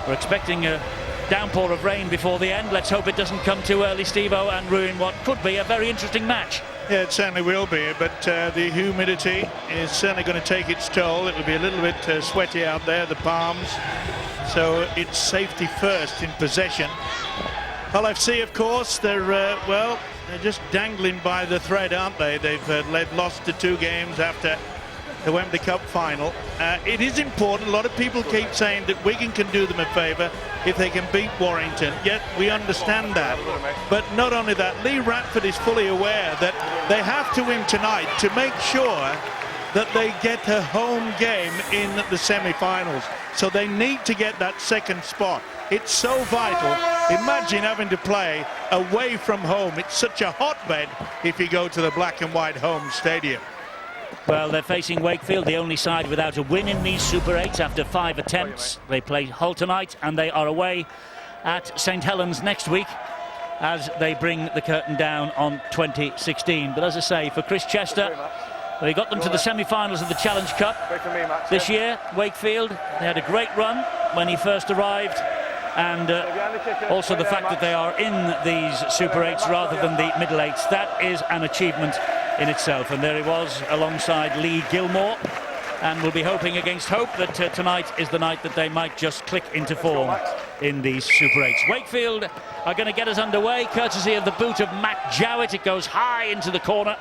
We're expecting a downpour of rain before the end. Let's hope it doesn't come too early, Steve-O, and ruin what could be a very interesting match. Yeah, it certainly will be, but the humidity is certainly going to take its toll. It will be a little bit sweaty out there, the palms, so it's safety first in possession. Hull FC, of course, they're just dangling by the thread, aren't they? They've lost the 2 games after the Wembley Cup final. It is important. A lot of people keep saying that Wigan can do them a favour if they can beat Warrington. Yet we understand that. But not only that, Lee Radford is fully aware that they have to win tonight to make sure that they get a home game in the semi-finals. So they need to get that second spot. It's so vital. Imagine having to play away from home. It's such a hotbed if you go to the black and white home stadium. Well, they're facing Wakefield, the only side without a win in these Super 8s after 5 attempts. They play Hull tonight, and they are away at St Helens next week as they bring the curtain down on 2016. But as I say, for Chris Chester, they got them to the semi-finals of the Challenge Cup this year. Wakefield, they had a great run when he first arrived, and also the fact that they are in these Super 8s rather than the Middle 8s, that is an achievement in itself. And there he was alongside Lee Gilmore, and we'll be hoping against hope that tonight is the night that they might just click into form in these Super 8s. Wakefield are going to get us underway courtesy of the boot of Matt Jowett. It goes high into the corner.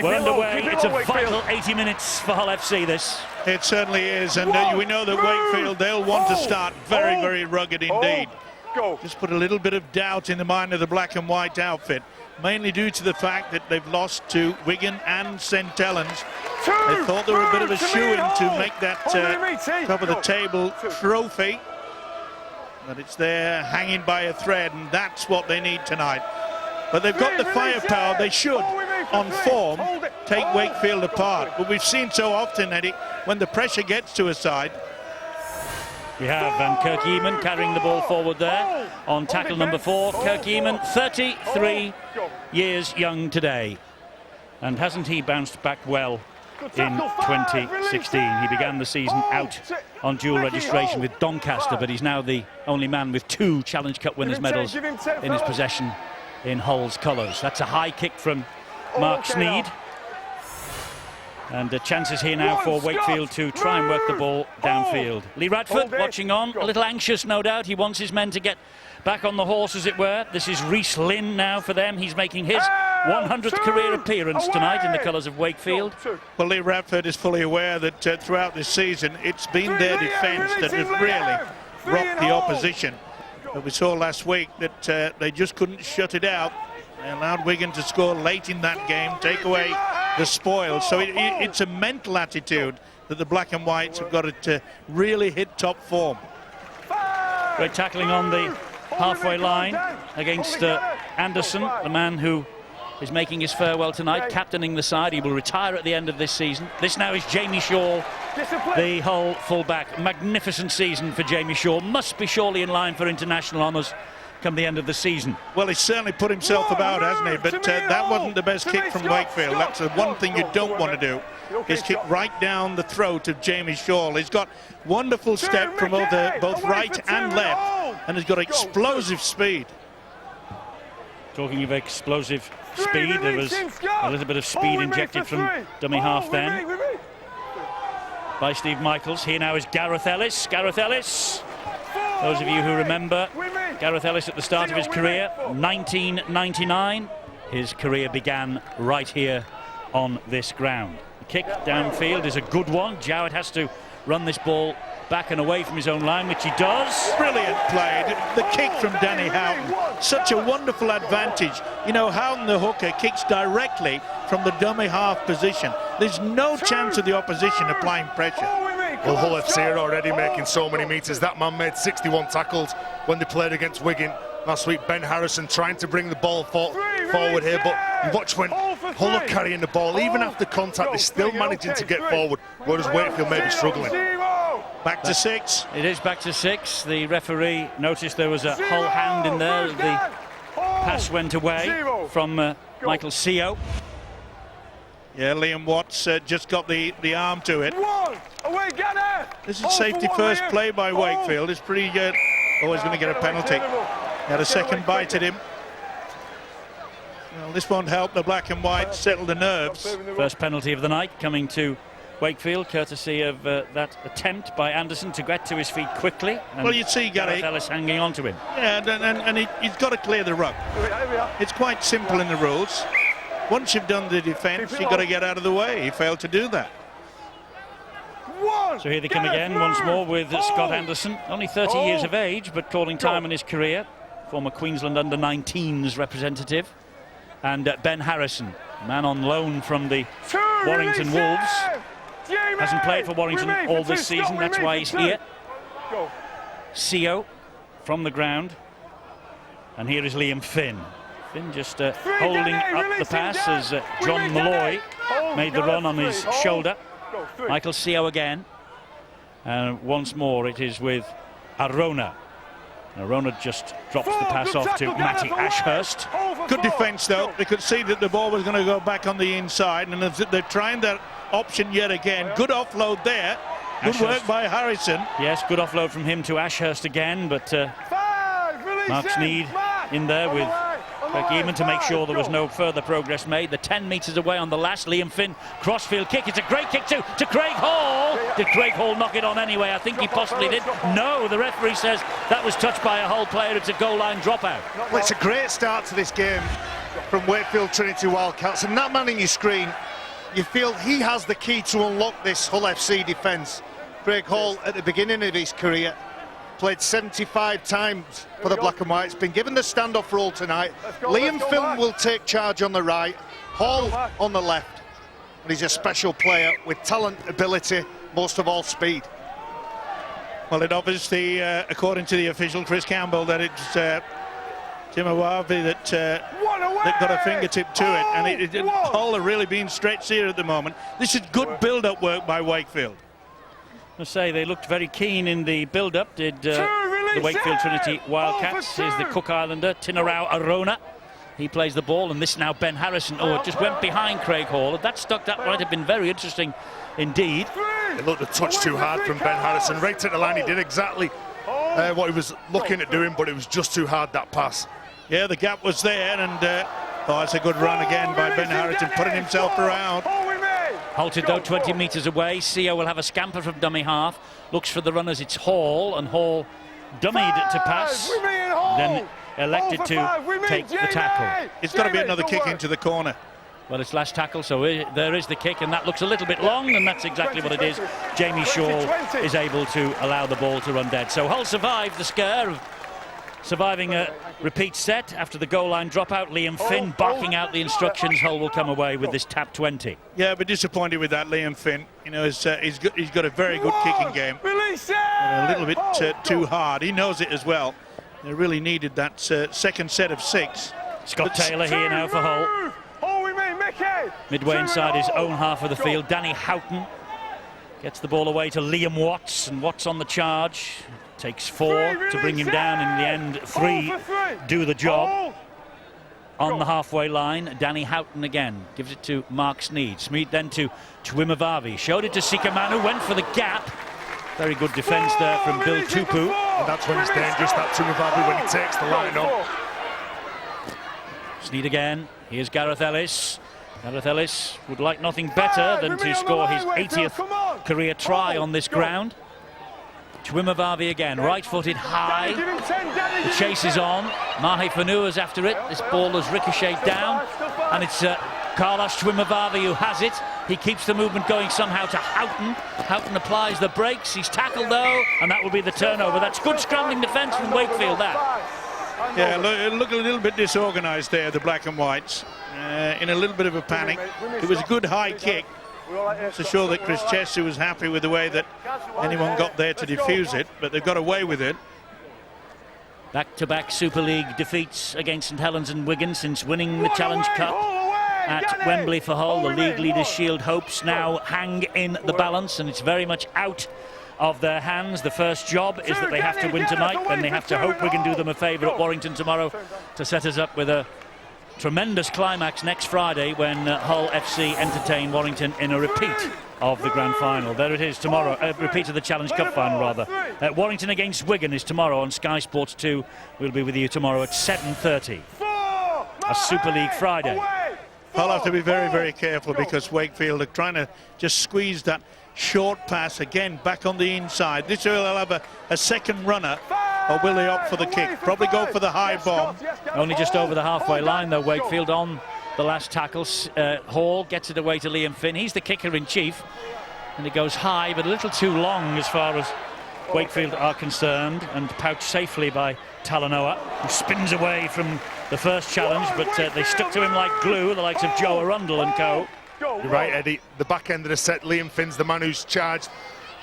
We're underway. It's a vital 80 minutes for Hull FC, this. It certainly is, and we know that Wakefield, they'll want to start very, very rugged indeed. Just put a little bit of doubt in the mind of the black and white outfit, mainly due to the fact that they've lost to Wigan and St Helens. They thought they were a bit of a shoo-in to make that top of the table trophy, but it's there hanging by a thread, and that's what they need tonight. But they've got the firepower. They should, on form, take Wakefield apart. But we've seen so often, Eddie, when the pressure gets to a side. We have Van Kirk Eamon carrying the ball forward there on tackle number 4. Kirk Eamon, 33 years young today. And hasn't he bounced back well in 2016? He began the season out on dual registration with Doncaster, but he's now the only man with 2 Challenge Cup winners' medals in his possession in Hull's colours. That's a high kick from Mark Sneed. And chances here now for Wakefield to try and work the ball downfield. Lee Radford watching on, a little anxious no doubt. He wants his men to get back on the horse, as it were. This is Rhys Lynn now for them. He's making his 100th career appearance tonight in the colours of Wakefield. Well, Lee Radford is fully aware that throughout this season it's been their defence that has really rocked the opposition. But we saw last week that they just couldn't shut it out. They allowed Wigan to score late in that game, take away the spoils. So it's a mental attitude that the black and whites have got to really hit top form. Great tackling on the halfway line against Anderson, the man who is making his farewell tonight, captaining the side. He will retire at the end of this season. This now is Jamie Shaw, the Hull fullback. Magnificent season for Jamie Shaw. Must be surely in line for international honours come the end of the season. Well, he's certainly put himself about, hasn't he? But that wasn't the best kick from Wakefield. That's the one thing you don't want to do, is kick right down the throat of Jamie Shaw. He's got wonderful step from both right and left, and he's got explosive speed. Talking of explosive speed, there was a little bit of speed injected from dummy half then by Steve Michaels. Here now is Gareth Ellis. Gareth Ellis, those of you who remember Gareth Ellis at the start of his career, 1999. His career began right here on this ground. The kick downfield is a good one. Jowett has to run this ball back and away from his own line, which he does. Brilliant play. The kick from Danny Houghton. Such a wonderful advantage. You know, Houghton, the hooker, kicks directly from the dummy half position. There's no chance of the opposition applying pressure. Well, Hull FC are already making so many metres. That man made 61 tackles when they played against Wigan last week. Ben Harrison trying to bring the ball forward here, but you watch when Hull are carrying the ball, even after contact, they're still managing to get forward, whereas Wakefield may be struggling. Back to 6. It is back to 6. The referee noticed there was a Hull hand in there. The pass went away from Michael Seo. Yeah, Liam Watts just got the arm to it. Away, Gunner! This is safety first play by Wakefield. It's pretty good. Always going to get a penalty. Had a second bite at him. Well, this won't help the black and white settle the nerves. First penalty of the night coming to Wakefield, courtesy of that attempt by Anderson to get to his feet quickly. And well, you see, Gary, Ellis hanging on to him. Yeah, and he's got to clear the ruck. It's quite simple in the rules. Once you've done the defence, you've got to get out of the way. He failed to do that. So here they come again once more with Scott Anderson, only 30 years of age, but calling time in his career. Former Queensland under-19s representative. And Ben Harrison, man on loan from the Warrington Wolves. Hasn't played for Warrington all this season, that's why he's here. Seo from the ground. And here is Liam Finn. Finn just holding up the pass as John Malloy made the run on his shoulder. Michael Seo again. And once more it is with Arona. Arona just drops the pass off to Matty Ashurst. Good defence though. They could see that the ball was going to go back on the inside, and they're trying that option yet again. Good offload there. Good work by Harrison. Yes, good offload from him to Ashurst again, but Mark Sneed in there with Craig Eamon to make sure there was no further progress made. The 10 metres away on the last. Liam Finn, crossfield kick. It's a great kick to Craig Hall. Did Craig Hall knock it on anyway? I think he possibly did. No, the referee says that was touched by a Hull player. It's a goal line dropout. Well, it's a great start to this game from Wakefield Trinity Wildcats, and that man in your screen, you feel he has the key to unlock this Hull FC defence. Craig Hall, at the beginning of his career, played 75 times for the Black and Whites, been given the standoff role tonight. Liam Finn will take charge on the right, Hall on the left, and he's a special player with talent, ability, most of all speed. Well, it obviously, according to the official Chris Campbell, that it's Tim Awavi that got a fingertip to it, and Hull are really being stretched here at the moment. This is good build-up work by Wakefield. I say they looked very keen in the build-up, did the Wakefield Trinity Wildcats. Here's the Cook Islander, Tinarau Arona. He plays the ball, and this now Ben Harrison. Oh, it just went behind Craig Hall. If that stuck, that might have been very interesting indeed. It looked a touch too hard from Ben Harrison. Right at the line, he did exactly what he was looking at doing, but it was just too hard, that pass. Yeah, the gap was there, and it's a good run again by Ben Harrison, putting himself around. Halted though 20 metres away. Seo will have a scamper from dummy half. Looks for the runners, it's Hall, and Hall dummied to pass, then elected to take the tackle. It's got to be another kick into the corner. Well, it's last tackle, so there is the kick, and that looks a little bit long, and that's exactly what it is. Jamie Shaw is able to allow the ball to run dead. So Hull survived the scare of surviving a repeat set after the goal line dropout. Liam Finn barking out the instructions. Hull will come away with this tap 20. Yeah, but disappointed with that, Liam Finn. You know, he's got a very good kicking game. A little bit too hard. He knows it as well. They really needed that second set of 6. Scott Taylor here now for Hull. Midway inside his own half of the field. Danny Houghton gets the ball away to Liam Watts, and Watts on the charge. Takes 4 to bring him down. In the end, 3 do the job. On the halfway line, Danny Houghton again gives it to Mark Sneed. Sneed then to Twimavavi. Showed it to Sikamanu, went for the gap. Very good defence there from Bill Tupu. And that's when it's dangerous, that Twimavavi, when he takes the line up. Sneed again. Here's Gareth Ellis. Gareth Ellis would like nothing better than to score his 80th career try on this ground. Twimavavi again, right-footed high. The chase is on. Mahe Fanua's after it. This ball has ricocheted down, and it's Carlos Twimavavi who has it. He keeps the movement going somehow to Houghton. Houghton applies the brakes. He's tackled though, and that will be the turnover. That's good scrambling defence from Wakefield. That. Yeah, look a little bit disorganised there, the Black and Whites. In a little bit of a panic. It was a good high kick. To show that Chris Chesu was happy with the way that anyone got there to defuse it, but they've got away with it. Back-to-back Super League defeats against St Helens and Wigan since winning the Challenge Cup at Wembley for Hull. The League Leaders' Shield hopes now hang in the balance, and it's very much out of their hands. The first job is that they have to win tonight, then they have to hope Wigan do them a favour at Warrington tomorrow to set us up with a tremendous climax next Friday when Hull FC entertain Warrington in a repeat of the grand final. There it is tomorrow, a repeat of the Challenge Cup final rather. Warrington against Wigan is tomorrow on Sky Sports 2. We'll be with you tomorrow at 7:30. A Super League Friday. I'll have to be very, very careful because Wakefield are trying to just squeeze that short pass again back on the inside. This will have a second runner, or will they opt for the kick? Probably go for the high bomb. Only just over the halfway line though, Wakefield on the last tackles. Hall gets it away to Liam Finn. He's the kicker in chief, and it goes high but a little too long as far as Wakefield are concerned, and pouched safely by Talanoa, who spins away from the first challenge, but they stuck to him like glue, the likes of Joe Arundel and co. You're right, Eddie. The back end of the set, Liam Finn's the man who's charged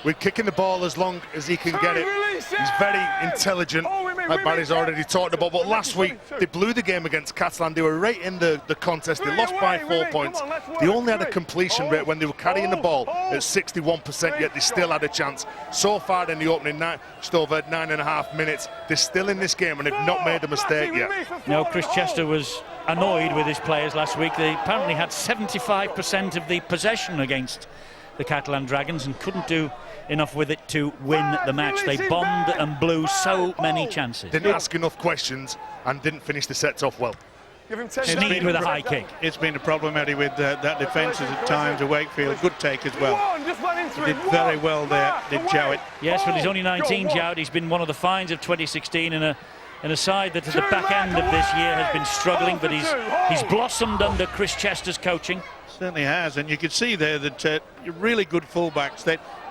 with kicking the ball as long as he can get it. He's very intelligent, like Barry's already talked about. But last week, they blew the game against Catalan. They were right in the contest. They lost by 4 points. They only had a completion rate when they were carrying the ball at 61%, yet they still had a chance. So far in the opening just over 9.5 minutes, they're still in this game and they've not made a mistake yet. No, Chris Chester was annoyed with his players last week. They apparently had 75% of the possession against the Catalan Dragons and couldn't do enough with it to win the match. They bombed and blew so many chances. Didn't ask enough questions and didn't finish the sets off well. Sneed with a high kick. It's been a problem, Eddie, with that defence at times of Wakefield. Good take as well. He did very well there, did Jowett. Yes, but he's only 19, Jowett. He's been one of the finds of 2016 in a side that at the back end of this year has been struggling, but he's blossomed under Chris Chester's coaching. Certainly has, and you can see there that really good fullbacks,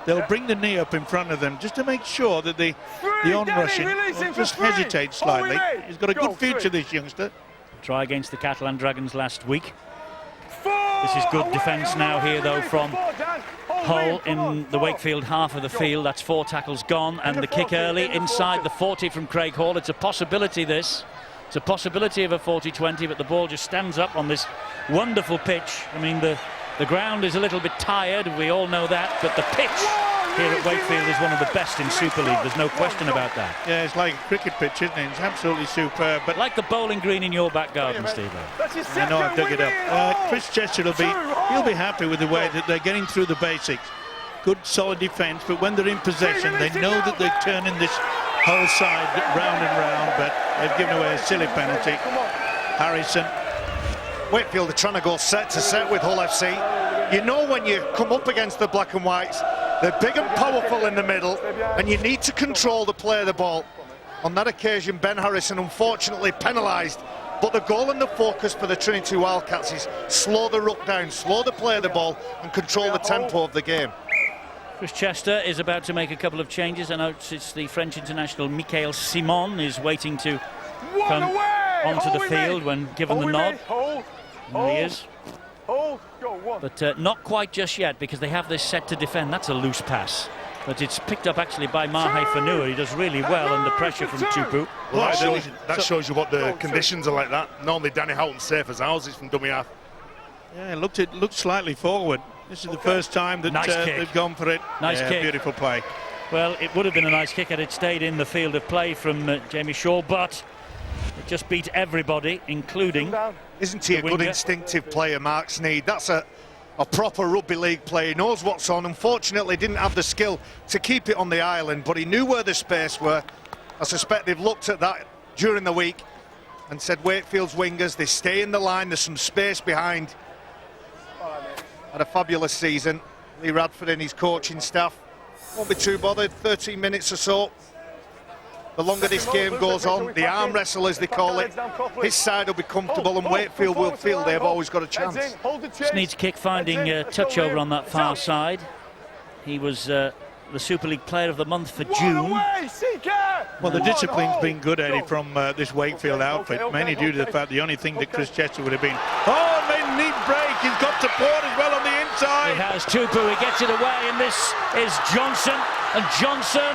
they'll bring the knee up in front of them just to make sure that the on-rushing will just hesitate slightly. He's got a good future, this youngster. Try against the Catalan Dragons last week. This is good defence now here though from Hull in the Wakefield half of the field. That's 4 tackles gone, and the kick early inside the 40 from Craig Hall. It's a possibility this. It's a possibility of a 40-20, but the ball just stands up on this wonderful pitch. I mean, the ground is a little bit tired, we all know that, but the pitch here at Wakefield is one of the best in Super League. There's no question about that. Yeah, it's like a cricket pitch, isn't it? It's absolutely superb. But like the bowling green in your back garden, Steve. I know I've dug it up. Chris Chester he'll be happy with the way that they're getting through the basics. Good, solid defence, but when they're in possession, they know that they're turning this whole side round and round, but they've given away a silly penalty. Harrison. Wakefield are trying to go set to set with Hull FC. You know when you come up against the black and whites, they're big and powerful in the middle, and you need to control the play of the ball. On that occasion, Ben Harrison unfortunately penalised, but the goal and the focus for the Trinity Wildcats is slow the ruck down, slow the play of the ball, and control the tempo of the game. Chris Chester is about to make a couple of changes. I know it's the French international Michael Simon is waiting to come onto the field when given the nod. There he is. But not quite just yet, because they have this set to defend. That's a loose pass, but it's picked up actually by Mahe Fanua. He does really well under pressure from Tupu. Well, that shows you what the conditions are like that. Normally Danny Houghton's safe as houses from dummy half. Yeah, it looked slightly forward. This is the first time that they've gone for it. Nice kick. Beautiful play. Well, it would have been a nice kick had it stayed in the field of play from Jamie Shaw, but it just beat everybody, including... Isn't he a good instinctive player, Mark Sneed? That's a proper rugby league player. He knows what's on. Unfortunately, didn't have the skill to keep it on the island, but he knew where the space were. I suspect they've looked at that during the week and said, Wakefield's wingers, they stay in the line, there's some space behind. Had a fabulous season. Lee Radford and his coaching staff won't be too bothered. 13 minutes or so. The longer this game goes on, the arm wrestle as they call it, his side will be comfortable and Wakefield will feel they've always got a chance. Sneed's kick finding touch over on that far side. He was the Super League Player of the Month for June. Well, the discipline's been good, Eddie, from this Wakefield outfit, mainly due to the fact the only thing that Chris Chester would have been... Oh, and neat break. He's got support as well on the inside. He has Tupu. He gets it away, and this is Johnson. And Johnson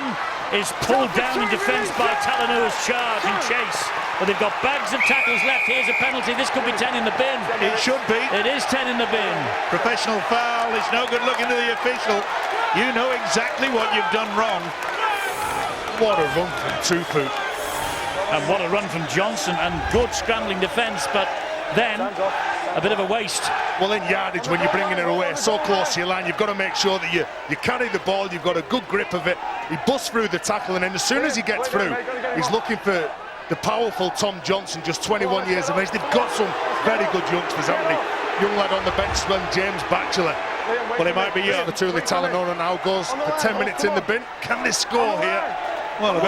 is pulled down in defence by Talanua's charge and chase. But they've got bags of tackles left. Here's a penalty. This could be 10 in the bin. It should be. It is 10 in the bin. Professional foul. It's no good looking to the official. You know exactly what you've done wrong. What a run from Tupu. And what a run from Johnson, and good scrambling defence, but then a bit of a waste. Well, in yardage, when you're bringing it away so close to your line, you've got to make sure that you carry the ball, you've got a good grip of it. He busts through the tackle, and then as soon as he gets through, he's looking for the powerful Tom Johnson, just 21 years of age. They've got some very good youngsters, haven't they? Young lad on the bench, James Batchelor. Well, it might be The Thule Talanoa now goes for 10 minutes in the bin. Can they score here? Well, they've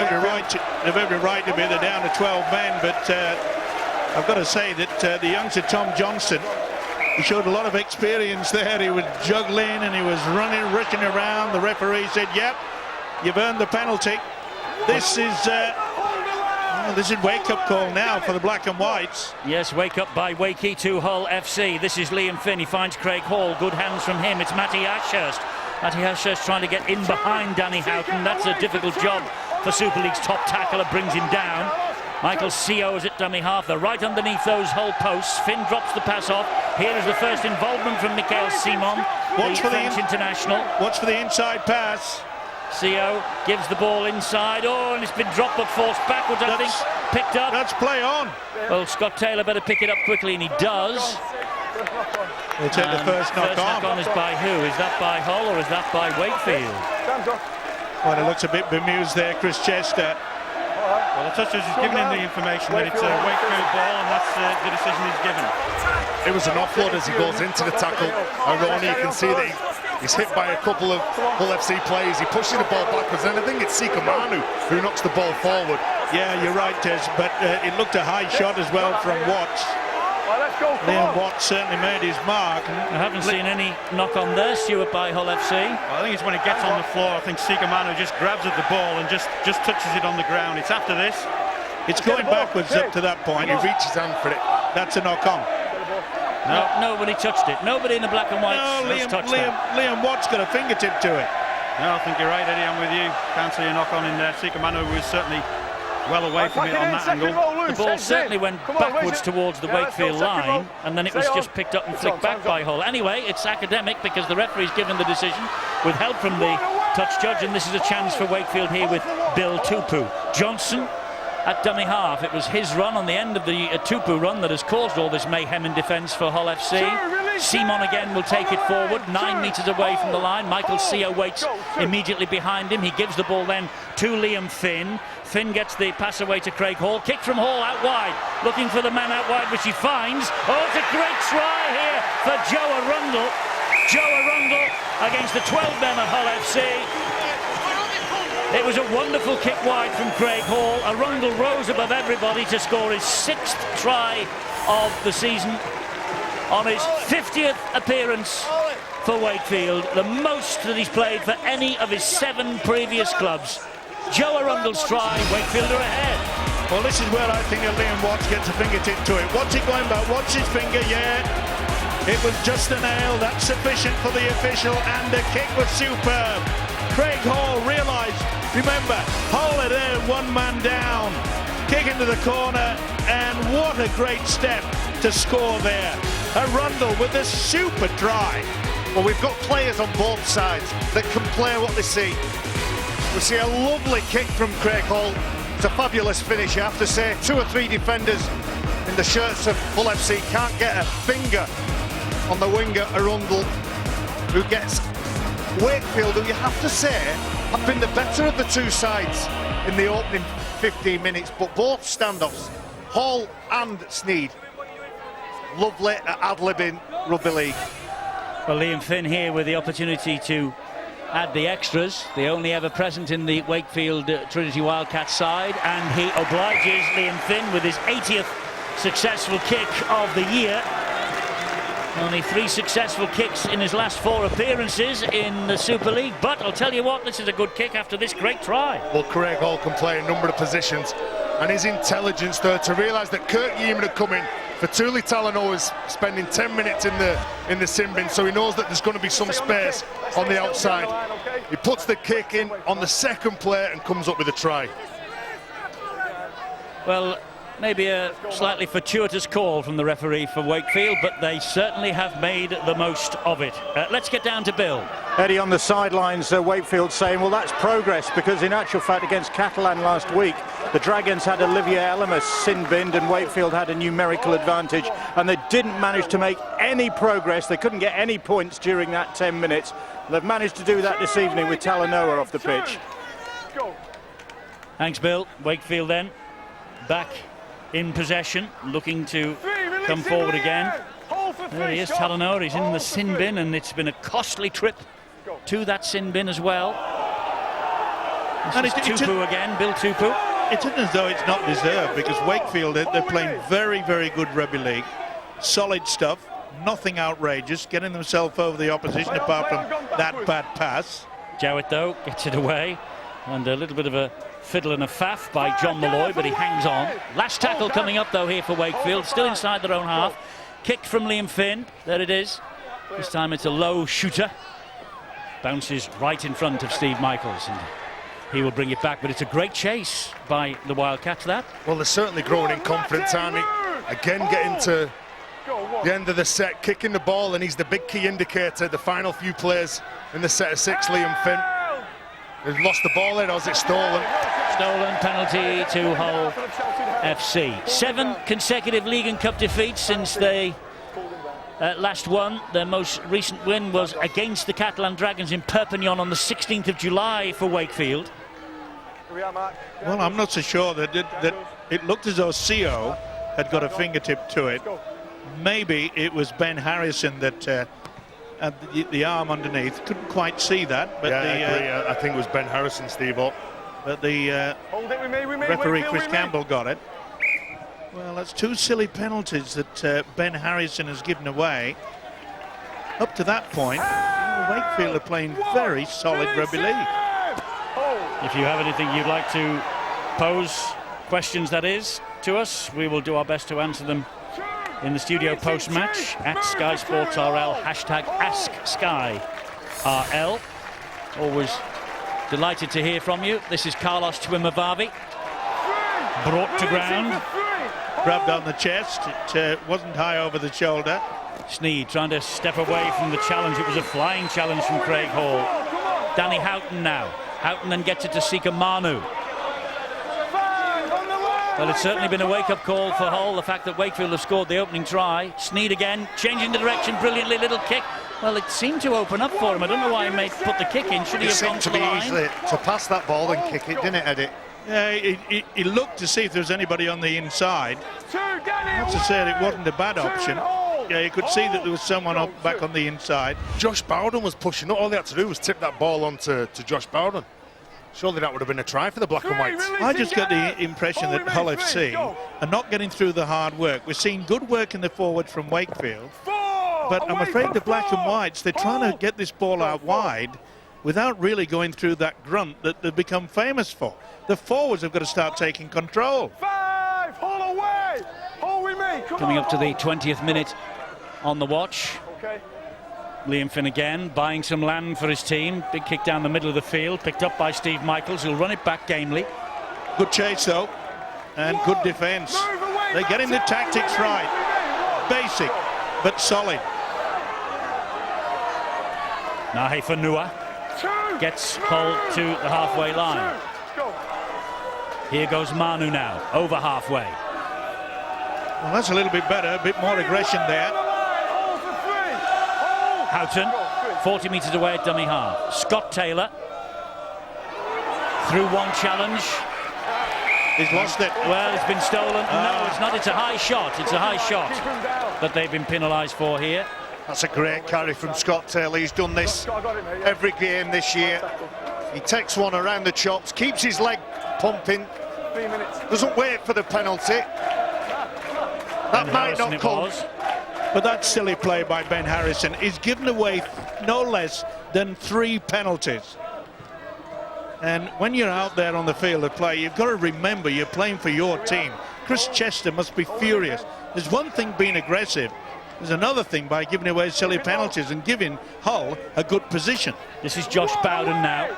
every right to be. They're down to 12 men, but I've got to say that the youngster Tom Johnson, he showed a lot of experience there. He was juggling and he was running, rushing around. The referee said, "Yep, you've earned the penalty." This is wake-up call now for the black and whites. Yes, wake up by Wakey to Hull FC. This is Liam Finn. He finds Craig Hall. Good hands from him. It's Matty Ashurst. Matty Ashurst trying to get in behind Danny Houghton. That's a difficult job for Super League's top tackler. Brings him down. Michael Seo is at dummy half. They're right underneath those Hull posts. Finn drops the pass off. Here is the first involvement from Michael Simon, the French international. Watch for the inside pass. Seo gives the ball inside. Oh, and it's been dropped but forced backwards, I think. Picked up. That's play on. Well, Scott Taylor better pick it up quickly, and he does. We'll take the first knock on. First knock on is by who? Is that by Hull or is that by Wakefield? Well, it looks a bit bemused there, Chris Chester. Well, the touch is giving him the information that it's a Wakefield ball, and that's the decision he's given. It was an offload as he goes into the tackle. Ronnie, you can see that he's hit by a couple of Hull FC players. He pushes the ball backwards, and I think it's Sika Manu who knocks the ball forward. Yeah, you're right, Tez, but it looked a high shot as well from Watts. Liam Watts certainly made his mark. I haven't seen any knock on there, Stuart, by Hull FC. Well, I think it's when it gets on the floor. I think Sika Manu just grabs at the ball and just touches it on the ground. It's after this. It's going backwards up to that point. He reaches hand for it. That's a knock on. No, nobody touched it. Nobody in the black and white has touched it. Liam Watts got a fingertip to it. No, I think you're right, Eddie. I'm with you. Can't see a knock on in there. Sika Manu was certainly well away from it on that angle. The ball certainly went backwards towards the Wakefield line, and then it was just picked up and flicked back by Hull. Anyway, it's academic because the referee's given the decision with help from the touch judge, and this is a chance for Wakefield here with Bill Tupu. Johnson at dummy half. It was his run on the end of the Tupu run that has caused all this mayhem in defence for Hull FC. Simon again will take it forward, 9 metres away from the line. Michael Seo waits immediately behind him. He gives the ball then to Liam Finn. Finn gets the pass away to Craig Hall. Kick from Hall out wide, looking for the man out wide, which he finds. Oh, it's a great try here for Joe Arundel. Joe Arundel against the 12 men of Hull FC. It was a wonderful kick wide from Craig Hall. Arundel rose above everybody to score his 6th try of the season on his 50th appearance for Wakefield, the most that he's played for any of his 7 previous clubs. Joe Arundel's try, Wakefield are ahead. Well, this is where I think Liam Watts gets a fingertip to it. What's he going about? Watch his finger, yeah. It was just a nail. That's sufficient for the official, and the kick was superb. Craig Hall realised, remember, Hull are there, 1 man down. Kick into the corner, and what a great step to score there. Arundel with a super try. Well, we've got players on both sides that can play what they see. We see a lovely kick from Craig Hall. It's a fabulous finish, I have to say. 2 or 3 defenders in the shirts of Hull FC can't get a finger on the winger Arundel, who gets Wakefield, who you have to say have been the better of the 2 sides in the opening 15 minutes, but both standoffs, Hall and Sneed, lovely at ad-libbing rugby league. Well, Liam Finn here with the opportunity to add the extras, the only ever present in the Wakefield Trinity Wildcats side, and he obliges Liam Finn with his 80th successful kick of the year. Only 3 successful kicks in his last 4 appearances in the Super League, but I'll tell you what, this is a good kick after this great try. Well, Craig Hall can play a number of positions, and his intelligence there to realise that Kirk Yeaman had come in for Thule Talanoa's spending 10 minutes in the sin bin, so he knows that there's going to be some space on the outside. He puts the kick in on the second play and comes up with a try. Well, maybe a slightly fortuitous call from the referee for Wakefield, but they certainly have made the most of it. Let's get down to Bill. Eddie on the sidelines, Wakefield saying, well, that's progress, because in actual fact against Catalan last week, the Dragons had Olivier Elemus sin-binned and Wakefield had a numerical advantage, and they didn't manage to make any progress. They couldn't get any points during that 10 minutes. They've managed to do that this evening with Talanoa off the pitch. Thanks, Bill. Wakefield then back in possession, looking to come forward again. There he is, Talanoa. He's in the sin bin, and it's been a costly trip to that sin bin as well. And it's Tupu again, Bill Tupu. It isn't as though it's not deserved, because Wakefield, they're playing very, very good rugby league. Solid stuff, nothing outrageous, getting themselves over the opposition apart from that bad pass. Jowett, though, gets it away, and a little bit of a fiddle and a faff by John Malloy, but he hangs on. Last tackle coming up, though, here for Wakefield, still inside their own half. Kicked from Liam Finn, there it is. This time it's a low shooter. Bounces right in front of Steve Michaels, and he will bring it back, but it's a great chase by the Wildcats, that. Well, they're certainly growing in confidence, Arnie. Again, getting to the end of the set, kicking the ball, and he's the big key indicator. The final few plays in the set of 6, Liam Finn. They've lost the ball there, or is it stolen? Stolen, penalty to Hull FC. 7 consecutive League and Cup defeats since they last won. Their most recent win was against the Catalan Dragons in Perpignan on the 16th of July for Wakefield. Well, I'm not so sure that it looked as though CO had got a fingertip to it. Maybe it was Ben Harrison that had the arm underneath. Couldn't quite see that. But yeah, I agree. I think it was Ben Harrison, Steve-O. But the referee, Chris Campbell, got it. Well, that's 2 silly penalties that Ben Harrison has given away. Up to that point, Wakefield are playing very solid rugby league. If you have anything you'd like to pose, questions that is, to us, we will do our best to answer them in the studio post-match at Sky Sports RL, hashtag AskSkyRL. Always delighted to hear from you. This is Carlos Twimavavi, brought to ground. Grabbed on the chest, it wasn't high over the shoulder. Sneed trying to step away from the challenge. It was a flying challenge from Craig Hall. Danny Houghton now. Houghton then gets it to Sika Manu. Well, it's certainly been a wake-up call for Hull, the fact that Wakefield have scored the opening try. Sneed again, changing the direction brilliantly, little kick. Well, it seemed to open up for him. I don't know why he put the kick in. Should he have gone to the line? It seemed to be easy to pass that ball and kick it, didn't it, Eddie? Yeah, he looked to see if there was anybody on the inside. Not to say that it wasn't a bad option. Yeah, you could see that there was someone back on the inside. Josh Bowden was pushing. All they had to do was tip that ball on to Josh Bowden. Surely that would have been a try for the Black and Whites. I just got the impression that Hull FC are not getting through the hard work. We're seeing good work in the forward from Wakefield, but I'm afraid the Black and Whites, they're trying to get this ball out wide without really going through that grunt that they've become famous for. The forwards have got to start taking control. 5, Hull away! Hull with me! Coming up to the 20th minute on the watch. Okay. Liam Finn again, buying some land for his team. Big kick down the middle of the field, picked up by Steve Michaels, who'll run it back gamely. Good chase, though, and good defence. They're getting the tactics right. Basic, but solid. Nahe Fanua gets Hull to the halfway line. Here goes Manu now, over halfway. Well, that's a little bit better, a bit more aggression there. Houghton, 40 metres away at dummy half. Scott Taylor, through one challenge. He's lost it. Well, it's been stolen. No, it's not. It's a high shot. It's a high shot that they've been penalised for here. That's a great carry from Scott Taylor. He's done this every game this year. He takes one around the chops, keeps his leg pumping, doesn't wait for the penalty. That might not come. But that silly play by Ben Harrison is given away no less than 3 penalties. And when you're out there on the field of play, you've got to remember you're playing for your team. Chris Chester must be furious. There's one thing being aggressive. There's another thing by giving away silly penalties and giving Hull a good position. This is Josh Bowden now.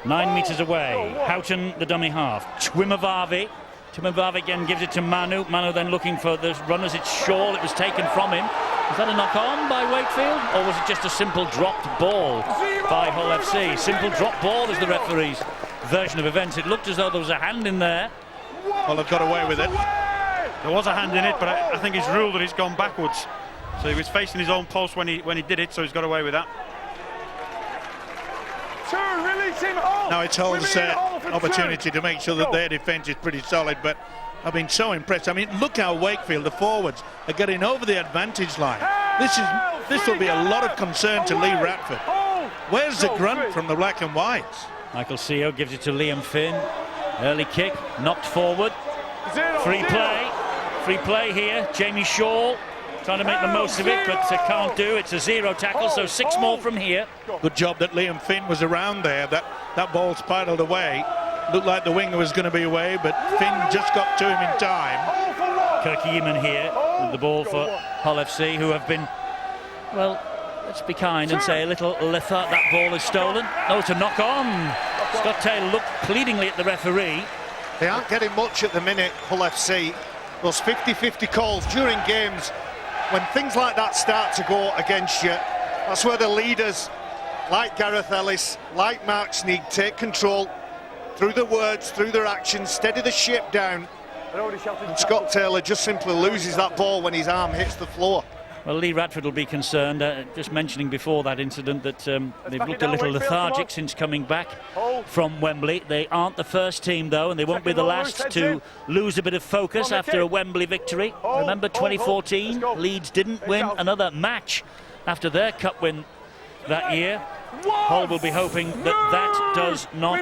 9 metres away. Houghton, the dummy half. Twimavavi. Twimavavi again gives it to Manu. Manu then looking for the runners. It's Shaw. It was taken from him. Was that a knock-on by Wakefield, or was it just a simple dropped ball by Hull FC? Simple drop ball is the referee's version of events. It looked as though there was a hand in there. Well, they've got away with it. There was a hand in it, but I think he's ruled that he's gone backwards. So he was facing his own post when he did it, so he's got away with that. Now it's Hull's opportunity to make sure that their defence is pretty solid, but I've been so impressed. I mean, look how Wakefield, the forwards, are getting over the advantage line. This will be a lot of concern to Lee Radford. Where's the grunt from the black and whites? Michael Seo gives it to Liam Finn. Early kick, knocked forward. Free play here. Jamie Shaw trying to make the most of it, but can't do. It's a 0 tackle, so 6 more from here. Good job that Liam Finn was around there. That ball spiraled away. Looked like the winger was going to be away, but Finn just got to him in time. Kirky Yeaman here with the ball for Hull FC, who have been, well, let's be kind and say a little lethargic. That ball is stolen. Oh, it's a knock on. Scott Taylor looked pleadingly at the referee. They aren't getting much at the minute, Hull FC. Those 50-50 calls during games, when things like that start to go against you, that's where the leaders, like Gareth Ellis, like Mark Sneed, take control through their words, through their actions, steady the ship down. And Scott Taylor just simply loses that ball when his arm hits the floor. Well, Lee Radford will be concerned. Just mentioning before that incident that they've looked a little lethargic since coming back from Wembley. They aren't the first team, though, and they won't be the last to lose a bit of focus after a Wembley victory. Remember 2014? Leeds didn't win another match after their cup win that year. Hull will be hoping that that does not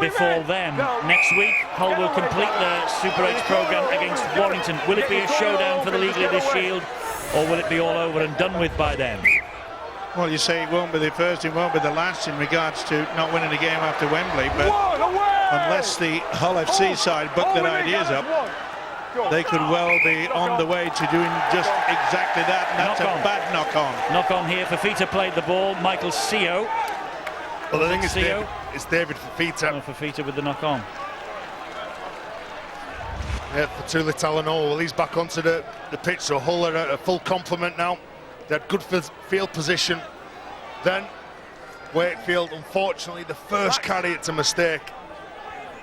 befall them. Next week, Hull will complete their Super 8 programme against Warrington. Will it be a showdown for the League Leaders' Shield, or will it be all over and done with by then? Well, you say it won't be the first, it won't be the last in regards to not winning a game after Wembley, but unless the Hull FC side buck their ideas up, they could well be on the way to doing just exactly that, and that's a bad knock-on. Knock-on here. Fafita played the ball. Michael Seo. Well, the thing is, it's David Fafita. Oh, Fafita with the knock-on. Yeah, for Tuli Talanoa. Well, he's back onto the pitch, so Hull are at a full complement now. They had good field position. Then Wakefield, unfortunately, the first carry, it's a mistake.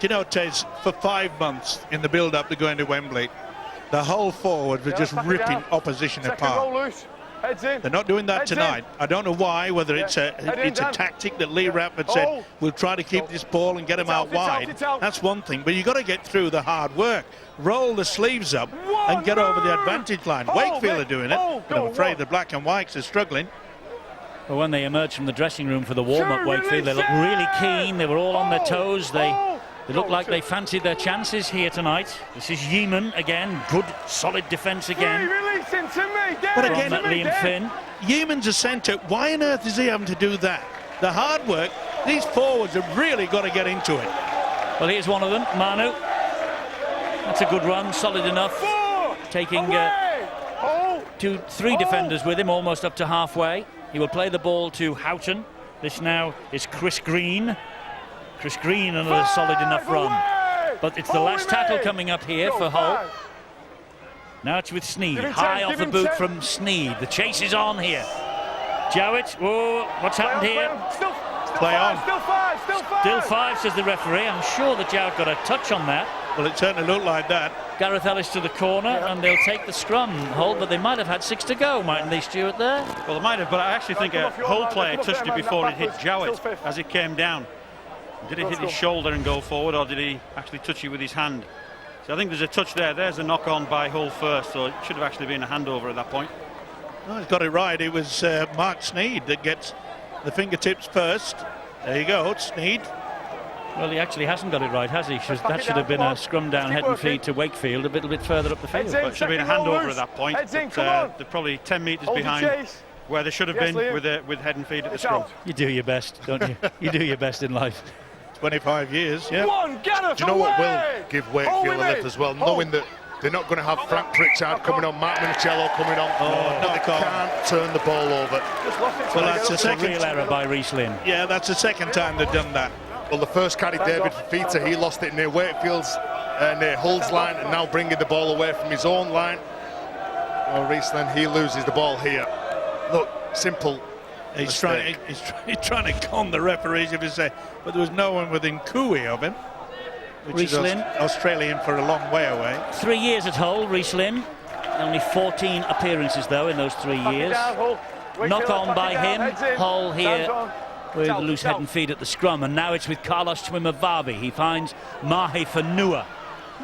You know, Tez, for 5 months in the build-up to going to Wembley, the whole forward was just ripping opposition apart. They're not doing that tonight. I don't know why, whether it's a tactic that Lee Radford said, we'll try to keep this ball and get them out wide. That's one thing, but you've got to get through the hard work. Roll the sleeves up and get over the advantage line. Wakefield are doing it, but I'm afraid the black and whites are struggling. Well, when they emerged from the dressing room for the warm-up, Wakefield, they looked really keen. They were all on their toes. They looked like they fancied their chances here tonight. This is Yeaman again. Good, solid defence again. But again, Liam Finn. Yeaman's a centre. Why on earth is he having to do that? The hard work, these forwards have really got to get into it. Well, here's one of them, Manu. That's a good run, solid enough. Taking 3 defenders with him, almost up to halfway. He will play the ball to Houghton. This now is Chris Green. Chris Green, another solid enough run. But it's the last tackle coming up here for Hull. Now it's with Sneed. High off the boot from Sneed. The chase is on here. Jowett, whoa, what's happened here? Play on. Still 5, says the referee. I'm sure that Jowett got a touch on that. Well, it certainly looked like that. Gareth Ellis to the corner, and they'll take the scrum, Hull, but they might have had 6 to go, mightn't they, Stuart, there? Well, they might have, but I actually think a Hull player touched it before it hit Jowett as it came down. Did it hit his shoulder and go forward, or did he actually touch it with his hand? So I think there's a touch there. There's a knock-on by Hull first, so it should have actually been a handover at that point. Oh, he's got it right. It was Mark Sneed that gets the fingertips first. There you go, Sneed. Well, he actually hasn't got it right, has he? That should have been a scrum down head and feed to Wakefield a little bit further up the field. But it should have been a handover at that point. They're probably 10 metres behind where they should have been with head and feet at the scrum. You do your best, don't you? You do your best in life. 25 years, yeah. Do you know what will give Wakefield a lift as well? Knowing that they're not going to have Frank Pritchard coming on, Mark Minicello coming on. They can't turn the ball over. Well, that's a real error by Reece Lynn. Yeah, that's the second time they've done that. Well, the first carry, David Fafita, he lost it near Wakefield's, near Hull's line, and now bringing the ball away from his own line. Well, Riesling, he loses the ball here. Look, simple. He's trying to con the referees, if you say, but there was no one within cooey of him. Which is Australian for a long way away. 3 years at Hull, Riesling. Only 14 appearances, though, in those 3 years. Knock on by him. Hull here with loose head and feet at the scrum. And now it's with Carlos Twimavavi. He finds Mahe Fanua.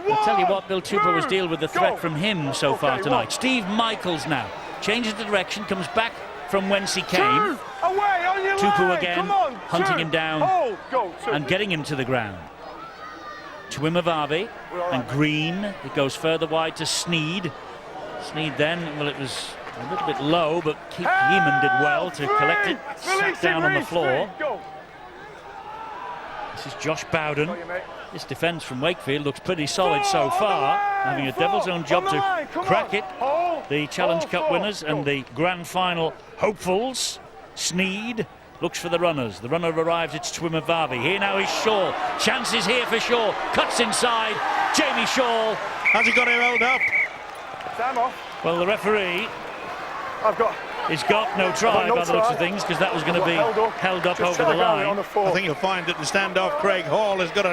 I'll tell you what, Bill Tupper was dealing with the threat from him so far tonight. Steve Michaels now changes the direction, comes back from whence he came. Tupper again, hunting him down and getting him to the ground. Twimavavi and Green. It goes further wide to Sneed. Sneed then, well, it was a little bit low, but Keith Yeaman did well to collect it, sat down on the floor. This is Josh Bowden. This defence from Wakefield looks pretty solid so far, having a devil's own job to crack it. The Challenge Cup winners and the grand final hopefuls. Sneed looks for the runners. The runner arrives, it's Twimavavi. Here now is Shaw. Chances here for Shaw. Cuts inside. Jamie Shaw. Has he got him held up? Well, the referee he's got no try by the looks of things, because that was going to be held up over the line. I think you'll find that the standoff Craig Hall has got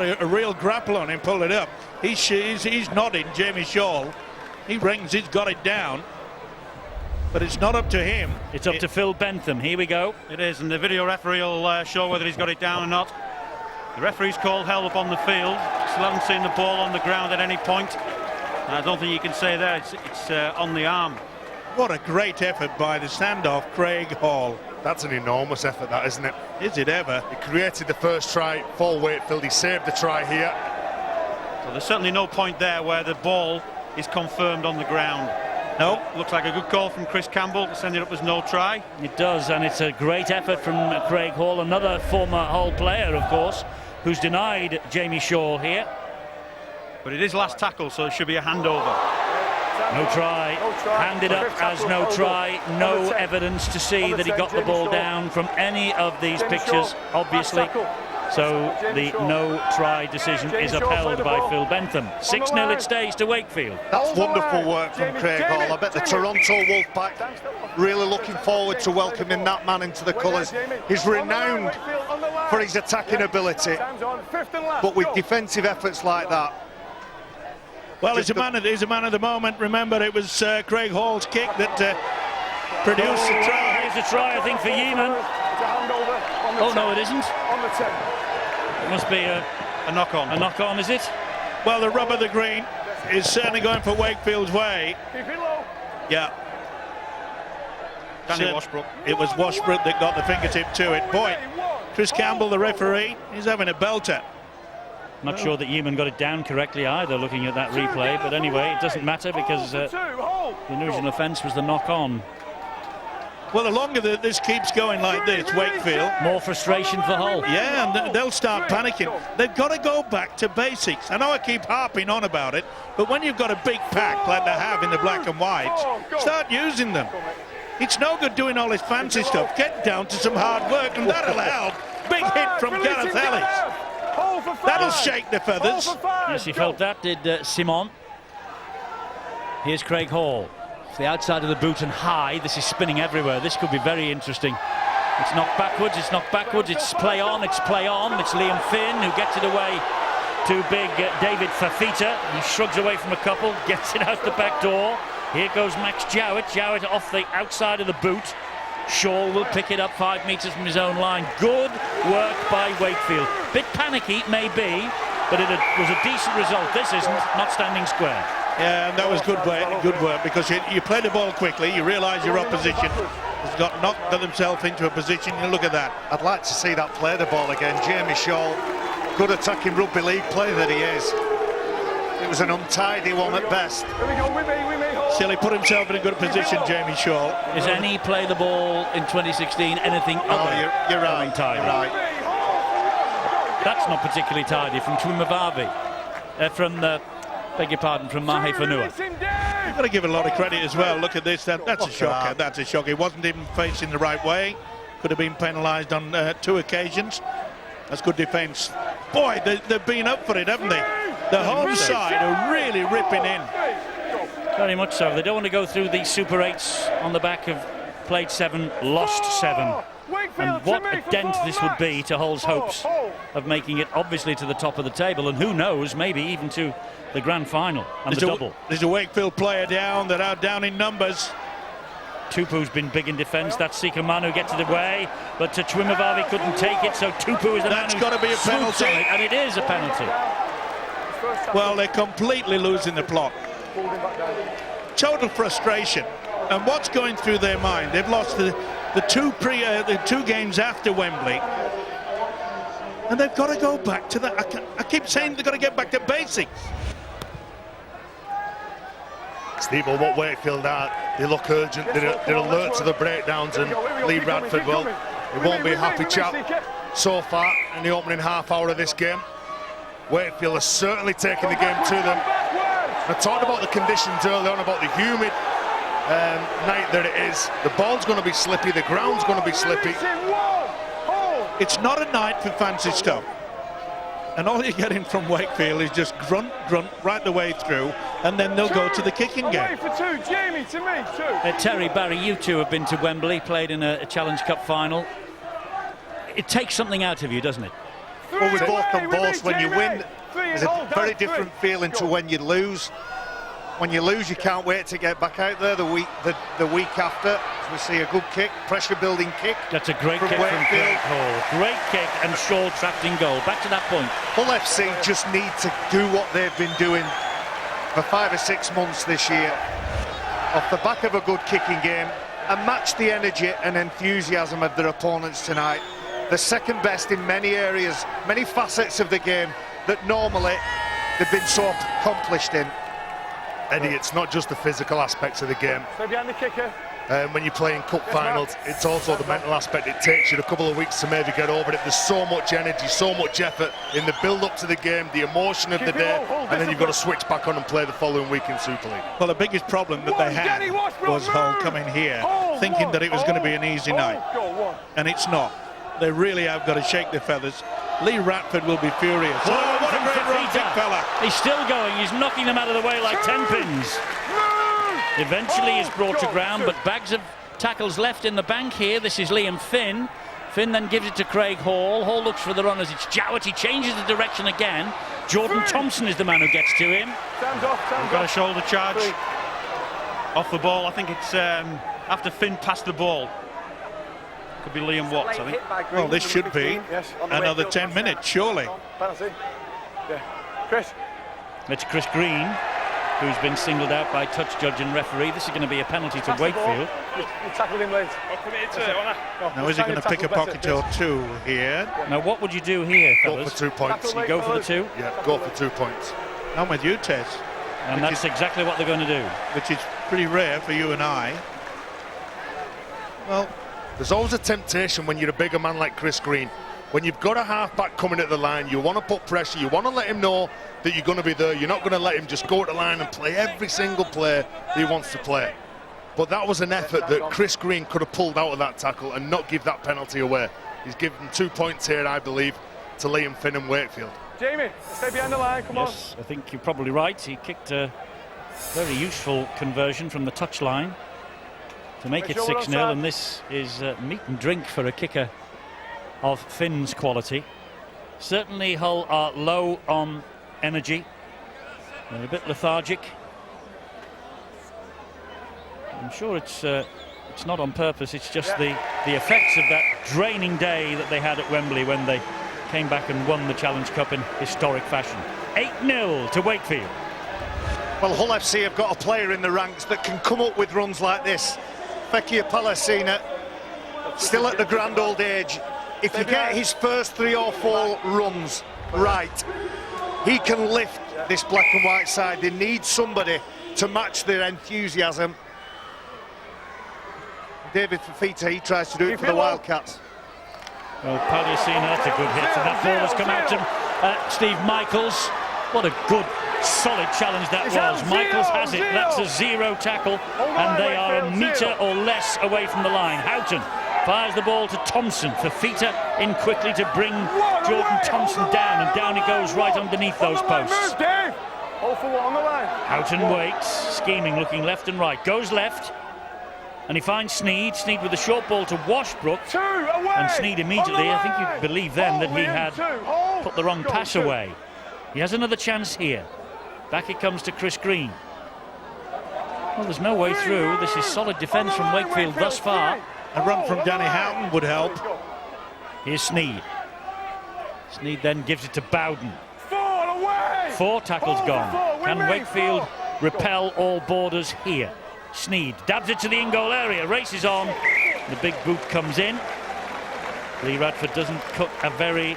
a real grapple on him, pulled it up. He's nodding, Jamie Shaw. He reckons he's got it down, but it's not up to him. It's up to Phil Bentham. Here we go. It is, and the video referee will show whether he's got it down or not. The referee's called held up on the field. Still haven't seen the ball on the ground at any point. I don't think you can say that. It's on the arm. What a great effort by the standoff Craig Hall. That's an enormous effort, that, isn't it? Is it ever? He created the first try for Wakefield. He saved the try here. So there's certainly no point there where the ball is confirmed on the ground. No. Looks like a good call from Chris Campbell to send it up as no try. It does, and it's a great effort from Craig Hall, another former Hull player, of course, who's denied Jamie Shaw here. But it is last tackle, so it should be a handover. No try. Handed up as no try. No evidence to see that he got the ball down from any of these pictures, obviously. So the no try decision is upheld by Phil Bentham. 6-0 it stays to Wakefield. That's wonderful work from Craig Hall. I bet the Toronto Wolfpack really looking forward to welcoming that man into the colours. He's renowned for his attacking ability, but with defensive efforts like that. Well, he's a man of the moment. Remember, it was Craig Hall's kick that produced the try. Here's a try, I think, for Yeaman. Oh, no, it isn't. It must be a knock-on. A knock-on, is it? Well, the rub of the green is certainly going for Wakefield's way. Keep it low. Yeah. Danny Washbrook. It was Washbrook that got the fingertip to it. Boy, Chris Campbell, the referee, he's having a belter. Not sure that Yeaman got it down correctly either, looking at that replay. But anyway, it doesn't matter, because the original offence was the knock-on. Well, the longer that this keeps going like this, Wakefield... More frustration for Hull. Yeah, and they'll start panicking. They've got to go back to basics. I know I keep harping on about it, but when you've got a big pack like they have in the black and whites, start using them. It's no good doing all this fancy stuff. Get down to some hard work, and that'll help. Big hit from Gareth Ellis. That'll shake the feathers. Yes, he felt that, did Simon. Here's Craig Hall. It's the outside of the boot and high. This is spinning everywhere. This could be very interesting. It's knocked backwards, it's knocked backwards, it's play on, it's play on. It's Liam Finn who gets it away to big David Fafita. He shrugs away from a couple, gets it out the back door. Here goes Max Jowett. Jowett off the outside of the boot. Shaw will pick it up 5 metres from his own line. Good work by Wakefield. Bit panicky, maybe, but it was a decent result. This isn't, not standing square. Yeah, and that was good work, because you play the ball quickly, you realise your opposition has knocked themselves into a position. You look at that. I'd like to see that play the ball again. Jamie Shaw, good attacking rugby league player that he is. It was an untidy one at best. Still, he put himself in a good position, Jamie Shaw. Is any play the ball in 2016 anything other you're right. tidy? You're right. That's not particularly tidy from Twimavavi. Beg your pardon, from Mahe Fanua. You've got to give a lot of credit as well. Look at this. That's a shocker. That's a shocker. He wasn't even facing the right way. Could have been penalised on 2 occasions. That's good defence. Boy, they've been up for it, haven't they? The home side are really ripping in. Very much so. They don't want to go through the Super 8s on the back of played 7, lost 7. And what a dent this would be to Hull's hopes of making it obviously to the top of the table, and who knows, maybe even to the grand final and the double. There's a Wakefield player down. They're out down in numbers. Tupu's been big in defence. That's Sika Manu gets it away, but Chwimavavi couldn't take it, so Tupu is the man who got to be a swoops penalty. on it, and it is a penalty. Well, they're completely losing the plot. Total frustration. And what's going through their mind? They've lost the two games after Wembley, and they've got to go back to that. I keep saying they've got to get back to basics. Steve, what Wakefield are, they look urgent, they're alert to the breakdowns, and Lee Bradford, well, he won't be a happy chap so far in the opening half hour of this game. Wakefield has certainly taken the game to them. I talked about the conditions early on, about the humid night that it is. The ball's going to be slippy, the ground's going to be slippy. It's not a night for fancy stuff. And all you're getting from Wakefield is just grunt right the way through, and then they'll go to the kicking game. For 2, Jamie, to me, 2. Terry, Barry, you two have been to Wembley, played in a Challenge Cup final. It takes something out of you, doesn't it? Well, we both can boast. When you win, there's a very different feeling to when you lose. When you lose, you can't wait to get back out there the week after. We see a good kick, pressure-building kick. That's a great kick from Craig Hall. Great kick and Shaw trapped in goal. Back to that point. Hull FC just need to do what they've been doing for 5 or 6 months this year, off the back of a good kicking game, and match the energy and enthusiasm of their opponents tonight. The second best in many areas, many facets of the game that normally they've been so accomplished in. Eddie, it's not just the physical aspects of the game. Stay behind the kicker. When you're playing cup finals, it's also the mental aspect. It takes you a couple of weeks to maybe get over it. There's so much energy, so much effort in the build-up to the game, the emotion of the day, and then you've got to switch back on and play the following week in Super League. Well, the biggest problem that they had was Hull coming here thinking that it was going to be an easy night, and it's not. They really have got to shake their feathers. Lee Ratford will be furious. Oh, what a great run, big fella. He's still going. He's knocking them out of the way like 10 pins. Eventually he's brought to ground, but bags of tackles left in the bank here. This is Liam Finn. Finn then gives it to Craig Hall. Hall looks for the runners. It's Jowett. He changes the direction again. Jordan Thompson is the man who gets to him. Got a shoulder charge off the ball. I think it's after Finn passed the ball. Could be Liam Watts, I think. Well, this should be another 10 minutes, surely. Chris. It's Chris Green, who's been singled out by touch judge and referee. This is going to be a penalty to Wakefield. You tackled him late. Now, is he going to pick a pocket or two here? Now, what would you do here, Go fellas? for 2 points. You go for the 2? Yeah, go for 2 points. I'm with you, Tez. And that's exactly what they're going to do. Which is pretty rare for you and I. Well, there's always a temptation when you're a bigger man like Chris Green. When you've got a half-back coming at the line, you want to put pressure, you want to let him know that you're going to be there. You're not going to let him just go at the line and play every single play he wants to play. But that was an effort that Chris Green could have pulled out of that tackle and not give that penalty away. He's given 2 points here, I believe, to Liam Finn and Wakefield. Jamie, stay behind the line, come on. Yes, I think you're probably right. He kicked a very useful conversion from the touchline to make it 6-0, and this is meat and drink for a kicker of Finn's quality. Certainly Hull are low on energy. They're a bit lethargic. I'm sure it's not on purpose. It's just the effects of that draining day that they had at Wembley when they came back and won the Challenge Cup in historic fashion. 8-0 to Wakefield. Well, Hull FC have got a player in the ranks that can come up with runs like this. Fekia Palacina, still at the grand old age. If you get his first 3 or 4 runs right, he can lift this black and white side. They need somebody to match their enthusiasm. David Fafita, he tries to do it for the Wildcats. Well, Palacina, that's a good hit, and that ball has come out to Steve Michaels. What a good, solid challenge that was. Michaels has it. That's a 0 tackle, and they are a metre or less away from the line. Houghton fires the ball to Thompson. Fafita in quickly to bring Jordan Thompson down, and down he goes right underneath those posts. Houghton waits, scheming, looking left and right. Goes left, and he finds Sneed. Sneed with a short ball to Washbrook. And Sneed immediately, I think you believe then that he had put the wrong pass away. He has another chance here. Back it comes to Chris Green. Well, there's no way through. This is solid defence from Wakefield thus far. A run from Danny Houghton would help. Here's Sneed. Sneed then gives it to Bowden. 4 tackles gone. Can Wakefield repel all borders here? Sneed dabs it to the in-goal area, races on. The big boot comes in. Lee Radford doesn't cut a very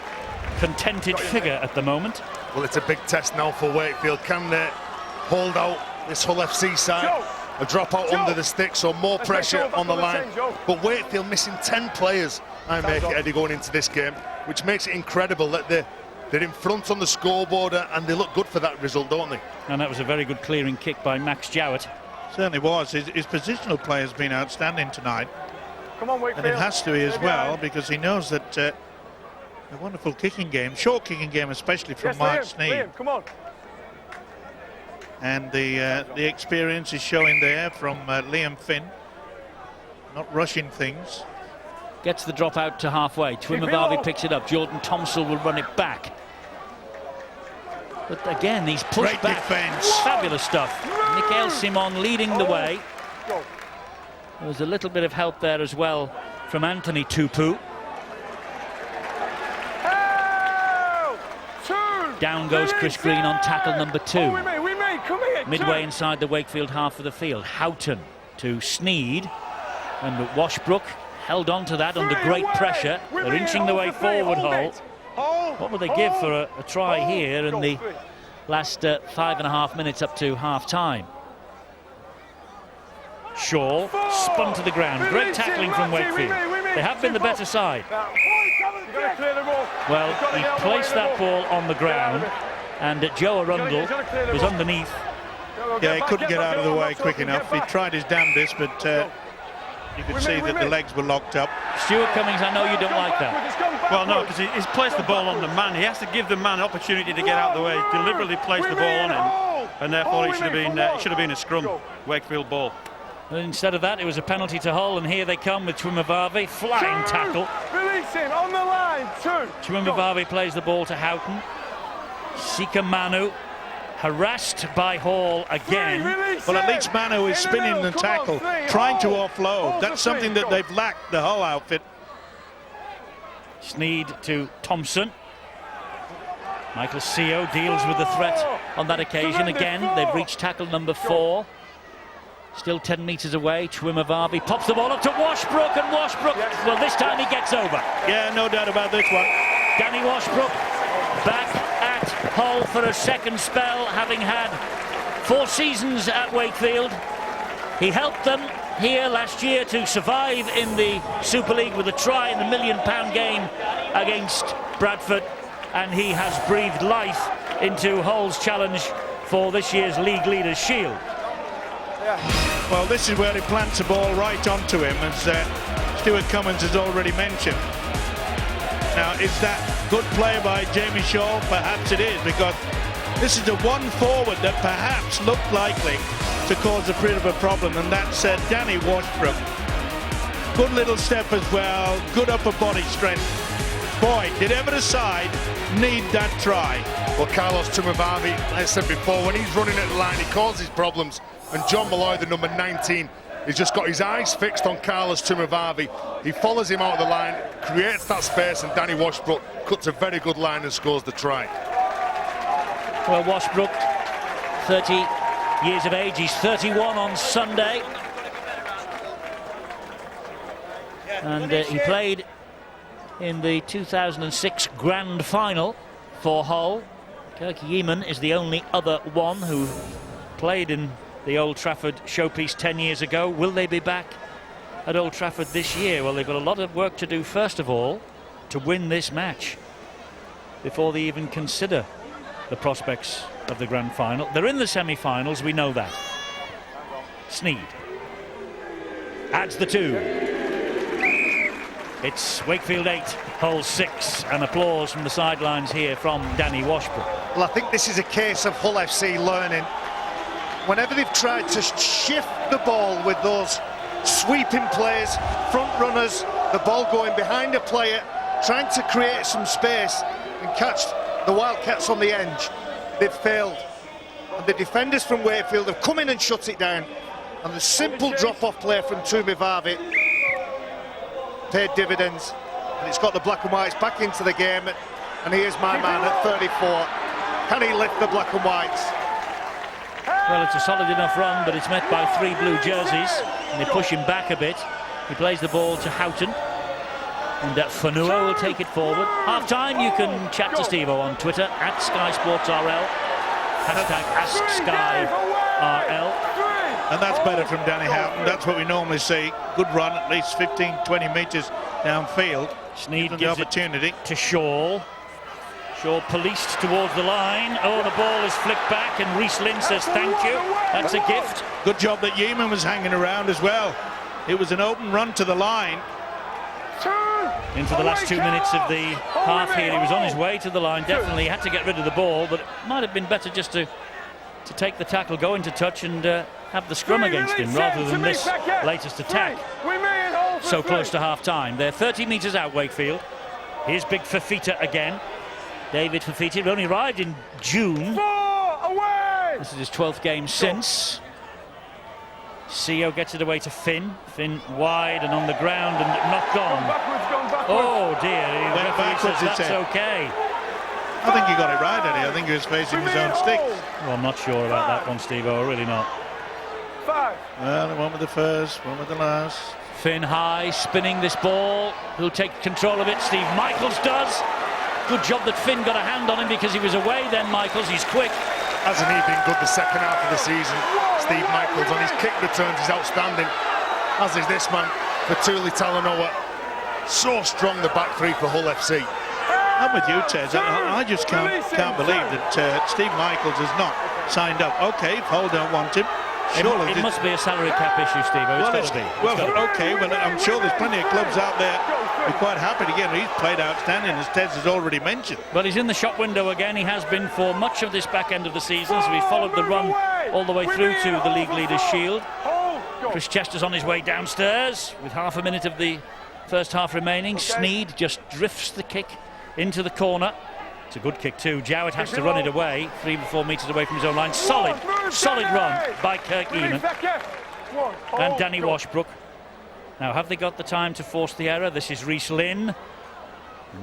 contented figure at the moment. Well, it's a big test now for Wakefield. Can they hold out this Hull FC side? A drop out under the stick, so more pressure on the line. But Wakefield missing 10 players, I make it, Eddie, going into this game, which makes it incredible that they're in front on the scoreboard, and they look good for that result, don't they? And that was a very good clearing kick by Max Jowett. Certainly was. His positional play has been outstanding tonight. Come on, Wakefield. And it has to be as well, because he knows that a wonderful kicking game, short kicking game, especially from Mark Sneed. Liam, come on. And the experience is showing there from Liam Finn, not rushing things. Gets the drop out to halfway. Twimavavi picks it up. Jordan Thompson will run it back. But again, these push Great back. defence. Fabulous stuff. Mikael Simon leading the way. There was a little bit of help there as well from Anthony Tupu. Down goes Chris Green on tackle number 2. Midway inside the Wakefield half of the field. Houghton to Sneed. And Washbrook held on to that under great pressure. They're inching the way forward, Hull. What would they give for a try here in the last 5.5 minutes up to half-time? Shaw spun to the ground. Great tackling from Wakefield. They have been the better side. Well, he placed that ball on the ground, and Joe Arundel was underneath. Yeah, he couldn't get out of the way quick enough. He tried his damnedest, but you could see that the legs were locked up. Stuart Cummings, I know you don't like that. Well, no, because he's placed the ball on the man. He has to give the man opportunity to get out of the way. Deliberately placed the ball on him, and therefore it should have been a scrum. Wakefield ball. And instead of that, it was a penalty to Hull, and here they come with Twimavavi. Flying tackle. Release him on the line. 2. Twimavavi plays the ball to Houghton. Sika Manu harassed by Hall again. Well, at least Manu is spinning the tackle, trying to offload. That's something that they've lacked, the Hull outfit. Sneed to Thompson. Michael Seo deals with the threat on that occasion. Again, they've reached tackle number 4. Still 10 metres away. Twimavavi pops the ball up to Washbrook, and Washbrook, well, this time he gets over. Yeah, no doubt about this one. Danny Washbrook back at Hull for a second spell, having had 4 seasons at Wakefield. He helped them here last year to survive in the Super League with a try in the £1 million game against Bradford, and he has breathed life into Hull's challenge for this year's League Leaders Shield. Well, this is where he plants the ball right onto him, as Stuart Cummins has already mentioned. Now, is that good play by Jamie Shaw? Perhaps it is, because this is the one forward that perhaps looked likely to cause a bit of a problem, and that's Danny Washbrook. Good little step as well, good upper body strength. Boy, did ever the side need that try. Well, Carlos Twimavavi, as I said before, when he's running at the line, he causes problems. And John Malloy, the number 19, he's just got his eyes fixed on Carlos Twimavavi. He follows him out of the line, creates that space, and Danny Washbrook cuts a very good line and scores the try. Well, Washbrook, 30 years of age, he's 31 on Sunday. And he played in the 2006 Grand Final for Hull. Kirk Yeeman is the only other one who played in the Old Trafford showpiece 10 years ago. Will they be back at Old Trafford this year? Well, they've got a lot of work to do, first of all, to win this match before they even consider the prospects of the Grand Final. They're in the semi-finals, we know that. Sneed adds the 2. It's Wakefield 8, Hull 6, and applause from the sidelines here from Danny Washbrook. Well, I think this is a case of Hull FC learning whenever they've tried to shift the ball with those sweeping plays, front runners, the ball going behind a player, trying to create some space and catch the Wildcats on the edge, they've failed. And the defenders from Wakefield have come in and shut it down. And the simple drop-off play from Tumi Vavi paid dividends. And it's got the black and whites back into the game. And here's my man at 34. Can he lift the black and whites? Well, it's a solid enough run, but it's met by 3 blue jerseys, and they push him back a bit. He plays the ball to Houghton, and Fanua will take it forward. Half-time, you can chat to Steve-O on Twitter, at Sky Sports RL, hashtag AskSkyRL. And that's better from Danny Houghton. That's what we normally see. Good run, at least 15, 20 metres downfield. Sneed gives gives the opportunity to Shaw. Shaw policed towards the line. Oh, the ball is flicked back, and Reece Lynn says thank you. That's a gift. Good job that Yeaman was hanging around as well. It was an open run to the line. Into the last 2 minutes of the half here. He was on his way to the line, definitely had to get rid of the ball, but it might have been better just to take the tackle, go into touch and have the scrum against him rather than this latest attack. So close to half-time. They're 30 metres out, Wakefield. Here's Big Fafita again. David Fafita only arrived in June. This is his 12th game since. Seo gets it away to Finn. Finn wide and on the ground and knocked on. Oh dear, the referee says that's okay. I think he got it right, Eddie. I think he was facing his own sticks. Well, I'm not sure about that one, Steve-O, really not. Well, one with the first, one with the last. Finn high, spinning this ball. Who'll take control of it? Steve Michaels does. Good job that Finn got a hand on him because he was away then, Michaels. He's quick. Hasn't he been good the second half of the season? Steve Michaels on his kick returns is outstanding, as is this man, Fatuli Talanoa. So strong the back three for Hull FC. I'm with you, Ted. I just can't believe that Steve Michaels has not signed up. Okay, if Hull don't want him. It must be a salary cap issue, Steve-O. It's got to be. Okay, well, I'm sure there's plenty of clubs out there who are quite happy to get him. He's played outstanding, as Ted has already mentioned. Well, he's in the shop window again. He has been for much of this back end of the season, so he followed the run all the way through to the League Leaders Shield. Chris Chester's on his way downstairs with half a minute of the first half remaining. Sneed just drifts the kick into the corner. It's a good kick too. Jowett has to run it away, 3 or 4 metres away from his own line. Solid run by Kirk Eamon and Danny Washbrook. Now, have they got the time to force the error? This is Reece Lynn.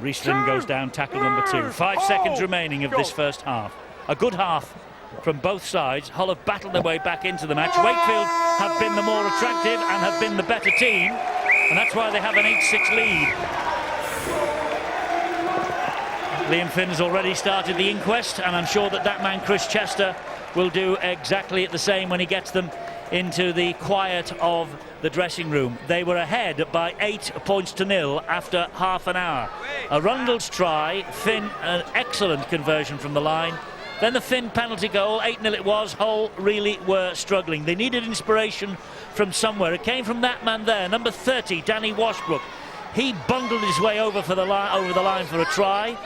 Reece Lynn goes down, tackle number 2. 5 seconds remaining of this first half. A good half from both sides. Hull have battled their way back into the match. Wakefield have been the more attractive and have been the better team, and that's why they have an 8-6 lead. Liam Finn's already started the inquest, and I'm sure that man Chris Chester will do exactly the same when he gets them into the quiet of the dressing room. They were ahead by 8 points to 0 after half an hour. A Rundle's try, Finn an excellent conversion from the line. Then the Finn penalty goal, 8-0 it was. Hull really were struggling. They needed inspiration from somewhere. It came from that man there, number 30, Danny Washbrook. He bundled his way over the line for a try.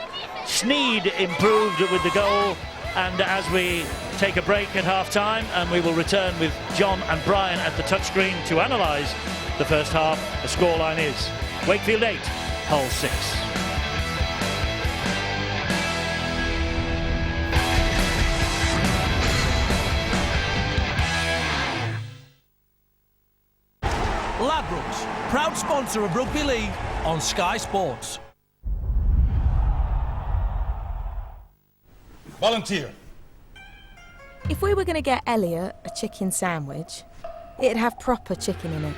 Sneed improved with the goal, and as we take a break at half-time, and we will return with John and Brian at the touchscreen to analyse the first half. The scoreline is Wakefield 8, Hull 6. Ladbrokes, proud sponsor of Rugby League on Sky Sports. Volunteer. If we were going to get Elliot a chicken sandwich, it'd have proper chicken in it,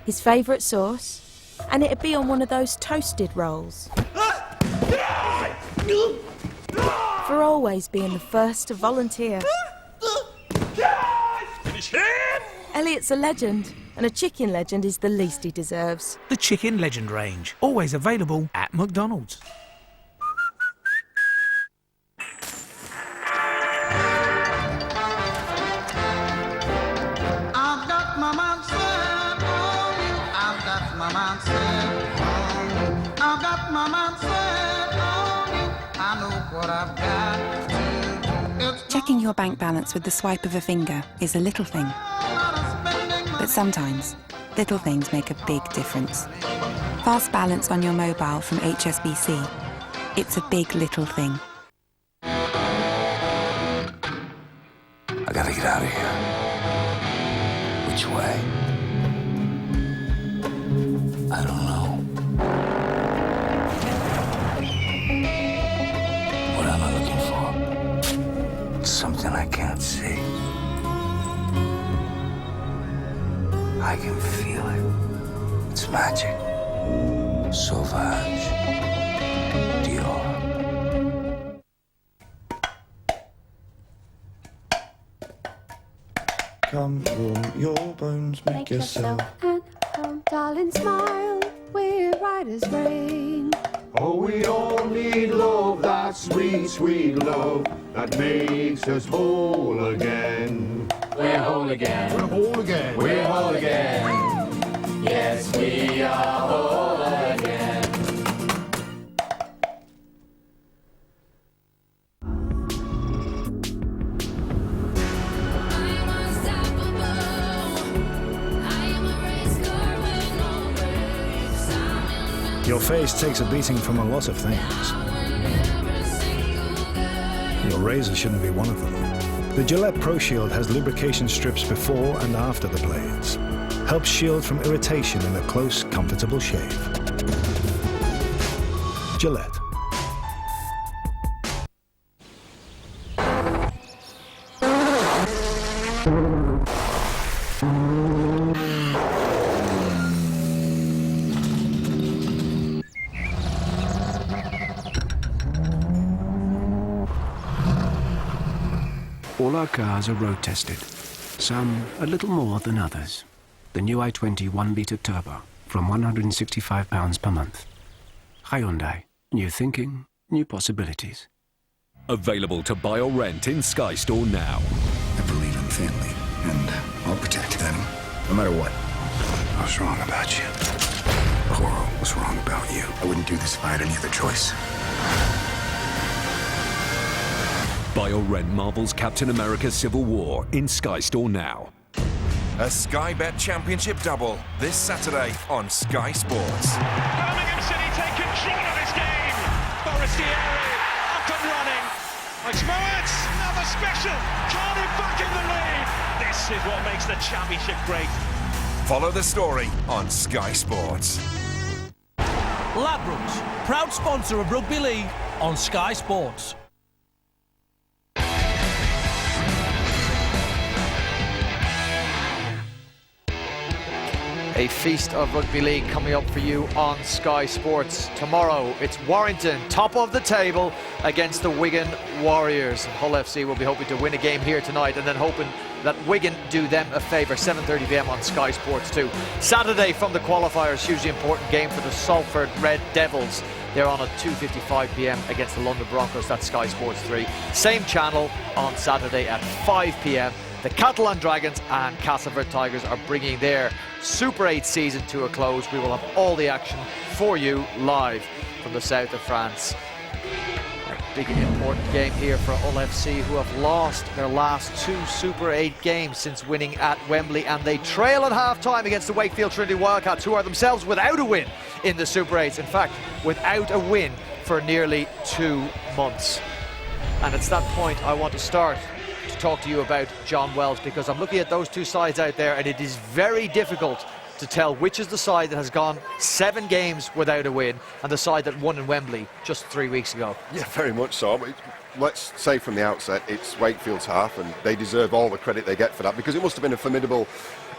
his favourite sauce, and it'd be on one of those toasted rolls. For always being the first to volunteer. Finish him! Elliot's a legend, and a chicken legend is the least he deserves. The Chicken Legend range, always available at McDonald's. Checking your bank balance with the swipe of a finger is a little thing. But sometimes, little things make a big difference. Fast balance on your mobile from HSBC. It's a big little thing. I gotta get out of here. Which way? I don't know. What am I looking for? It's something I can't see. I can feel it. It's magic. Sauvage. Dior. Come warm your bones, make yourself at home, darling, smile. We're right as rain. Oh, we all need love, that sweet, sweet love that makes us whole again. We're whole again. We're whole again. We're whole again. Yes, we are whole again. Your face takes a beating from a lot of things. Your razor shouldn't be one of them. The Gillette Pro Shield has lubrication strips before and after the blades. Helps shield from irritation in a close, comfortable shave. Gillette. All our cars are road tested, some a little more than others. The new i20 1-litre turbo from £165 per month. Hyundai, new thinking, new possibilities. Available to buy or rent in Sky Store now. I believe in family, and I'll protect them, no matter what. I was wrong about you. Coral was wrong about you. I wouldn't do this if I had any other choice. Buy or rent Marvel's Captain America Civil War in Sky Store now. A Sky Bet Championship double this Saturday on Sky Sports. Birmingham City take control of this game. Forestieri up and running. It's Moritz, another special. Cardiff back in the lead. This is what makes the championship great. Follow the story on Sky Sports. Ladbrokes, proud sponsor of Rugby League on Sky Sports. A feast of rugby league coming up for you on Sky Sports. Tomorrow, it's Warrington, top of the table, against the Wigan Warriors. Hull FC will be hoping to win a game here tonight and then hoping that Wigan do them a favour. 7:30 p.m. on Sky Sports 2. Saturday from the qualifiers, hugely important game for the Salford Red Devils. They're on at 2:55 p.m. against the London Broncos. That's Sky Sports 3. Same channel on Saturday at 5 p.m. The Catalan Dragons and Castleford Tigers are bringing their Super 8 season to a close. We will have all the action for you live from the south of France. A big important game here for Hull FC, who have lost their last 2 Super 8 games since winning at Wembley, and they trail at half-time against the Wakefield Trinity Wildcats, who are themselves without a win in the Super 8s. In fact, without a win for nearly 2 months. And it's that point I want to start to talk to you about John Wells, because I'm looking at those two sides out there and it is very difficult to tell which is the side that has gone 7 games without a win and the side that won in Wembley just 3 weeks ago. Yeah, very much so. Let's say from the outset it's Wakefield's half, and they deserve all the credit they get for that, because it must have been a formidable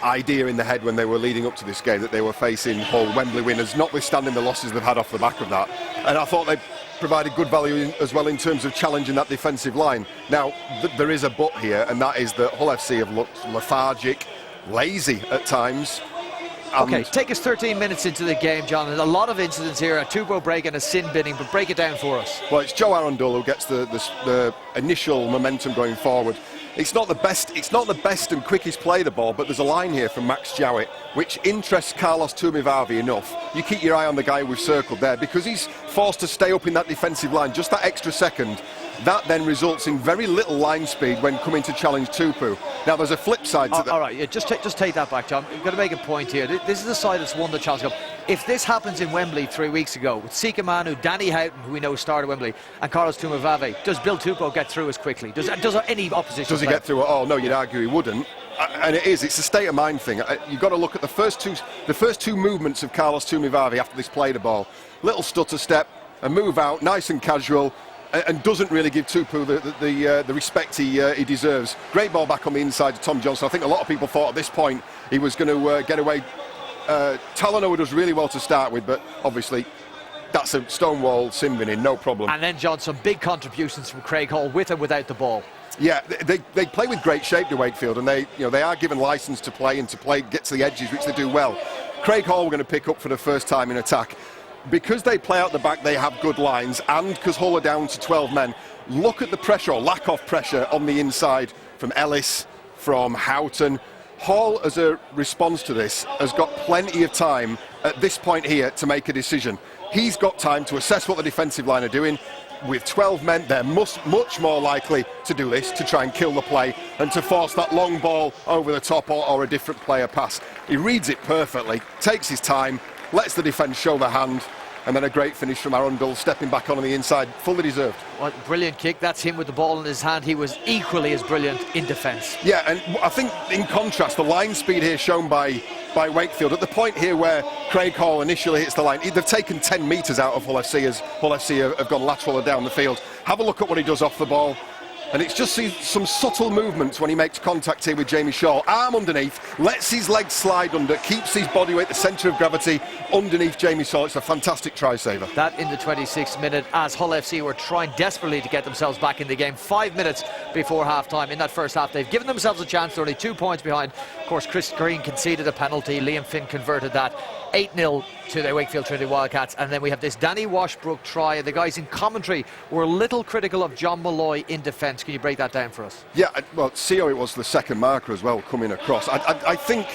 idea in the head when they were leading up to this game that they were facing Hull Wembley winners, notwithstanding the losses they've had off the back of that. And I thought they provided good value as well in terms of challenging that defensive line. Now, there is a but here, and that is that Hull FC have looked lethargic, lazy at times. Okay, take us 13 minutes into the game, John. There's a lot of incidents here, a two-go break and a sin binning, but break it down for us. Well, it's Joe Arundel who gets the initial momentum going forward. It's not the best and quickest play of the ball, but there's a line here from Max Jowett which interests Carlos Tumivavi enough. You keep your eye on the guy we've circled there, because he's forced to stay up in that defensive line just that extra second, That then results in very little line speed when coming to challenge Tupu. Now, there's a flip side to that. All right, yeah, just take that back, John. You've got to make a point here. This is the side that's won the Challenge Cup. If this happens in Wembley 3 weeks ago, with Sika Manu, Danny Houghton, who we know started Wembley, and Carlos Tumavave, does Bill Tupou get through as quickly? Does any opposition Does he get through at all? No, you'd argue he wouldn't. And it's a state of mind thing. You've got to look at the first two movements of Carlos Tumavave after this play the ball. Little stutter step, a move out, nice and casual, and doesn't really give Tupu the respect he deserves. Great ball back on the inside to Tom Johnson. I think a lot of people thought at this point he was going to get away. Talanoa does really well to start with, but obviously that's a stonewall Simbin in, no problem. And then, John, some big contributions from Craig Hall with and without the ball. Yeah, they play with great shape to Wakefield, and they are given licence to play and to get to the edges, which they do well. Craig Hall we're going to pick up for the first time in attack. Because they play out the back, they have good lines, and because Hull are down to 12 men, look at the pressure or lack of pressure on the inside from Ellis, from Houghton. Hall, as a response to this, has got plenty of time at this point here to make a decision. He's got time to assess what the defensive line are doing. With 12 men, they're much more likely to do this, to try and kill the play and to force that long ball over the top or a different player pass. He reads it perfectly, takes his time, lets the defence show the hand, and then a great finish from Arundel, stepping back on the inside, fully deserved. Well, brilliant kick. That's him with the ball in his hand. He was equally as brilliant in defence. Yeah, and I think in contrast, the line speed here shown by Wakefield, at the point here where Craig Hall initially hits the line, they've taken 10 metres out of Hull FC as Hull FC have gone lateral down the field. Have a look at what he does off the ball. And it's just some subtle movements when he makes contact here with Jamie Shaw. Arm underneath, lets his legs slide under, keeps his body weight, the centre of gravity, underneath Jamie Shaw. It's a fantastic try saver. That in the 26th minute, as Hull FC were trying desperately to get themselves back in the game. 5 minutes before half-time. In that first half, they've given themselves a chance. They're only 2 points behind. Of course, Chris Green conceded a penalty. Liam Finn converted that. 8-0 to the Wakefield Trinity Wildcats, and then we have this Danny Washbrook try, and the guys in commentary were a little critical of John Malloy in defence. Can you break that down for us? Yeah, well, CO, it was the second marker as well coming across. I think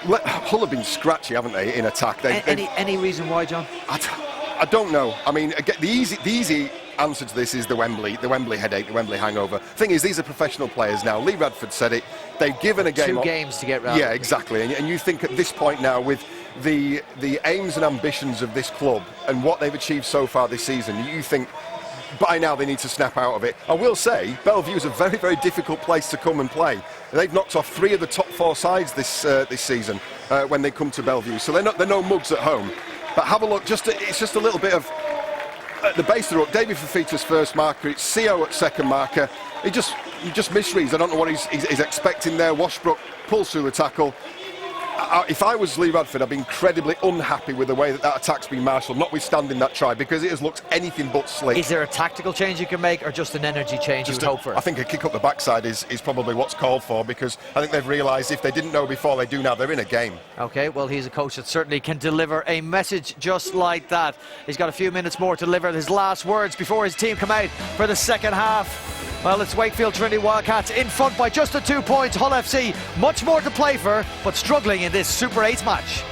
Hull have been scratchy, haven't they, in attack? Any reason why, John? I don't know. I mean, again, the easy answer to this is the Wembley headache, the Wembley hangover. Thing is, these are professional players now. Lee Radford said it. They've given a game. 2 games to get round. Yeah, exactly. And you think at this point now, with the aims and ambitions of this club and what they've achieved so far this season, you think by now they need to snap out of it. I will say, Bellevue is a very, very difficult place to come and play. They've knocked off 3 of the top 4 sides this season when they come to Bellevue, so they're no mugs at home. But have a look. It's just a little bit of at the base of the ruck. David Fafita's first marker. It's CO at second marker. He just misreads. I don't know what he's expecting there. Washbrook pulls through the tackle. If I was Lee Radford, I'd be incredibly unhappy with the way that attack's been marshalled, notwithstanding that try, because it has looked anything but slick. Is there a tactical change you can make, or just an energy change you would hope for? I think a kick up the backside is probably what's called for, because I think they've realised if they didn't know before, they do now. They're in a game. OK, well, he's a coach that certainly can deliver a message just like that. He's got a few minutes more to deliver his last words before his team come out for the second half. Well, it's Wakefield Trinity Wildcats in front by just the 2 points. Hull FC, much more to play for, but struggling in this Super 8 match.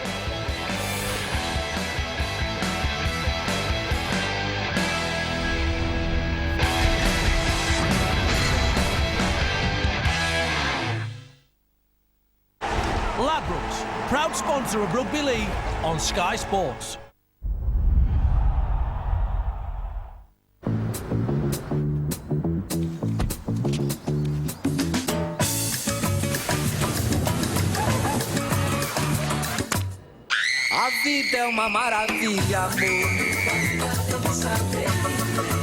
Ladbrokes, proud sponsor of Rugby League on Sky Sports. A vida é uma maravilha, amor.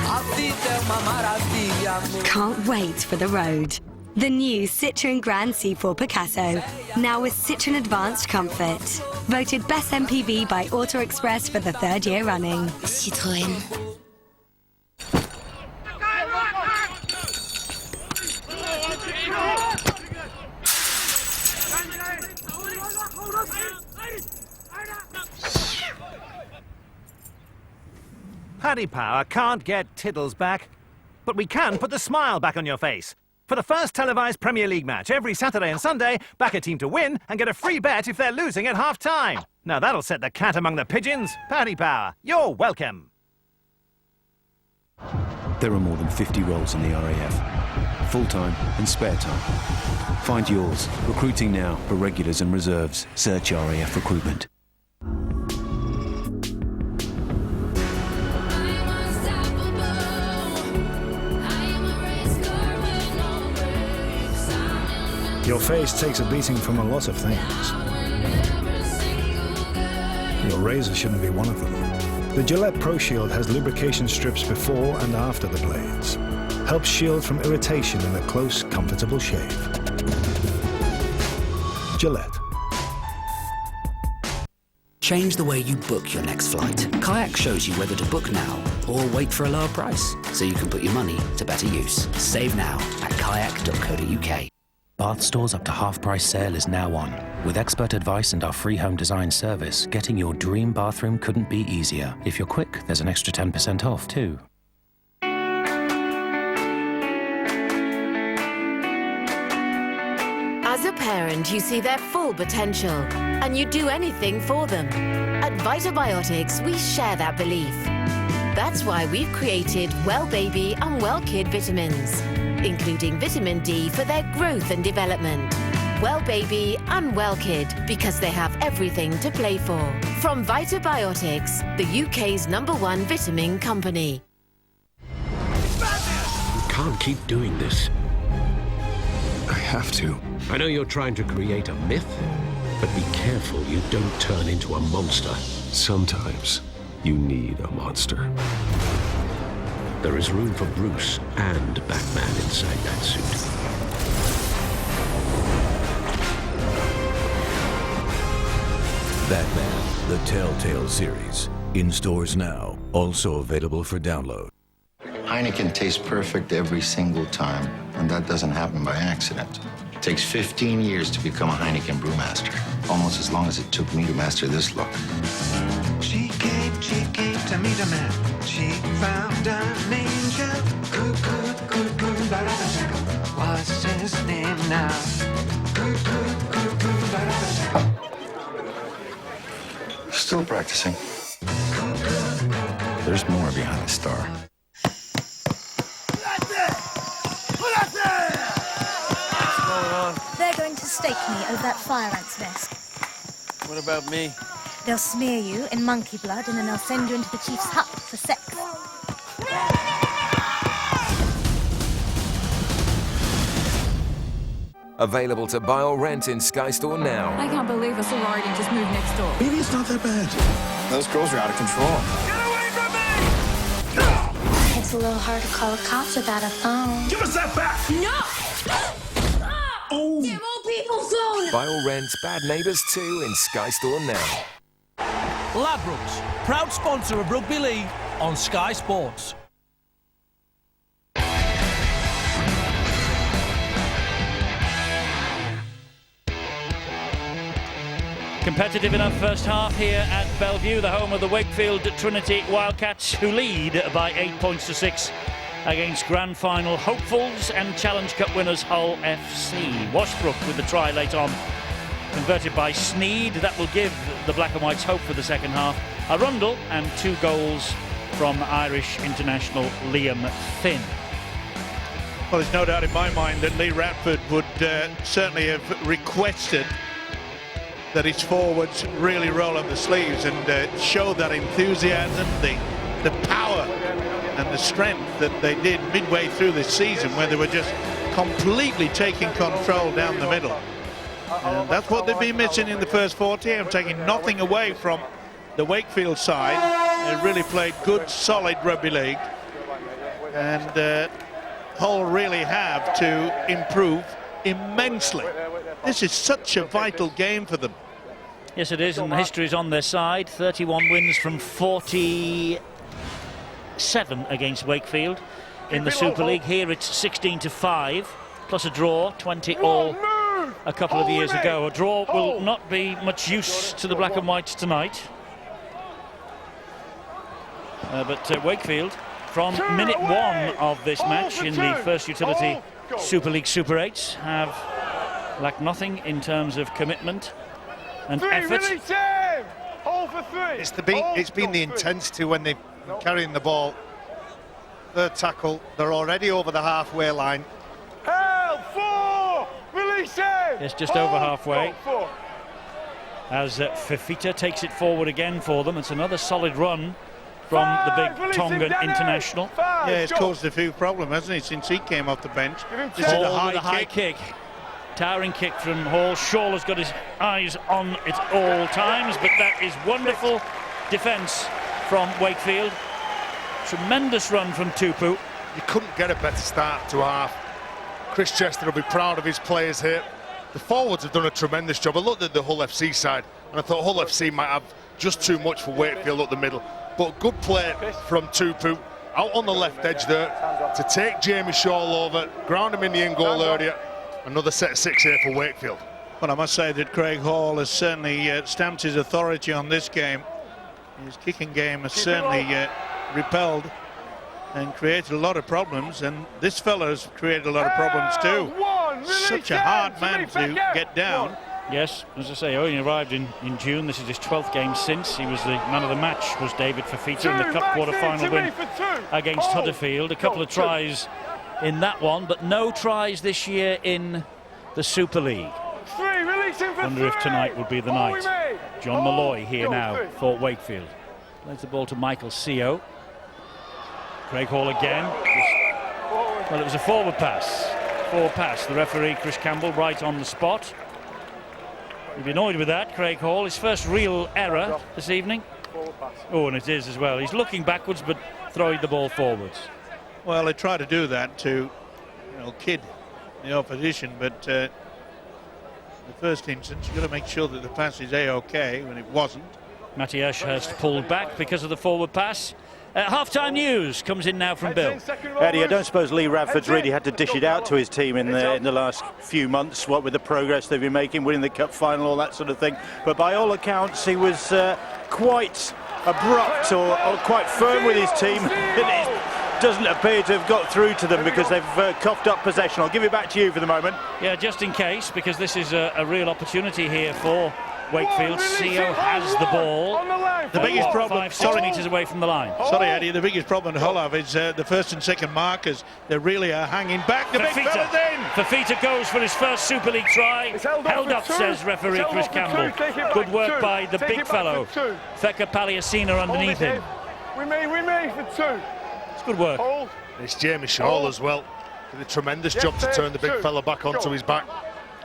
A vida é uma maravilha, amor. Can't wait for the road. The new Citroën Grand C4 Picasso, now with Citroën Advanced Comfort. Voted Best MPV by Auto Express for the 3rd year running. Citroën. Paddy Power can't get Tiddles back, but we can put the smile back on your face. For the first televised Premier League match every Saturday and Sunday, back a team to win and get a free bet if they're losing at half-time. Now that'll set the cat among the pigeons. Paddy Power, you're welcome. There are more than 50 roles in the RAF, full-time and spare time. Find yours. Recruiting now for regulars and reserves. Search RAF Recruitment. Your face takes a beating from a lot of things. Your razor shouldn't be one of them. The Gillette Pro Shield has lubrication strips before and after the blades. Helps shield from irritation in a close, comfortable shave. Gillette. Change the way you book your next flight. Kayak shows you whether to book now or wait for a lower price, so you can put your money to better use. Save now at kayak.co.uk. Bath Store's up to half-price sale is now on. With expert advice and our free home design service, getting your dream bathroom couldn't be easier. If you're quick, there's an extra 10% off too. As a parent, you see their full potential, and you do anything for them. At Vitabiotics, we share that belief. That's why we've created Well Baby and Well Kid vitamins, including vitamin D for their growth and development. Well Baby and Well Kid, because they have everything to play for. From Vitabiotics, the UK's #1 vitamin company. You can't keep doing this. I have to. I know you're trying to create a myth, but be careful you don't turn into a monster. Sometimes you need a monster. There is room for Bruce and Batman inside that suit. Batman, the Telltale series. In stores now. Also available for download. Heineken tastes perfect every single time, and that doesn't happen by accident. It takes 15 years to become a Heineken brewmaster, almost as long as it took me to master this look. She came to meet a man. She found an angel. Good, ba-da-ba-da. What's his name now? Good, ba-da-ba-da. Still practicing. There's more behind the star. They're going to stake me over that fire ant's nest. What about me? They'll smear you in monkey blood and then they'll send you into the chief's hut for sex. Available to buy or rent in Sky Store now. I can't believe a sorority just moved next door. Maybe it's not that bad. Those girls are out of control. It's a little hard to call the cops without a phone. Give us that back! No! Oh! Damn old people's phone! Buy or rent Bad Neighbours 2 in Sky Store now. Ladbrokes, proud sponsor of Rugby League on Sky Sports. Competitive enough first half here at Bellevue, the home of the Wakefield Trinity Wildcats, who lead by 8 points to 6 against Grand Final hopefuls and Challenge Cup winners Hull FC. Washbrook with the try late on, converted by Sneed. That will give the Black and Whites hope for the second half. Arundel and 2 goals from Irish international Liam Finn. Well, there's no doubt in my mind that Lee Radford would certainly have requested that his forwards really roll up the sleeves and show that enthusiasm, the power and the strength that they did midway through this season, where they were just completely taking control down the middle. And that's what they've been missing in the first 40. I'm taking nothing away from the Wakefield side. They really played good, solid rugby league. And Hull really have to improve immensely. This is such a vital game for them. Yes, it is, and the history is on their side. 31 wins from 47 against Wakefield in the Super League. Here it's 16-5, plus a draw, 20 all a couple of years ago. A draw will not be much use to the Black and Whites tonight. But Wakefield, from minute 1 of this match in the first utility Super League Super 8s, have lacked nothing in terms of commitment and effort. It's been the intensity when they're carrying the ball. third tackle. They're already over the halfway line. Yes, just over halfway. As Fafita takes it forward again for them. It's another solid run from the big Tongan international. Yeah, it's caused a few problems, hasn't it, since he came off the bench. This is Hall with a high kick. Towering kick from Hall. Shaw has got his eyes on it all times, but that is wonderful defence from Wakefield. Tremendous run from Tupu. You couldn't get a better start to half. Chris Chester will be proud of his players here. The forwards have done a tremendous job. I looked at the Hull FC side and I thought Hull FC might have just too much for Wakefield up the middle. But good play from Tupu out on the left edge there to take Jamie Shaw over, ground him in the in-goal area. Another set of 6 here for Wakefield. Well, I must say that Craig Hall has certainly stamped his authority on this game. His kicking game has certainly repelled and created a lot of problems, and this fella's created a lot of problems too. Such a hard man to get down. Yes, as I say, he arrived in June. This is his 12th game since. He was the man of the match, was David Fafita, in the cup quarter-final win against Huddersfield. A couple of tries in that one, but no tries this year in the Super League. Wonder if tonight would be the night. John Malloy here now for Wakefield. Plays the ball to Michael Seo. Craig Hall again. Well, it was a forward pass. Forward pass. The referee, Chris Campbell, right on the spot. He'll be annoyed with that, Craig Hall. His first real error this evening. Oh, and it is as well. He's looking backwards but throwing the ball forwards. Well, they try to do that to, kid the opposition, but the first instance, you've got to make sure that the pass is A-OK when it wasn't. Matty Ashurst pulled back because of the forward pass. Half-time news comes in now from Bill. Eddie, I don't suppose Lee Radford's really had to dish it out to his team in the last few months, what with the progress they've been making, winning the cup final, all that sort of thing. But by all accounts, he was quite abrupt or quite firm with his team. It doesn't appear to have got through to them because they've coughed up possession. I'll give it back to you for the moment. Yeah, just in case, because this is a real opportunity here for Wakefield. Seo has the ball. The biggest problem, 5 centimetres away from the line. Sorry, Eddie, the biggest problem Hull have is the first and second markers. They really are hanging back. The big fella's in. Fafita goes for his first Super League try. Held up, says referee Chris Campbell. Good work by the big fellow. Feka Paliasina underneath him. We made for 2. It's good work. It's Jamie Shaw as well. Did a tremendous job to turn the big fella back onto his back.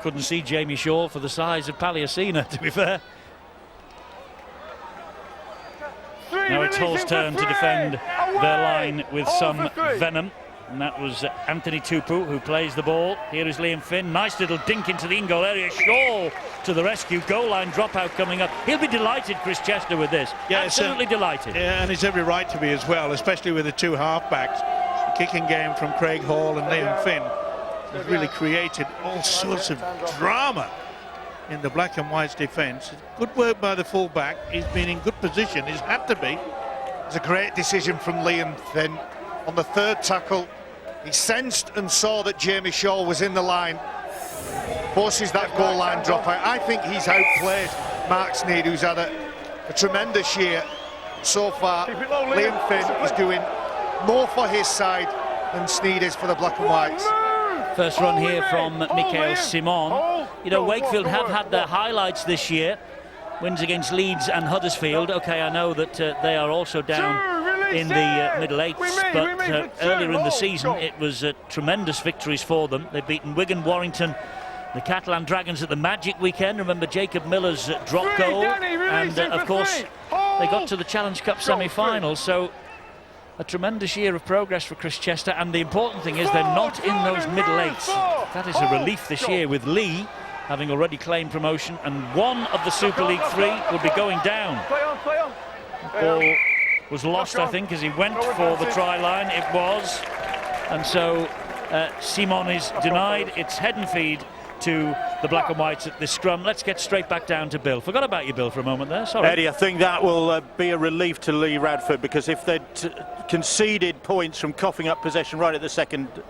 Couldn't see Jamie Shaw for the size of Paliasina, to be fair. Now it's Hull's turn to defend their line with some venom. And that was Anthony Tupu who plays the ball. Here is Liam Finn. Nice little dink into the in-goal area. Shaw to the rescue. Goal line dropout coming up. He'll be delighted, Chris Chester, with this. Yeah, absolutely delighted. Yeah, and he's every right to be as well, especially with the two halfbacks. The kicking game from Craig Hall and Liam Finn has really created all sorts of drama in the Black and White's defence. Good work by the fullback. He's been in good position. He's had to be. It's a great decision from Liam Finn. On the third tackle, he sensed and saw that Jamie Shaw was in the line. Forces that goal line dropout. I think he's outplayed Mark Sneed, who's had a tremendous year so far. Liam Finn is doing more for his side than Sneed is for the Black and Whites. First run here from Mikael Simon. Wakefield have had their highlights this year. Wins against Leeds and Huddersfield. Okay, I know that they are also down in the middle eights, but earlier in the season it was tremendous victories for them. They've beaten Wigan, Warrington, the Catalan Dragons at the Magic weekend. Remember Jacob Miller's drop goal, and of course they got to the Challenge Cup semi-final. So a tremendous year of progress for Chris Chester, and the important thing is they're not in those middle eights. That is a relief this year, with Lee having already claimed promotion, and one of the Super League 3 will be going down. The ball was lost, I think, as he went for the try line. It was, and so Simon is denied. It's head and feed to the Black and Whites at this scrum. Let's get straight back down to Bill. Forgot about you, Bill, for a moment there. Sorry. Eddie, I think that will be a relief to Lee Radford, because if they'd conceded points from coughing up possession right at the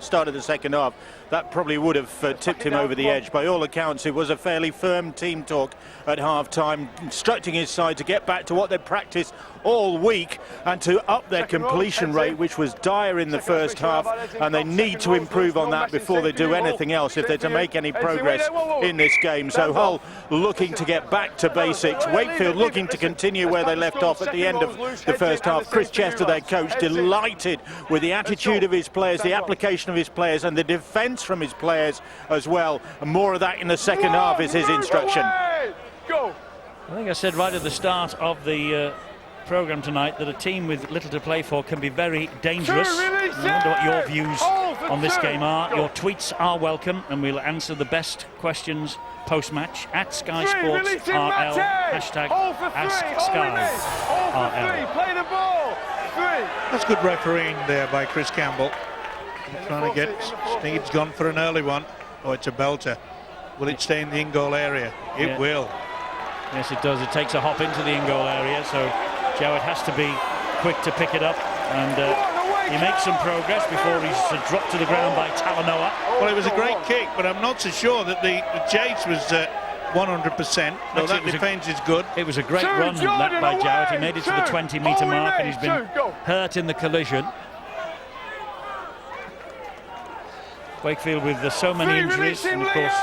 start of the second half, that probably would have tipped him over the edge. By all accounts, it was a fairly firm team talk at half-time, instructing his side to get back to what they'd practiced all week and to up their completion rate, which was dire in the first half, and they need to improve on that before they do anything else if they're to make any progress in this game. So Hull looking to get back to basics, Wakefield looking to continue where they left off at the end of the first half. Chris Chester, their coach, delighted with the attitude of his players, the application of his players, and the defence from his players as well. And more of that in the second half is his instruction. I think I said right at the start of the programme tonight that a team with little to play for can be very dangerous. I wonder what your views on this game are. Your tweets are welcome, and we'll answer the best questions post-match at Sky Sports RL, hashtag AskSkyRL. Play the ball. That's good refereeing there by Chris Campbell. Trying to get Sneed's gone for an early one. Oh, it's a belter. Will it stay in the in-goal area? It will. Yes, it does. It takes a hop into the in-goal area, so Jowett has to be quick to pick it up, and he makes some progress before he's dropped to the ground by Talanoa. Well, it was a great kick, but I'm not so sure that the chase was 100%. So that defence is good. It was a great run that by Jowett. He made it to the 20-metre mark, and he's been hurt in the collision. Wakefield with so many injuries, and of course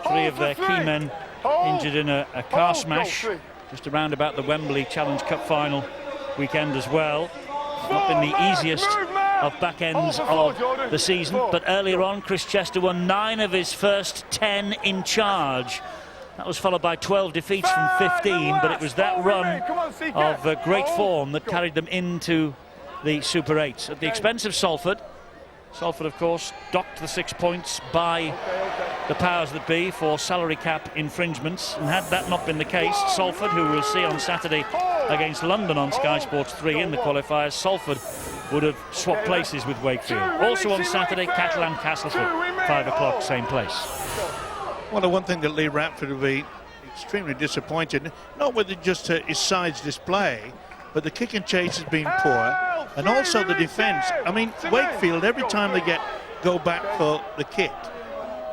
3 of their key men injured in a car smash just around about the Wembley Challenge Cup final weekend as well. It's not been the easiest of back ends of the season, but earlier on Chris Chester won 9 of his first 10 in charge. That was followed by 12 defeats from 15, but it was that run of great form that carried them into the Super 8s at the expense of Salford. Salford, of course, docked the 6 points by the powers that be for salary cap infringements, and had that not been the case, Salford, who we'll see on Saturday against London on Sky Sports 3 in the qualifiers, Salford would have swapped places with Wakefield. Also on Saturday, Catalan Castleford, 5 o'clock, same place. Well, the one thing that Lee Ratford will be extremely disappointed, not with just his side's display, but the kick and chase has been poor, and also the defence. I mean, Wakefield, every time they go back for the kick,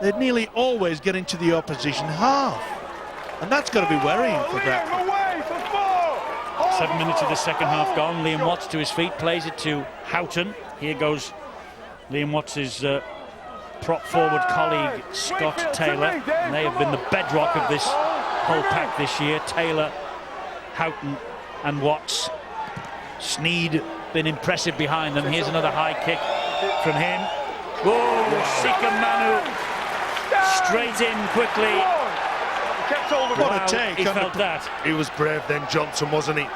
they nearly always get into the opposition half, and that's got to be worrying for Bradford. 7 minutes of the second half gone. Liam Watts to his feet, plays it to Houghton. Here goes Liam Watts' prop forward colleague Scott Taylor, and they have been the bedrock of this whole pack this year. Taylor, Houghton and Watts. Sneed been impressive behind them. Here's another high kick from him. Whoa, Sika Manu straight in quickly. What a take. He felt that. He was brave then, Johnson, wasn't he?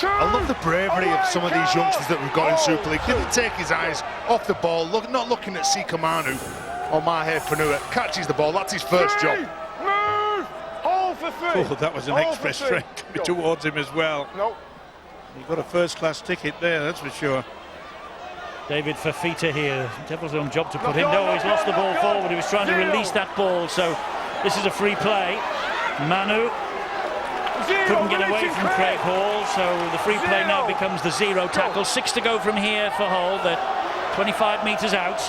I love the bravery of some of these youngsters that we've got in Super League. Didn't take his eyes off the ball, not looking at Sika Manu or Mahe Fanua. Catches the ball, that's his first job. Oh, that was an express train coming towards him as well. He got a first-class ticket there, that's for sure. David Fafita here, Devil's own job to put him. No, he's lost the ball forward. He was trying to release that ball, so this is a free play. Manu couldn't get away from Craig Hall, so the free play now becomes the 0 tackle. 6 to go from here for Hull. They're 25 metres out.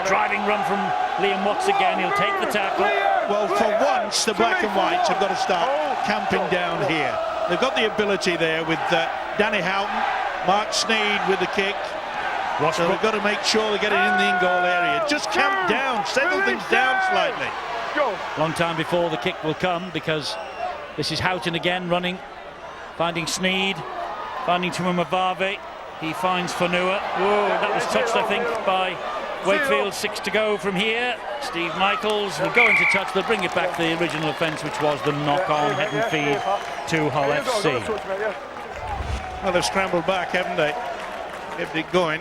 Driving run from Liam Watts again. He'll take the tackle. Well, for once, the black and whites have got to start camping down here. They've got the ability there with Danny Houghton, Mark Sneed with the kick. So they've got to make sure they get it in the in-goal area. Just camp down, settle things down slightly. Long time before the kick will come, because this is Houghton again running, finding Sneed, finding Tumamavave. He finds Fanua. Whoa, that was touched, I think, by Wakefield. 6 to go from here. Steve Michaels will go into touch. They'll bring it back to the original offence, which was the knock-on head and feed to Hull FC. Well, they've scrambled back, haven't they? Kept it going.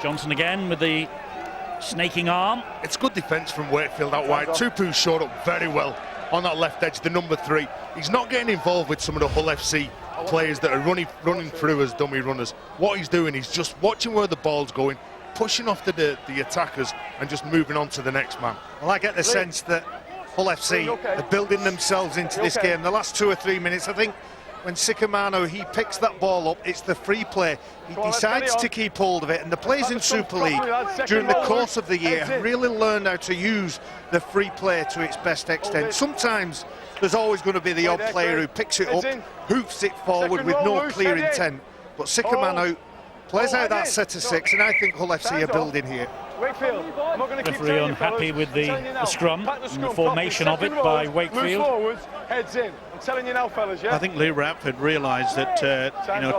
Johnson again with the snaking arm. It's good defence from Wakefield out wide. Tupu showed up very well on that left edge, the number 3. He's not getting involved with some of the Hull FC players that are running through as dummy runners. What he's doing is just watching where the ball's going, pushing off the attackers and just moving on to the next man. Well, I get the sense that Hull FC are building themselves into this game. The last 2 or 3 minutes, I think when Sicamano, he picks that ball up, it's the free play. He decides to keep hold of it, and the players in Super League during the course of the year have really learned how to use the free play to its best extent. Sometimes there's always going to be the odd player who picks it up, hoofs it forward with no clear intent. But Sicamano plays out that set of 6, and I think Hull FC are building here. Referee unhappy with the scrum and the formation of it by Wakefield. Heads in. I'm telling you now, fellas. Yeah. I think Lee Rapford realised that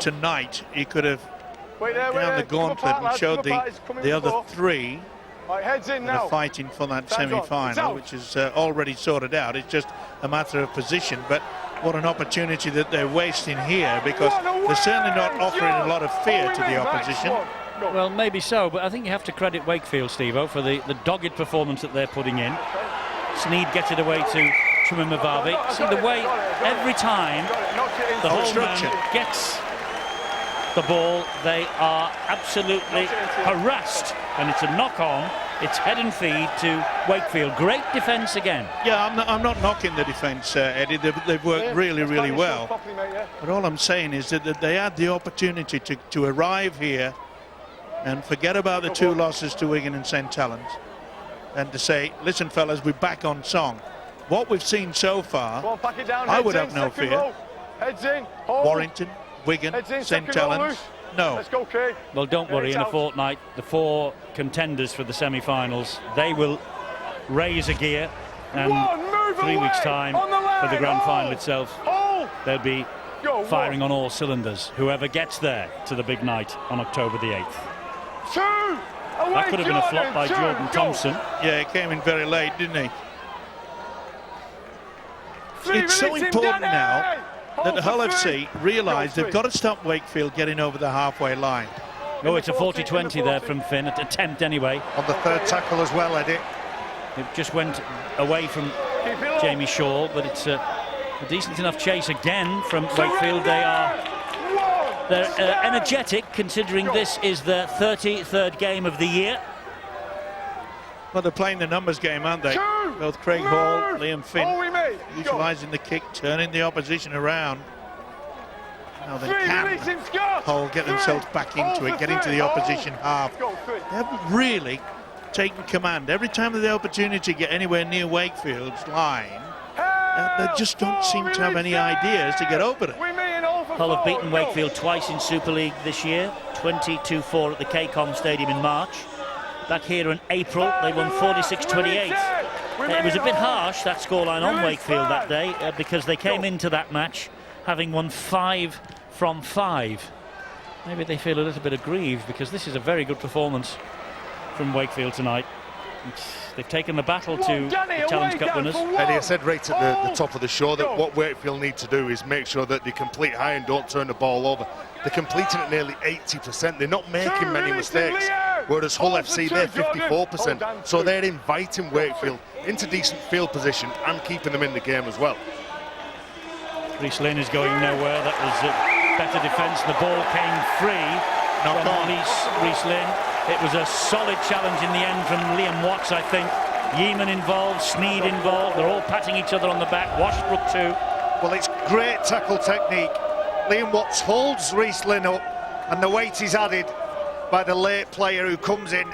tonight he could have down the gauntlet and showed the other 3 heads in now. Are fighting for that semi-final, which is already sorted out. It's just a matter of position. But what an opportunity that they're wasting here, because they're certainly not offering a lot of fear to the opposition. Well, maybe so, but I think you have to credit Wakefield, Steve-O, for the dogged performance that they're putting in. Sneed gets it away to Chumimavavi. See the way every time the Hullman gets the ball, they are absolutely harassed, and it's a knock-on. It's head and feed to Wakefield. Great defence again. Yeah, I'm not knocking the defence, Eddie. They've worked really, really well. But all I'm saying is that they had the opportunity to arrive here and forget about the 2 losses to Wigan and St Helens, and to say, listen, fellas, we're back on song. What we've seen so far, I would have no fear. Warrington, Wigan, St Helens, no. Well, don't worry, in a fortnight, the 4 contenders for the semi-finals, they will raise a gear, and 3 weeks' time for the grand final itself, they'll be firing on all cylinders, whoever gets there to the big night on October the 8th. That could have been a flop by Jordan Thompson. Yeah, he came in very late, didn't he? It's so important now that the Hull FC realise they've got to stop Wakefield getting over the halfway line. Oh, it's a 40-20 there from Finn, at attempt anyway. On the 3rd tackle as well, Eddie. It just went away from Jamie Shaw, but it's a decent enough chase again from Wakefield. They're energetic, considering this is their 33rd game of the year. Well, they're playing the numbers game, aren't they? Both Craig Hall, Liam Finn, utilising the kick, turning the opposition around. Now then, can Hull get themselves back into it, get into the opposition half? They haven't really taken command. Every time they have the opportunity to get anywhere near Wakefield's line, they just don't seem to have any ideas to get over it. Hull have beaten Wakefield twice in Super League this year, 22-4 at the KCOM Stadium in March. Back here in April, they won 46-28. It was a bit harsh, that scoreline on Wakefield that day, because they came into that match having won 5 from 5. Maybe they feel a little bit aggrieved, because this is a very good performance from Wakefield tonight. They've taken the battle to the Challenge Cup winners. Eddie, I said right at the top of the show that what Wakefield need to do is make sure that they complete high and don't turn the ball over. They're completing at nearly 80%. They're not making many mistakes. Whereas Hull FC, they're 54%. So they're inviting Wakefield into decent field position and keeping them in the game as well. Rhys Lynn is going nowhere. That was a better defence. The ball came free from Rhys Lynn. It was a solid challenge in the end from Liam Watts, I think. Yeeman involved, Sneed involved. They're all patting each other on the back. Washbrook too. Well, it's great tackle technique. Liam Watts holds Rhys Lynn up, and the weight is added by the late player who comes in.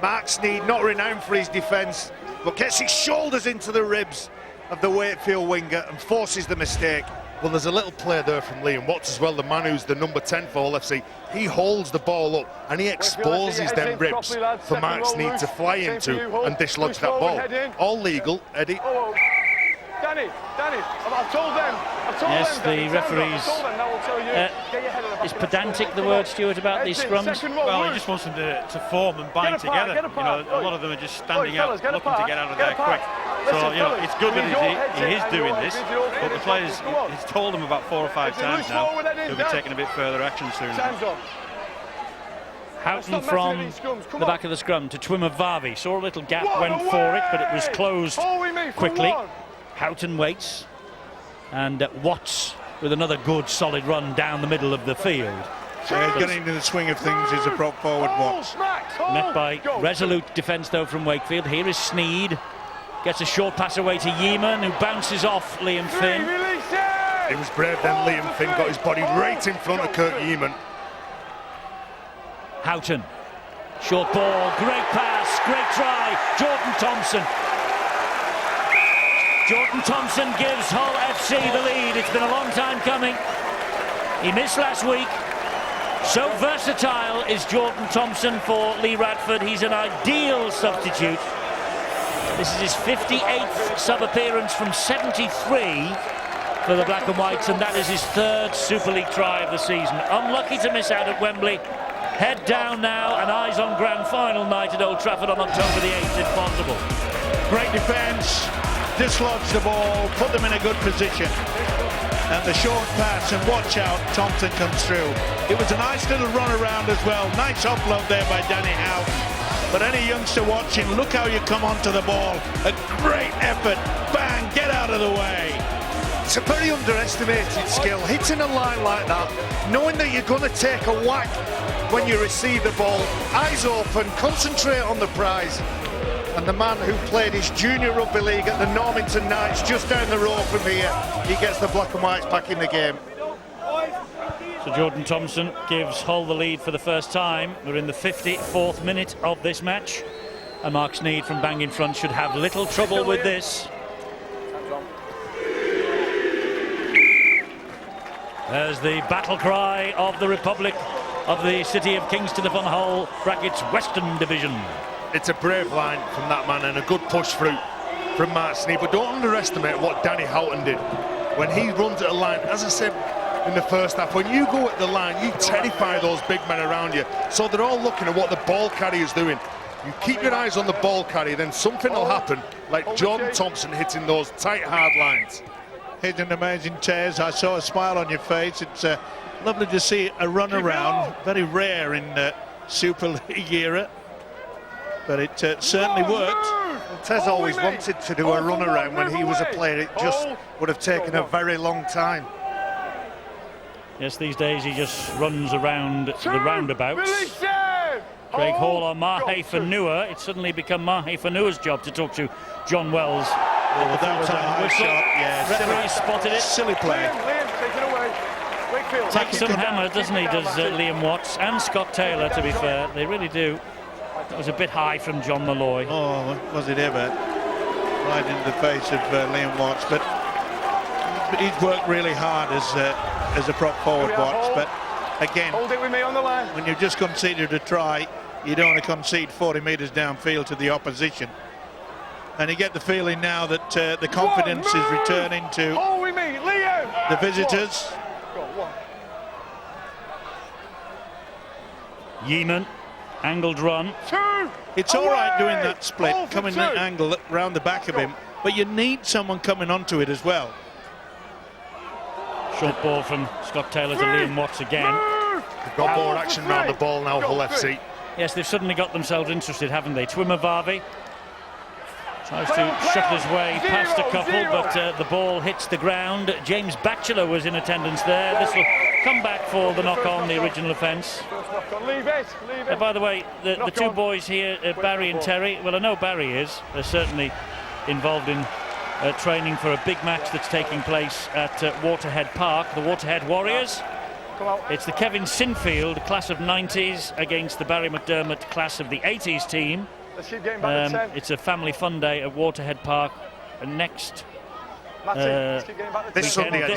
Mark Sneed, not renowned for his defence, but gets his shoulders into the ribs of the Wakefield winger and forces the mistake. Well, there's a little play there from Liam Watts as well, the man who's the number 10 for Hull FC. He holds the ball up and he exposes them ribs for Mark Sneed to fly into and dislodge that ball. All legal, Eddie. Danny, I've told them. Yes, the referees. Is pedantic the word, Stuart, about these scrums? Well, he just wants them to form and bind together. You know, a lot of them are just standing out, looking to get out of there quick. So, you know, it's good that he is doing this, but the players, he's told them about 4 or 5 times now, he'll be taking a bit further action soon. Houghton from the back of the scrum to Chumimavavi. Saw a little gap, went for it, but it was closed quickly. Houghton waits, and Watts with another good solid run down the middle of the field. Getting into the swing of things is a prop forward Watts. Met by resolute defence though from Wakefield. Here is Sneed, gets a short pass away to Yeeman, who bounces off Liam Finn. It was brave then. Liam Finn got his body right in front of Kurt Yeaman. Houghton. Short ball, great pass, great try. Jordan Thompson. Jordan Thompson gives Hull FC the lead. It's been a long time coming. He missed last week. So versatile is Jordan Thompson for Lee Radford. He's an ideal substitute. This is his 58th sub-appearance from 73 for the Black and Whites, and that is his 3rd Super League try of the season. Unlucky to miss out at Wembley. Head down now and eyes on grand final night at Old Trafford on October the 8th if possible. Great defence, dislodged the ball, put them in a good position. And the short pass, and watch out, Thompson comes through. It was a nice little run around as well. Nice offload there by Danny Houghton. But any youngster watching, look how you come onto the ball. A great effort. Bang, get out of the way. It's a very underestimated skill, hitting a line like that, knowing that you're going to take a whack when you receive the ball, eyes open, concentrate on the prize. And the man who played his junior rugby league at the Normanton Knights just down the road from here, he gets the Black and Whites back in the game. So Jordan Thompson gives Hull the lead for the first time. We're in the 54th minute of this match, and Mark Sneed from bang in front should have little trouble with this. There's the battle cry of the Republic of the city of Kingston upon Hull, brackets Western Division. It's a brave line from that man and a good push through from Mark Sneed, but don't underestimate what Danny Houghton did when he runs at a line. As I said in the first half, when you go at the line, you terrify those big men around you, so they're all looking at what the ball carrier's doing. You keep your eyes on the ball carrier, then something will happen, like Jordan Thompson hitting those tight, hard lines. Hit an amazing Tez. I saw a smile on your face. It's lovely to see a run around. Very rare in Super League era, but it certainly worked. Well, Tez always wanted to do a run around when he was a player. It just would have taken a very long time. Yes, these days he just runs around the roundabouts. Craig Hall on Mahe Fanua. It's suddenly become Mahe Fanua's job to talk to John Wells. Oh, that was a high shot. Yeah, referee spotted it. Silly play. Takes some hammer, doesn't he, does Liam Watts and Scott Taylor, to be fair. They really do. That was a bit high from John Malloy. Oh, was it ever. Right into the face of Liam Watts. But he's worked really hard as a prop forward, Watts. But again, hold it with me on the line. When you've just conceded a try, you don't want to concede 40 metres downfield to the opposition. And you get the feeling now that the confidence is returning to the visitors. Yeaman, angled run. It's all right doing that split, coming that angle round the back of him, but you need someone coming onto it as well. Short ball from Scott Taylor to Liam Watts again. They've got more action around the ball now, Hull FC. Yes, they've suddenly got themselves interested, haven't they? Twimavavi tries to shuttle his way past a couple, but the ball hits the ground. James Batchelor was in attendance there. This will come back for the knock-on, the original offence. By the way, the two boys here, Barry and Terry, well, I know Barry is. They're certainly involved in training for a big match that's taking place at Waterhead Park, the Waterhead Warriors. It's the Kevin Sinfield class of 90s against the Barry McDermott class of the 80s team. It's a family fun day at Waterhead Park next this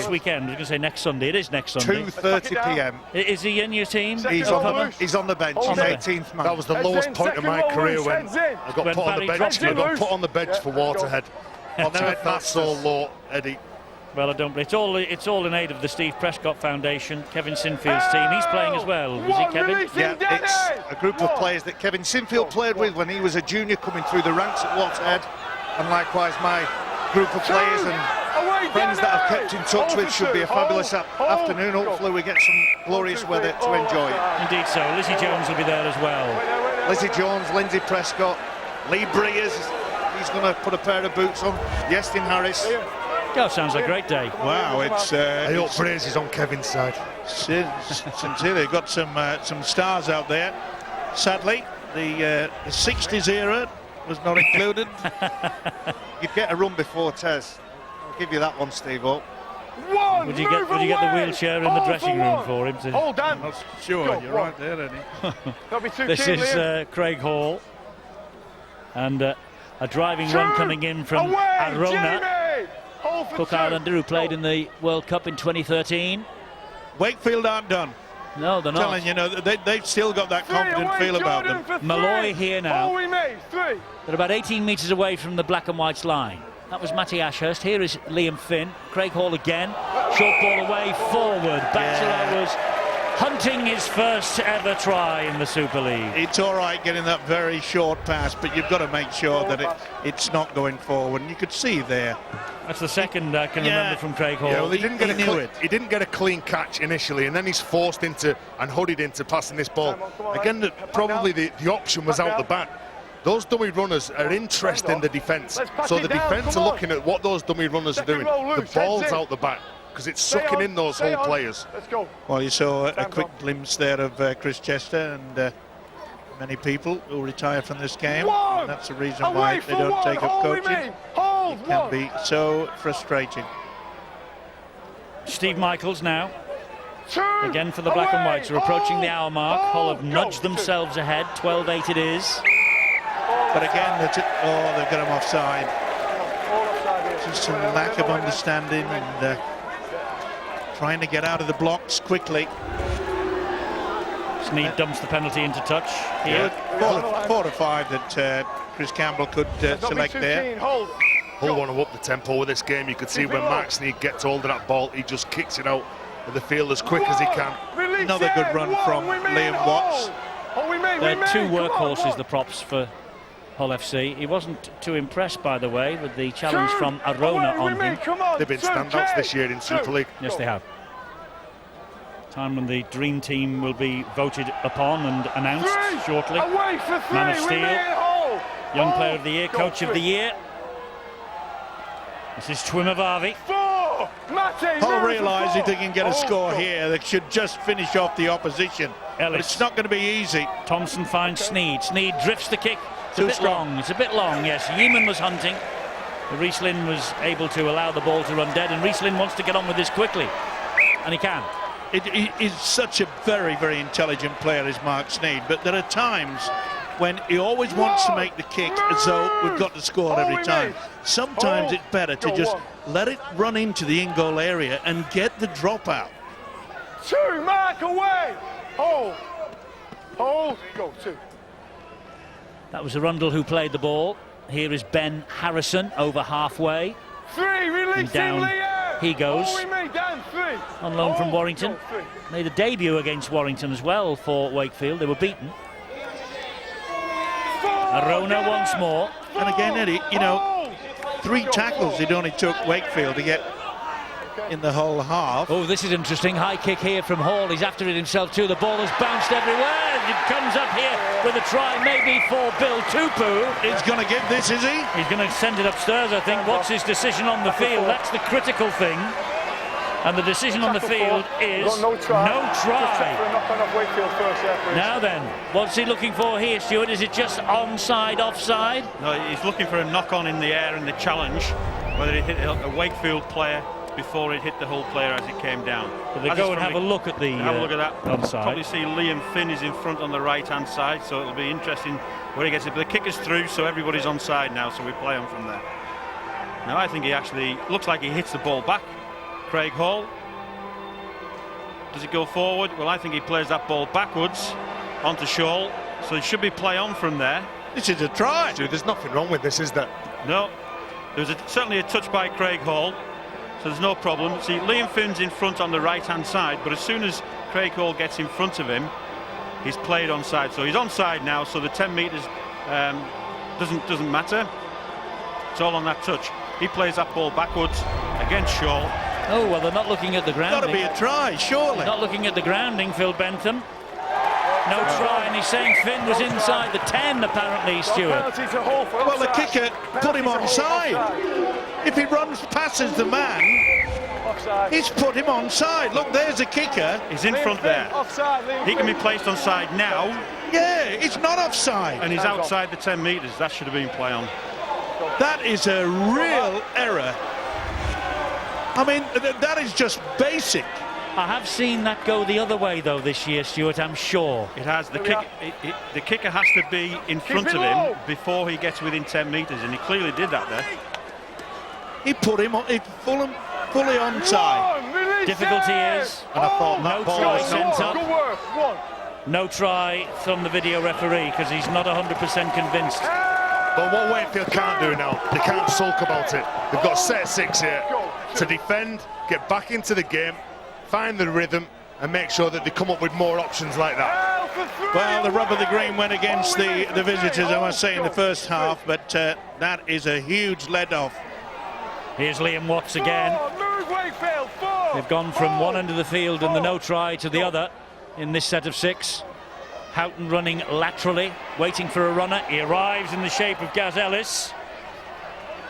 weekend. I was going to say next Sunday. It is next Sunday. 2:30 p.m. Is he in your team? He's on the bench. He's 18th man. That was the lowest point of my career when I got put on the bench. I got put on the bench for Waterhead. I've never felt so low, Eddie. Well, I don't. It's all in aid of the Steve Prescott Foundation. Kevin Sinfield's team. He's playing as well. Was he, Kevin? Yeah, it's a group of players that Kevin Sinfield played with when he was a junior coming through the ranks at Waterhead, and likewise my group of players and friends that I've kept in touch with. Should be a fabulous afternoon. Hopefully we get some glorious weather to enjoy it. Indeed so. Lizzie Jones will be there as well. Lizzie Jones, Lindsay Prescott, Lee Breers. He's going to put a pair of boots on. Yestin Harris. Oh, sounds like a great day. Wow, it's. I hope Breers is on Kevin's side. Sincerely, got some stars out there. Sadly, the 60s era was not included. You'd get a run before Tez. I'll give you that one, Steve-O. on, Would you get the wheelchair in the dressing room for him? Hold on. I'm not sure. You're right there, Eddie. Don't be too This keen, is Craig Hall. And a driving run coming in from Arona, Cook Islander, who played in the World Cup in 2013. Wakefield aren't done. No, they're not. Telling you, they've still got that confident feel about them. Malloy here now. Oh, we made 3. They're about 18 metres away from the black and white's line. That was Matty Ashurst. Here is Liam Finn. Craig Hall again. Short ball away, forward. Bachelor was hunting his first ever try in the Super League. It's all right getting that very short pass, but you've got to make sure that it's not going forward. And you could see there. That's the second I can remember from Craig Hall. Yeah, well, he didn't get a clean catch initially, and then he's forced into and hooded into passing this ball. Again, probably the option was out the back. Those dummy runners are interested in the defence. So the defence are looking at what those dummy runners are doing. The ball's out the back because it's sucking in those whole players. Let's go. Well, you saw a quick glimpse there of Chris Chester and many people who retire from this game. And that's the reason why they don't take up coaching. It can be so frustrating. Steve Michaels now. Again for the black and whites. We're approaching the hour mark. Hull have nudged themselves ahead. 12-8 it is. But again, they've got him offside. Just some lack of understanding and trying to get out of the blocks quickly. Snead dumps the penalty into touch here. 4 to 5 that Chris Campbell could select there. Hull want to up the tempo with this game. You could see when Mark Snead gets hold of that ball, he just kicks it out of the field as quick as he can. Another good run from Liam Watts. They're two workhorses, the props for Hull FC. He wasn't too impressed, by the way, with the challenge from Arona on him. They've been standouts this year in Super League. Yes, they have. Time when the Dream Team will be voted upon and announced shortly. Man of Steel, Young Player of the Year, Coach of the Year. This is Twimavavi. Hull realise if they can get a score here, they should just finish off the opposition. But it's not going to be easy. Thompson finds Snead. Snead drifts the kick. It's a bit long. It's a bit long, yes. Yeaman was hunting. Rhys-Lynn was able to allow the ball to run dead, and Rhys-Lynn wants to get on with this quickly. And he can. He's such a very, very intelligent player, is Mark Snead. But there are times when he always wants to make the kick as though we've got to score every time. Sometimes it's better to just let it run into the in-goal area and get the drop out. 2, Mark away. Hold, go 2. That was Arundel who played the ball. Here is Ben Harrison over halfway. 3, release down he goes. Down 3. On loan from Warrington. Made a debut against Warrington as well for Wakefield. They were beaten. Arona once more. And again, Eddie, 3 tackles it only took Wakefield to get in the whole half. Oh, this is interesting. High kick here from Hall. He's after it himself too. The ball has bounced everywhere. It comes up here with a try maybe for Bill Tupu. He's going to give this, is he? He's going to send it upstairs, I think. What's his decision on the field? That's the critical thing. And the decision on the field is no try. Now then, what's he looking for here, Stuart? Is it just onside, offside? No, he's looking for a knock-on in the air in the challenge, whether it hit a Wakefield player before it hit the Hull player as it came down. But they go and have a look at the that. onside. Probably see Liam Finn is in front on the right-hand side, so it'll be interesting where he gets it. But the kick is through, so everybody's onside now, so we play on from there. Now I think he actually looks like he hits the ball back. Craig Hall. Does it go forward? Well, I think he plays that ball backwards onto Shaw, so it should be play on from there. This is a try. Dude, there's nothing wrong with this, is there? No. There was certainly a touch by Craig Hall, so there's no problem. See, Liam Finn's in front on the right-hand side, but as soon as Craig Hall gets in front of him, he's played onside. So he's onside now, so the 10 metres doesn't matter. It's all on that touch. He plays that ball backwards against Shaw. Oh, well, they're not looking at the grounding. Got to be a try, surely. They're not looking at the grounding, Phil Bentham. No try, and he's saying Finn was inside the 10, apparently, Stuart. Well, the kicker put him onside. If he runs, passes the man, he's put him onside. Look, there's a kicker. He's in front there. He can be placed onside now. Yeah, it's not offside. And he's outside the 10 metres. That should have been play on. That is a real error. I mean, that is just basic. I have seen that go the other way, though, this year, Stuart, I'm sure. It has. The kicker has to be in front of him before he gets within 10 metres, and he clearly did that there. He put him on, fully onside. Difficulty is, and I thought that ball was sent up. No try from the video referee because he's not 100% convinced. But what Wakefield can't do now, they can't sulk about it. They've got set 6 here to defend, get back into the game, find the rhythm, and make sure that they come up with more options like that. Well, the rub of the green went against the visitors, I must say, in the first half, but that is a huge let-off. Here's Liam Watts again. They've gone from one end of the field and the no try to the other in this set of 6. Houghton running laterally, waiting for a runner. He arrives in the shape of Gaz Ellis.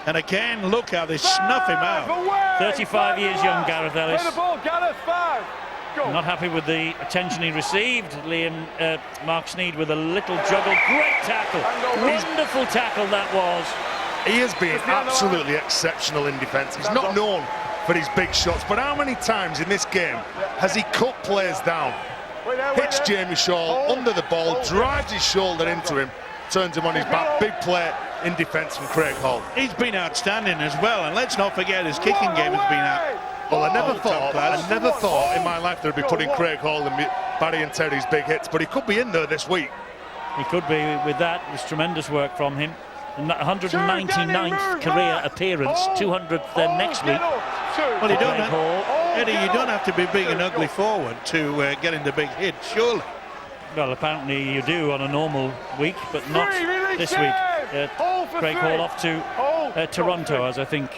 And again, look how they snuff him out. 35 years young, Gareth Ellis. Not happy with the attention he received. Mark Sneed with a little juggle. Great tackle. Wonderful tackle that was. He has been absolutely exceptional in defence. He's not known for his big shots, but how many times in this game has he cut players down, hits Jamie Shaw under the ball, drives his shoulder into him, turns him on his back? Big play in defence from Craig Hall. He's been outstanding as well, and let's not forget his kicking game has been out. Well, I never thought in my life they'd be putting Craig Hall in Barry and Terry's big hits, but he could be in there this week. He could be with that. It was tremendous work from him. 199th career appearance, 200th next week. Well, Eddie, you don't have to be big and ugly forward to get in the big hit, surely. Well, apparently you do on a normal week, but not this week. Craig Hall off to Toronto, as I think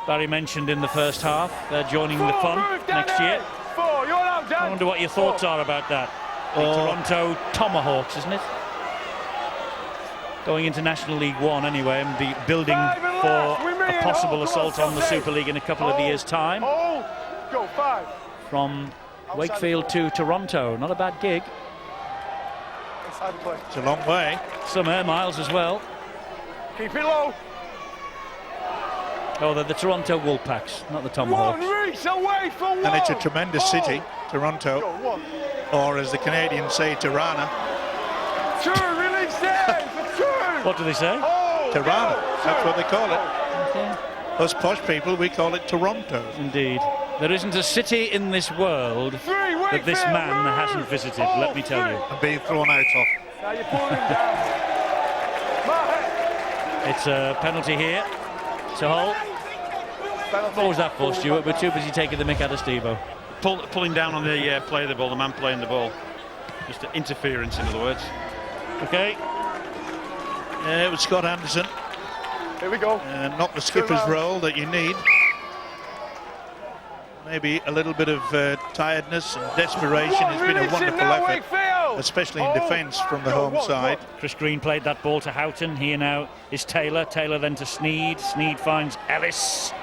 Barry mentioned in the first half. They're joining the fun next year. I wonder what your thoughts are about that. The Toronto Tomahawks, isn't it? Going into National League One anyway, and be building for a possible assault on the Super League in a couple of years' time. From Wakefield to Toronto, not a bad gig. It's a long way. Some air miles as well. Keep it low. Oh, they're the Toronto Wolfpacks, not the Tomahawks. And it's a tremendous city, Toronto, or as the Canadians say, Tirana. What do they say? Tirana, that's what they call it. Okay. Us posh people, we call it Toronto. Indeed. There isn't a city in this world that this man hasn't visited, let me tell you. And being thrown out of. It's a penalty here to Hull. What was that for, Stuart? We're too busy taking the mick out of Steve-O. Pulling down on the play of the ball, the man playing the ball. Just interference, in other words. Okay. It was Scott Anderson. Here we go. Not the skipper's role that you need. Maybe a little bit of tiredness and desperation. It's been a wonderful effort, especially in defence from the home side. Chris Green played that ball to Houghton. Here now is Taylor. Taylor then to Sneed. Sneed finds Ellis.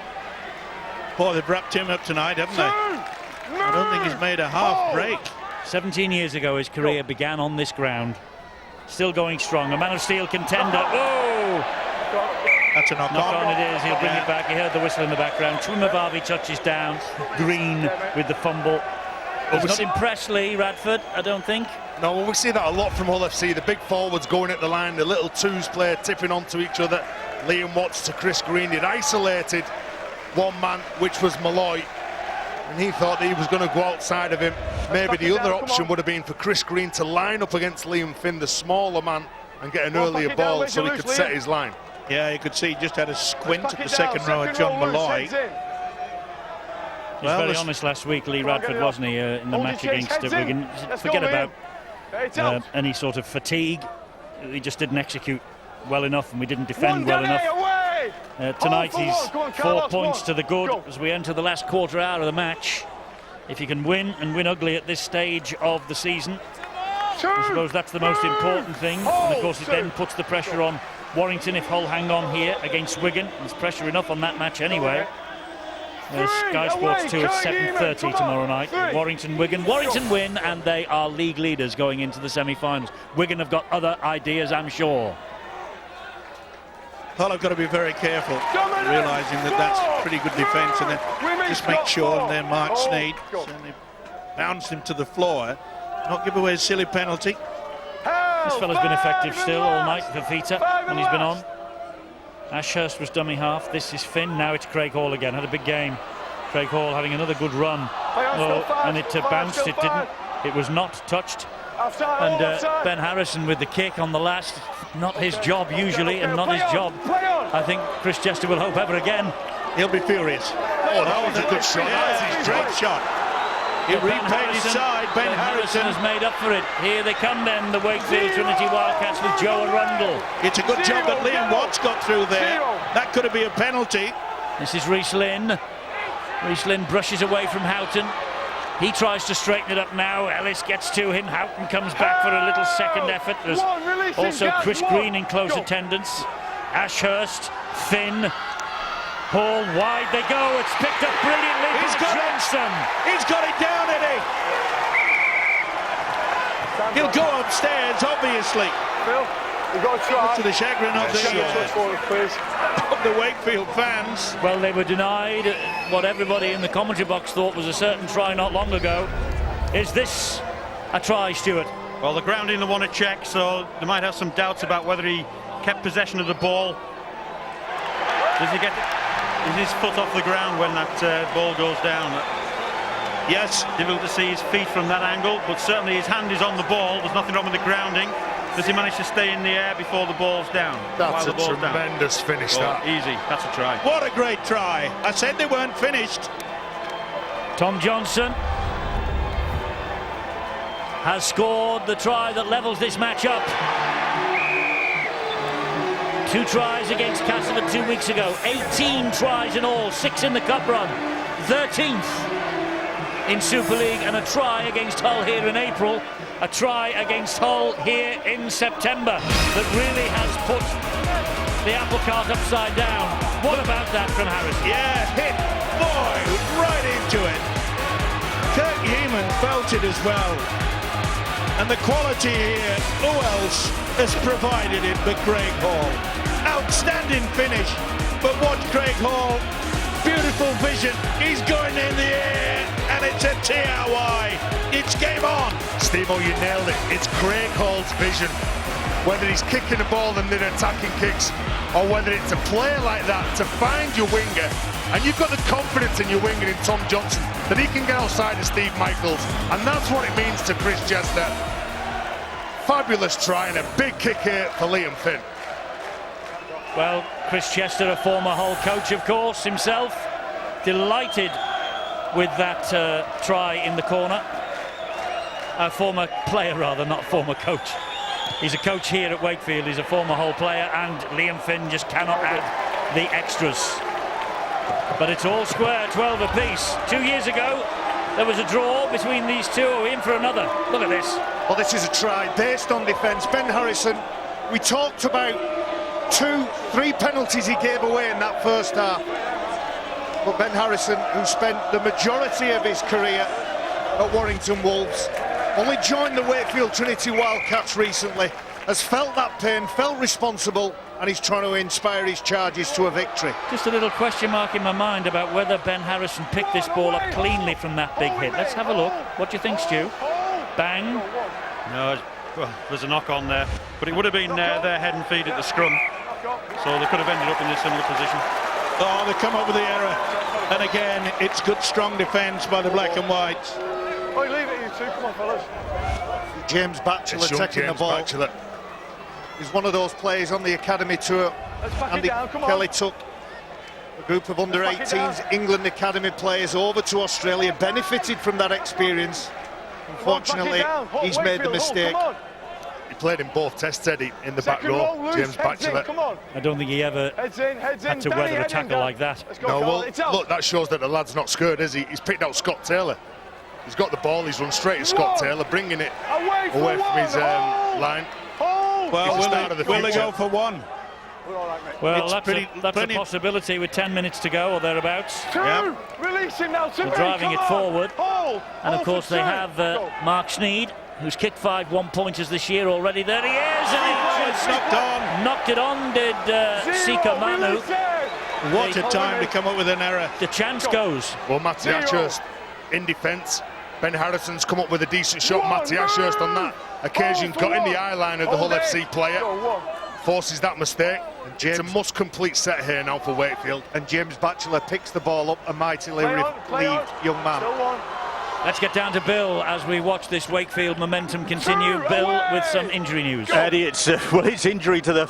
Boy, they've wrapped him up tonight, haven't they? I don't think he's made a half break. 17 years ago, his career began on this ground. Still going strong. A Man of Steel contender. Oh! That's a knock on. It is. He'll bring it back. He heard the whistle in the background. Twimabavi touches down. Green with the fumble. He's not impressed, Lee Radford, I don't think. No, well, we see that a lot from Hull FC. The big forwards going at the line, the little twos player tipping onto each other. Liam Watts to Chris Green. It isolated one man, which was Malloy, and he thought that he was going to go outside of him. Maybe the other option would have been for Chris Green to line up against Liam Finn, the smaller man, and get an earlier ball so he could set his line. Yeah, you could see he just had a squint at the second row of John Malloy. He was very honest last week, Lee Radford, wasn't he, in the match against Wigan. Forget about any sort of fatigue. He just didn't execute well enough, and we didn't defend well enough. Tonight he's 4 points to the good as we enter the last quarter hour of the match. If you can win, and win ugly at this stage of the season, I suppose that's the most important thing. And of course it then puts the pressure on Warrington if Hull hang on here against Wigan. There's pressure enough on that match anyway. There's Sky Sports 2 at 7:30 tomorrow night. Warrington-Wigan. Warrington win, and they are league leaders going into the semi-finals. Wigan have got other ideas, I'm sure. Hull have got to be very careful, realising that that's pretty good defence, and then just make sure, and then Mark Sneed certainly bounced him to the floor, not give away a silly penalty. This fella's been effective still all night for Vita when he's been on. Ashurst was dummy half. This is Finn. Now it's Craig Hall again. Had a big game. Craig Hall having another good run. And it bounced. It didn't. It was not touched. And Ben Harrison with the kick on the last. Not his job usually, and not his job. I think Chris Chester will hope ever again. He'll be furious. Oh, that was a good shot. That was his great shot. He repaid his side. Ben Harrison has made up for it. Here they come then, the Wakefield Trinity Wildcats with Joe Arundel. It's a good job that Liam Watts got through there. That could have been a penalty. This is Rhys Lynn. Rhys Lynn brushes away from Houghton. He tries to straighten it up now. Ellis gets to him. Houghton comes back for a little second effort. There's also Chris Green in close attendance. Ashurst, Finn, Hall, wide they go. It's picked up brilliantly by Johnson. He's got it down, Eddie. He'll go upstairs, obviously. Phil, you've got to try. To the chagrin of the Wakefield fans. Well, they were denied what everybody in the commentary box thought was a certain try not long ago. Is this a try, Stuart? Well, the grounding they want to check, so they might have some doubts about whether he kept possession of the ball. Does he get is his foot off the ground when that ball goes down? Yes, difficult to see his feet from that angle, but certainly his hand is on the ball. There's nothing wrong with the grounding. Does he manage to stay in the air before the ball's down? That's a tremendous finish, that. Easy, that's a try. What a great try. I said they weren't finished. Tom Johnson has scored the try that levels this match up. 2 tries against Castleford 2 weeks ago. 18 tries in all, 6 in the cup run. 13th in Super League, and a try against Hull here in April. A try against Hull here in September that really has put the apple cart upside down. What about that from Harrison? Yeah, hit, boy, right into it. Kirk Heeman felt it as well. And the quality here, who else has provided it but Craig Hall? Outstanding finish, but watch Craig Hall. Beautiful vision. He's going in the air, and it's a TRY. It's game on. Steve-O, you nailed it. It's Craig Hall's vision. Whether he's kicking the ball and then attacking kicks, or whether it's a play like that to find your winger, and you've got the confidence in your winger in Tom Johnson that he can get outside of Steve Michaels, and that's what it means to Chris Chester. Fabulous try and a big kick here for Liam Finn. Well, Chris Chester, a former Hull coach, of course, himself, delighted with that try in the corner. A former player, rather, not former coach. He's a coach here at Wakefield. He's a former Hull player, and Liam Finn just cannot add the extras. But it's all square, 12 apiece. 2 years ago, there was a draw between these two. Are we in for another? Look at this. Well, this is a try based on defence. Ben Harrison, we talked about 2-3 penalties he gave away in that first half. But Ben Harrison, who spent the majority of his career at Warrington Wolves, only joined the Wakefield Trinity Wildcats recently, has felt that pain, felt responsible, and he's trying to inspire his charges to a victory. Just a little question mark in my mind about whether Ben Harrison picked this ball up cleanly from that big hit. Let's have a look. What do you think, Stu? Bang. No, well, there's a knock on there, but it would have been their head and feet at the scrum, so they could have ended up in a similar position. Oh, they come up with the error, and again, it's good, strong defence by the black and whites. Oh, leave it, you two. Come on, fellas. James Batchelor taking the ball. Batchelor. He's one of those players on the academy tour. Andy Kelly took a group of under-18s England academy players over to Australia, benefited from that experience. Unfortunately, he's made the mistake. He played in both tests, Eddie, in the back row, James Batchelor. I don't think he ever had to weather a tackle like that. No, well, look, that shows that the lad's not scared, is he? He's picked out Scott Taylor. He's got the ball, he's run straight at Scott Taylor, bringing it away from his line. Well, will they go for one? Well, that's a possibility with 10 minutes to go or thereabouts. Release him now. They're driving it forward. And of course they have Mark Sneed who's kicked 5 one-pointers this year already. There he is, and he just knocked it on, did Sika Manu. What a time to come up with an error. The chance goes. Well, Matty Ashurst in defence. Ben Harrison's come up with a decent shot. Matty Ashurst on that occasion got in the eye line of the Hull FC player. Forces that mistake. It's a must-complete set here now for Wakefield. And James Batchelor picks the ball up, a mightily relieved young man. Let's get down to Bill as we watch this Wakefield momentum continue. Bill with some injury news. Eddie, it's injury to the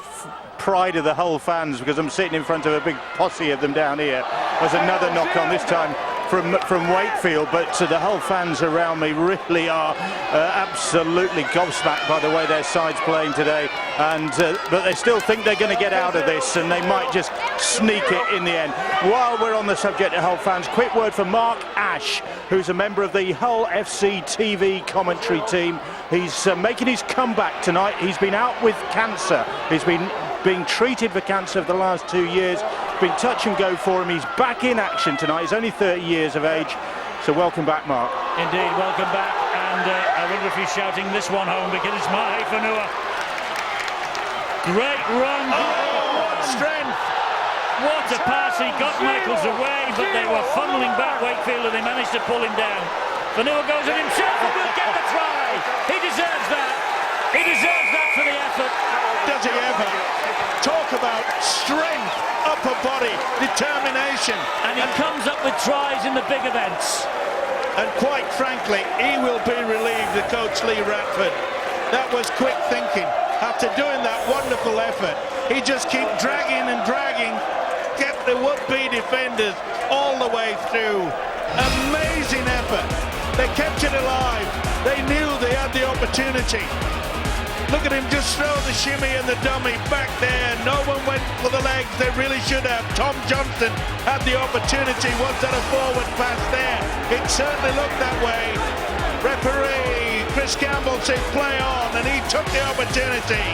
pride of the Hull fans, because I'm sitting in front of a big posse of them down here. There's another knock on, this time from Wakefield, but the Hull fans around me really are absolutely gobsmacked by the way their side's playing today, and but they still think they're going to get out of this, and they might just sneak it in the end. While we're on the subject of Hull fans, quick word for Mark Ash, who's a member of the Hull FC TV commentary team. He's making his comeback tonight. He's been out with cancer. He's been being treated for cancer for the last 2 years. Been touch and go for him. He's back in action tonight. He's only 30 years of age. So welcome back, Mark. Indeed, welcome back. And I wonder if he's shouting this one home, because it's Mahe Fanua. Great run. Strength. What a pass. He got Michaels away, but they were funneling back Wakefield, and they managed to pull him down. Fanua goes at himself and will get the try. He deserves that. He deserves that for the effort. Does he ever? Talk about strength, upper body, determination. And he comes up with tries in the big events. And quite frankly, he will be relieved, the coach Lee Ratford. That was quick thinking. After doing that wonderful effort, he just kept dragging and dragging, get the would-be defenders all the way through. Amazing effort. They kept it alive. They knew they had the opportunity. Look at him just throw the shimmy and the dummy back there. No one went for the legs. They really should have. Tom Johnston had the opportunity. Was that a forward pass there? It certainly looked that way. Referee Chris Campbell said play on, and he took the opportunity.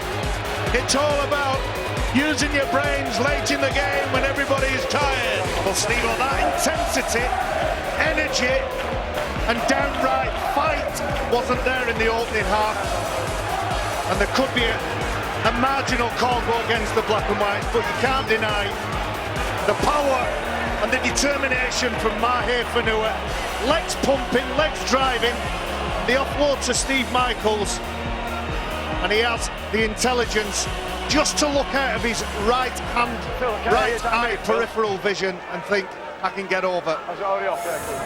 It's all about using your brains late in the game when everybody's tired. Well, Steve, on that intensity, energy, and downright fight wasn't there in the opening half. And there could be a marginal call go against the black and whites, but you can't deny the power and the determination from Mahe Fanua. Legs pumping, legs driving, the offload to Steve Michaels, and he has the intelligence just to look out of his right eye peripheral vision and think, I can get over.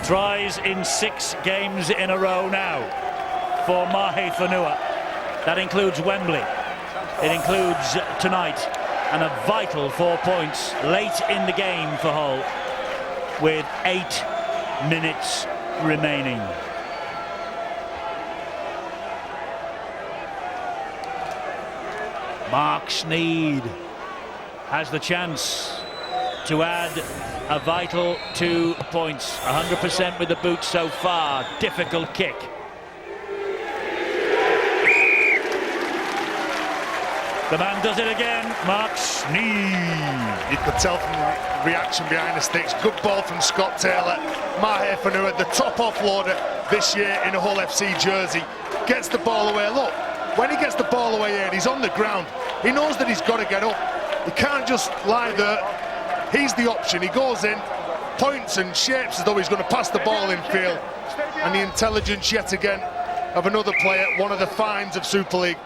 Tries in 6 games in a row now for Mahe Fanua. That includes Wembley. It includes tonight, and a vital 4 points late in the game for Hull with 8 minutes remaining. Mark Sneed has the chance to add a vital 2 points. 100% with the boot so far. Difficult kick. The man does it again, Mark Sneed. You could tell from the reaction behind the sticks. Good ball from Scott Taylor. Mahe Fanua, the top offloader this year in a Hull FC jersey. Gets the ball away. Look, when he gets the ball away here and he's on the ground, he knows that he's got to get up. He can't just lie there. He's the option. He goes in, points and shapes as though he's going to pass the ball in field. And the intelligence yet again of another player, one of the finds of Super League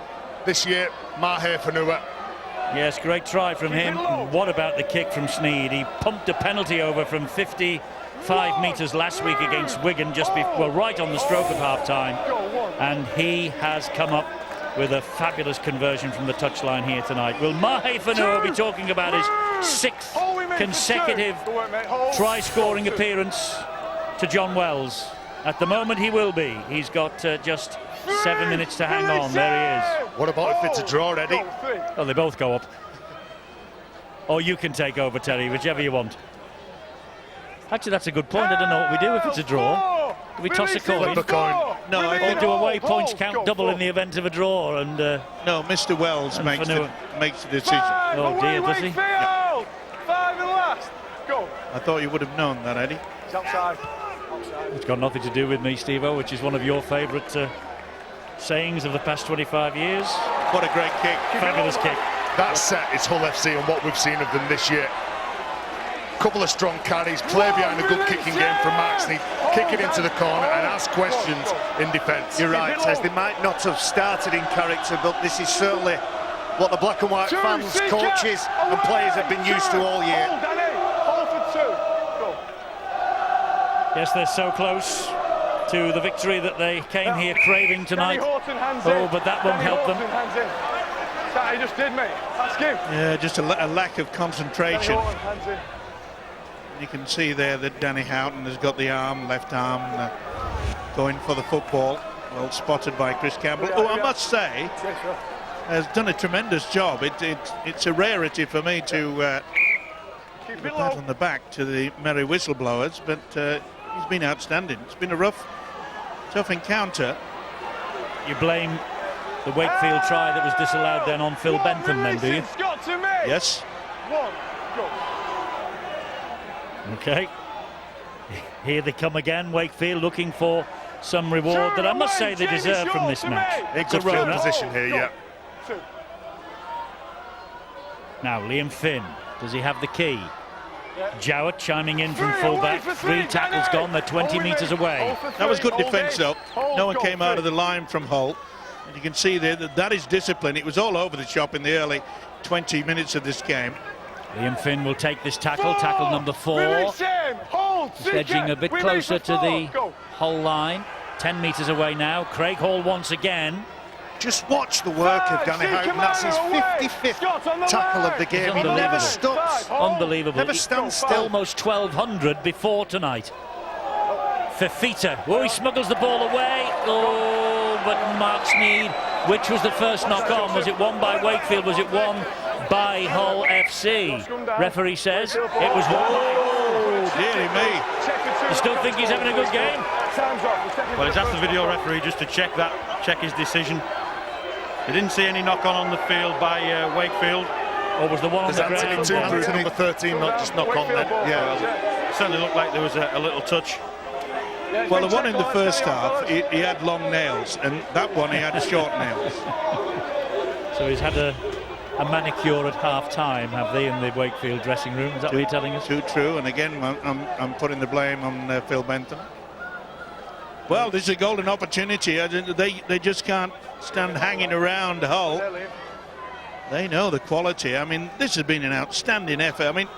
this year, Mahe Fanua. Yes, great try from him. What about the kick from Sneed? He pumped a penalty over from 55 metres last week against Wigan, just right on the stroke of half-time. And he has come up with a fabulous conversion from the touchline here tonight. Will Mahe Fanua be talking about his 6th consecutive try-scoring appearance to John Wells? At the moment he will be. He's got just 7 minutes to hang on. There he is. What about if it's a draw, Eddie? Oh, they both go up. Or you can take over, Terry, whichever you want. Actually, that's a good point. I don't know what we do if it's a draw. Do we toss a coin? Flip a coin. No, I or think do away points count double in the event of a draw? And no, Mr. Wells makes the decision. Oh dear, does he? Yeah. 5 and last. Go. I thought you would have known that, Eddie. It's outside. It's got nothing to do with me, Steve-O, which is one of your favourite sayings of the past 25 years. What a great kick. Fabulous kick. That set is Hull FC and what we've seen of them this year. Couple of strong carries, play behind a good kicking game from Mark Sneed, kick it into the corner and ask questions in defence. You're right, Tez, they might not have started in character, but this is certainly what the black and white fans, coaches and players have been used to all year. Yes, they're so close to the victory that they came here craving tonight. Oh, but that won't help them. He just did, mate. Ask him. Yeah, just a lack of concentration. You can see there that Danny Houghton has got the left arm, going for the football. Well spotted by Chris Campbell, who I must say has done a tremendous job. It's a rarity for me to put a pat on the back to the merry whistleblowers, but he's been outstanding. It's been a rough, tough encounter. You blame the Wakefield try that was disallowed then on Phil Bentham then, do you? Yes. Okay. Here they come again, Wakefield looking for some reward that I must say they deserve from this match. It's a field position here, yeah. Now Liam Finn, does he have the key? Jowett chiming in from fullback. 3 tackles gone, they're 20 metres away. That was good defence though. No one came out of the line from Hull. And you can see there that is discipline. It was all over the shop in the early 20 minutes of this game. Liam Finn will take this tackle number 4. He's edging a bit closer to the Hull line. 10 metres away now. Craig Hall once again. Just watch the work of Danny Houghton. That's his 55th tackle of the game. He never stops. Unbelievable. Never stands still. Almost 1,200 before tonight. Fifita. Oh, he smuggles the ball away. Oh, but Mark Sneed. Which was the first knock on? Was it won by Wakefield? Was it won by Hull FC? Referee says it was won by... Oh, dearie me. You still think he's having a good game? Well, he's asked the video referee just to check his decision. They didn't see any knock-on on the field by Wakefield. Or was the one on the ground? Number 13, not just knock-on then. Yeah, it certainly looked like there was a little touch. Well, the one in the first half, he had long nails, and that one he had short nails. So he's had a manicure at half-time, have they, in the Wakefield dressing room? Is that what you're telling us? Too true, and again, I'm putting the blame on Phil Bentham. Well, this is a golden opportunity. They just can't stand hanging around Hull. They know the quality. I mean, this has been an outstanding effort. I mean,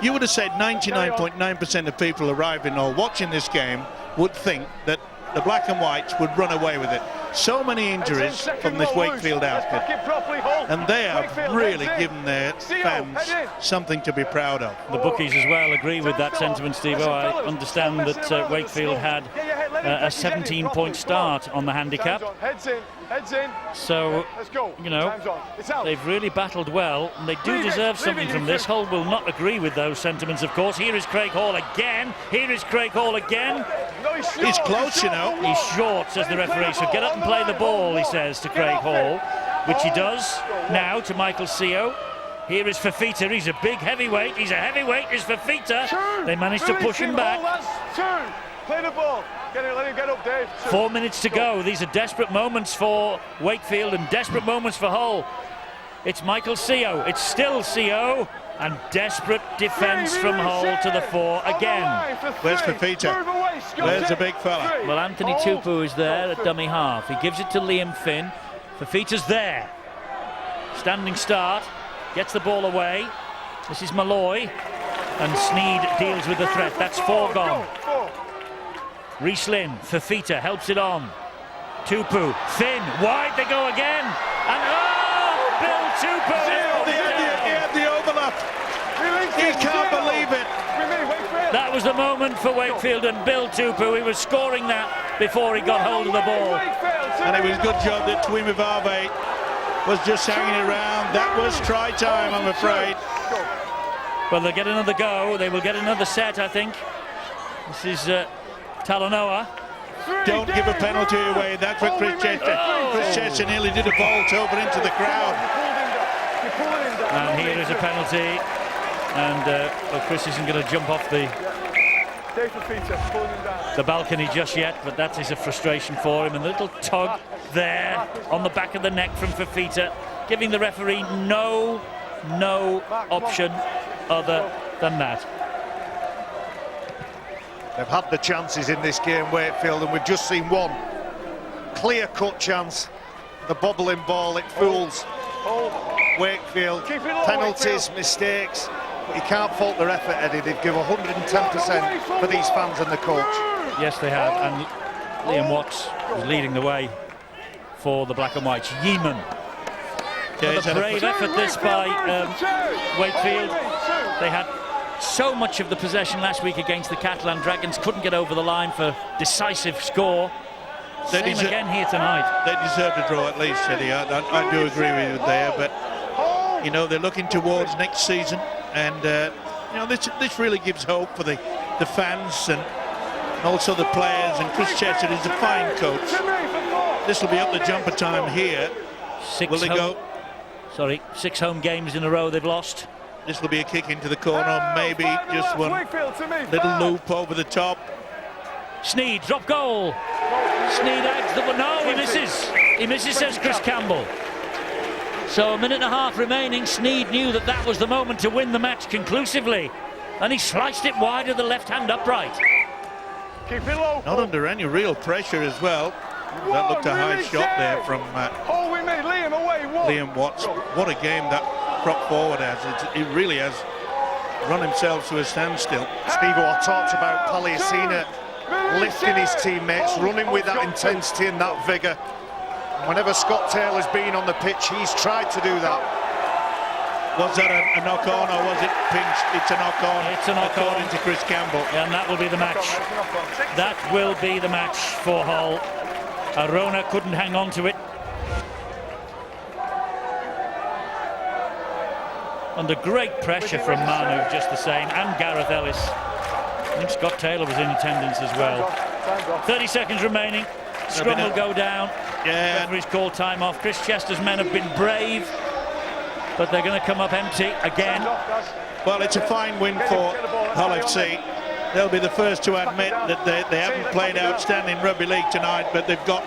you would have said 99.9% of people arriving or watching this game would think that the black and whites would run away with it. So many injuries from this Wakefield outfit, and they have really given their fans something to be proud of. The bookies as well agree with that sentiment, Steve-O. I understand that Wakefield had a 17-point start on the handicap. So, you know, they've really battled well, and they do deserve something from this. Hull will not agree with those sentiments, of course. Here is Craig Hall again. Here is Craig Hall again. He's close, you know. He's short, says the referee, so get up and play the ball, he says to Craig Hall, which he does now to Michael Seo. Here is Fifita. He's a big heavyweight. He's a heavyweight. Is Fifita. They managed to push him back. Play the ball. Let him get up, Dave. 4 minutes to go. These are desperate moments for Wakefield and desperate moments for Hull. It's Michael Seo. It's still Seo. And desperate defence from Hull to the fore again. Where's Fifita? Where's the big fella? Well, Anthony Tupou is there at dummy half. He gives it to Liam Finn. Fifita's there. Standing start. Gets the ball away. This is Malloy. And Sneed deals with the threat. That's 4 gone. Reece Lynn, Fifita helps it on. Tupou, Finn, wide they go again. And Bill Tupou. He had the overlap. He can't believe it. That was the moment for Wakefield and Bill Tupou. He was scoring that before he got hold of the ball. And it was a good job that Tuimavave was just hanging around. That was try time, I'm afraid. Well, they'll get another go. They will get another set, I think. This is Talanoa. Don't give a penalty away. That's what Chris Chester. Chris Chester nearly did a vault over into the crowd. And here is a penalty. And well, Chris isn't going to jump off the Dave Fafita pulling him down. the balcony just yet, but that is a frustration for him. And the little tug there on the back of the neck from Fafita, giving the referee no option other than that. They've had the chances in this game, Wakefield, and we've just seen one clear-cut chance. The bobbling ball, it fools Wakefield. Penalties, mistakes, but you can't fault their effort, Eddie. They've given 110% for these fans and the coach. Yes, they have, and Liam Watts is leading the way for the black and whites. Yeeman. Another brave effort this by Wakefield. They had so much of the possession last week against the Catalan Dragons, couldn't get over the line for decisive score. Same again here tonight. They deserve to draw at least, Eddie. I do agree with you there, but you know, they're looking towards next season, and you know, this really gives hope for the fans and also the players. And Chris Chester is a fine coach. This will be up the jumper time here. Will they go? Sorry, 6 home games in a row they've lost. This will be a kick into the corner, maybe just one little loop over the top. Sneed, drop goal. Sneed adds the... No, he misses. He misses, says Chris Campbell. So a minute and a half remaining. Sneed knew that that was the moment to win the match conclusively. And he sliced it wide of the left-hand upright. Keep it low. Not under any real pressure as well. That looked a high shot there from Liam Watts. What a game that prop forward has. He really has run himself to a standstill. Steve Waugh talked about Palliacina lifting his teammates, running with that intensity and that vigour. Whenever Scott Taylor's been on the pitch, he's tried to do that. Was that a knock-on or was it pinched? It's a knock-on. It's a knock-on. According to Chris Campbell. And that will be the match. That will be the match for Hull. Arona couldn't hang on to it. Under great pressure from Manu, just the same, and Gareth Ellis. I think Scott Taylor was in attendance as well. 30 seconds remaining. Scrum will go down. Yeah. Referee's called time off. Chris Chester's men have been brave, but they're going to come up empty again. Well, it's a fine win for Hull FC. They'll be the first to admit that they haven't played outstanding rugby league tonight, but they've got